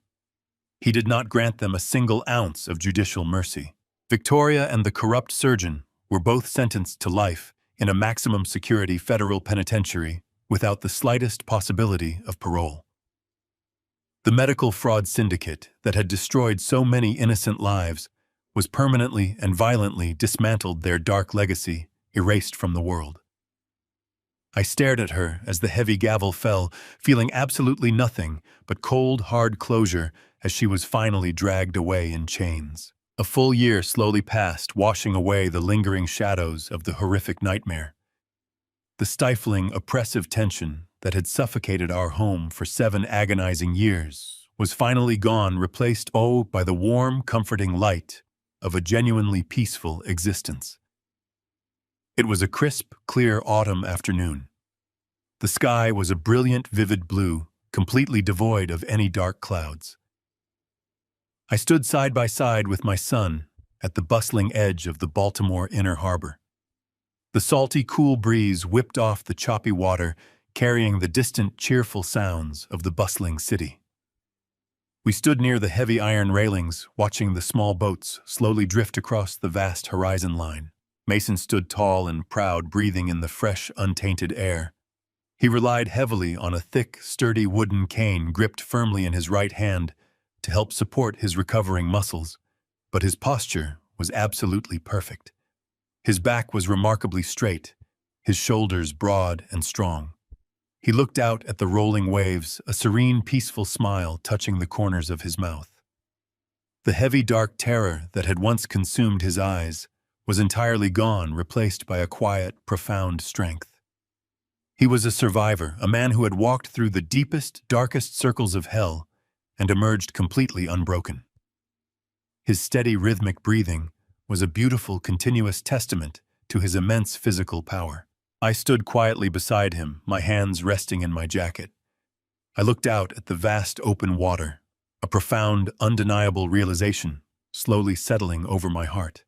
He did not grant them a single ounce of judicial mercy. Victoria and the corrupt surgeon were both sentenced to life in a maximum security federal penitentiary without the slightest possibility of parole. The medical fraud syndicate that had destroyed so many innocent lives was permanently and violently dismantled, their dark legacy erased from the world. I stared at her as the heavy gavel fell, feeling absolutely nothing but cold, hard closure as she was finally dragged away in chains. A full year slowly passed, washing away the lingering shadows of the horrific nightmare. The stifling, oppressive tension that had suffocated our home for 7 agonizing years was finally gone, replaced, by the warm, comforting light of a genuinely peaceful existence. It was a crisp, clear autumn afternoon. The sky was a brilliant, vivid blue, completely devoid of any dark clouds. I stood side by side with my son at the bustling edge of the Baltimore Inner Harbor. The salty, cool breeze whipped off the choppy water, carrying the distant, cheerful sounds of the bustling city. We stood near the heavy iron railings, watching the small boats slowly drift across the vast horizon line. Mason stood tall and proud, breathing in the fresh, untainted air. He relied heavily on a thick, sturdy wooden cane gripped firmly in his right hand to help support his recovering muscles, but his posture was absolutely perfect. His back was remarkably straight, his shoulders broad and strong. He looked out at the rolling waves, a serene, peaceful smile touching the corners of his mouth. The heavy, dark terror that had once consumed his eyes was entirely gone, replaced by a quiet, profound strength. He was a survivor, a man who had walked through the deepest, darkest circles of hell and emerged completely unbroken. His steady, rhythmic breathing was a beautiful, continuous testament to his immense physical power. I stood quietly beside him, my hands resting in my jacket. I looked out at the vast open water, a profound, undeniable realization slowly settling over my heart.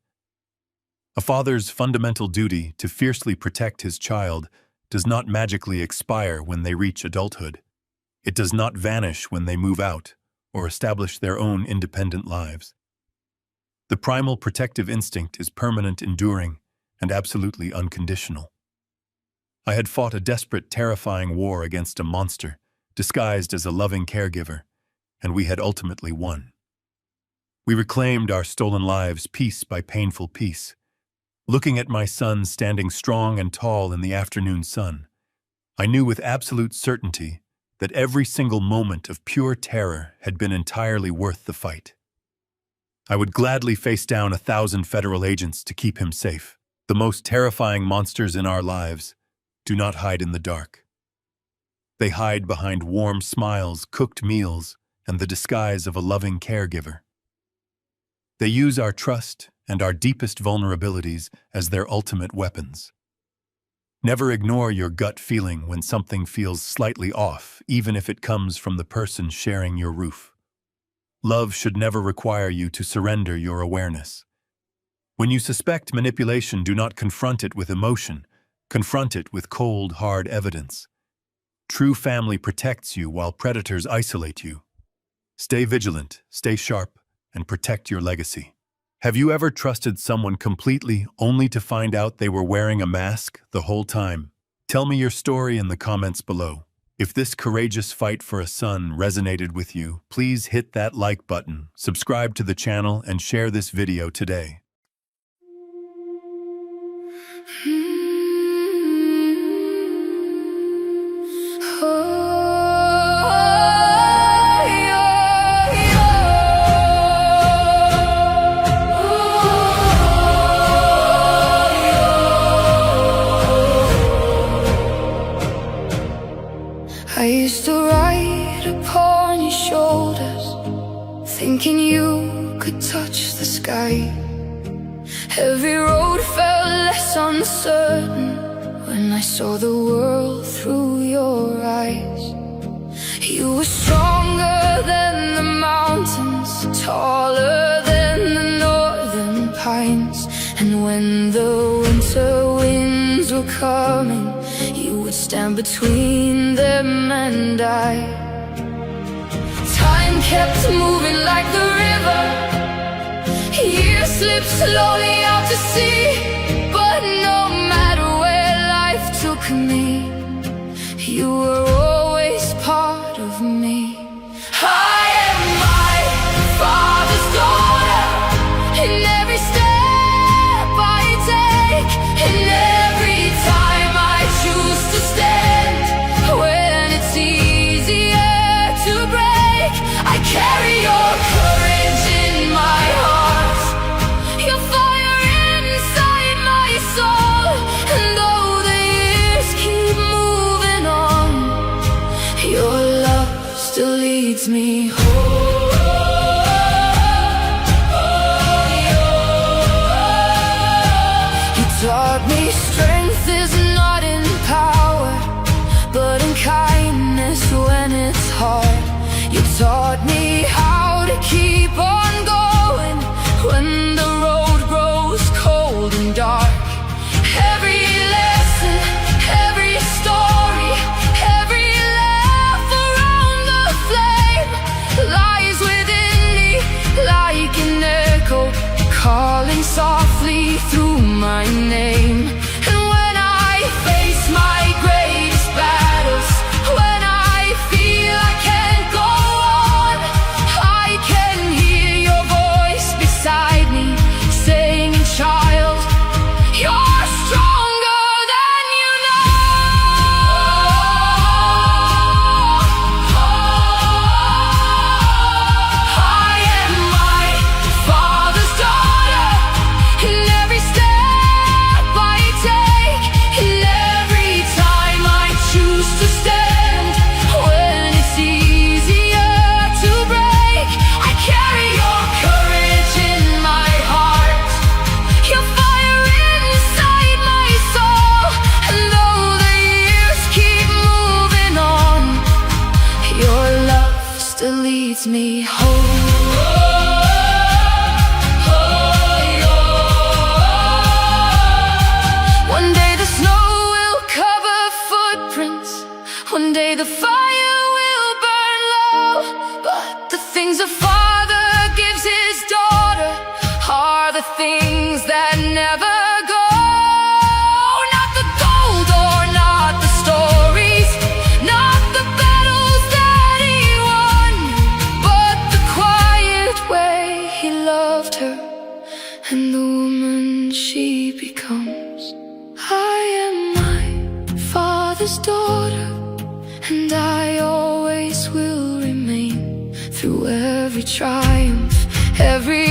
A father's fundamental duty to fiercely protect his child does not magically expire when they reach adulthood. It does not vanish when they move out or establish their own independent lives. The primal protective instinct is permanent, enduring, and absolutely unconditional. I had fought a desperate, terrifying war against a monster, disguised as a loving caregiver, and we had ultimately won. We reclaimed our stolen lives piece by painful piece. Looking at my son standing strong and tall in the afternoon sun, I knew with absolute certainty that every single moment of pure terror had been entirely worth the fight. I would gladly face down 1,000 federal agents to keep him safe. The most terrifying monsters in our lives do not hide in the dark. They hide behind warm smiles, cooked meals, and the disguise of a loving caregiver. They use our trust and our deepest vulnerabilities as their ultimate weapons. Never ignore your gut feeling when something feels slightly off, even if it comes from the person sharing your roof. Love should never require you to surrender your awareness. When you suspect manipulation, do not confront it with emotion. Confront it with cold, hard evidence. True family protects you while predators isolate you. Stay vigilant, stay sharp, and protect your legacy. Have you ever trusted someone completely only to find out they were wearing a mask the whole time? Tell me your story in the comments below. If this courageous fight for a son resonated with you, please hit that like button, subscribe to the channel, and share this video today. I used to ride upon your shoulders, thinking you could touch the sky. Every road felt less uncertain when I saw the world through your eyes. You were stronger than the mountains, taller than the northern pines. And when the winter winds were coming, you would stand between them and I. Time kept moving like the river, years slipped slowly out to sea. But no matter where life took me, you were always part of me. I am my father's daughter, in every step I take, in every time I choose to stand. When it's easier to break, I carry your courage in my heart, your fire inside my soul. And though the years keep moving on, your love still leads me home. You taught me strength is not in power, but in kindness when it's hard. You taught me how to keep on going when the road grows cold and dark. Every lesson, every story, every laugh around the flame lies within me like an echo, calling softly through my name. And when I face my greatest battles, when I feel I can't go on, I can hear your voice beside me saying, child, you're stronger than you know. I am my father's daughter, in every step I take, in every time I choose to stand. When it's easier to break, I carry your courage in my heart, your fire inside my soul. And though the years keep moving on, your love still leads me home. One day the snow will cover footprints, one day the fire will burn low. But the things a father gives his daughter are the things that never go. Not the gold or not the stories, not the battles that he won, but the quiet way he loved her and the woman she becomes. I am my father's daughter, and I always will remain. Through every triumph, every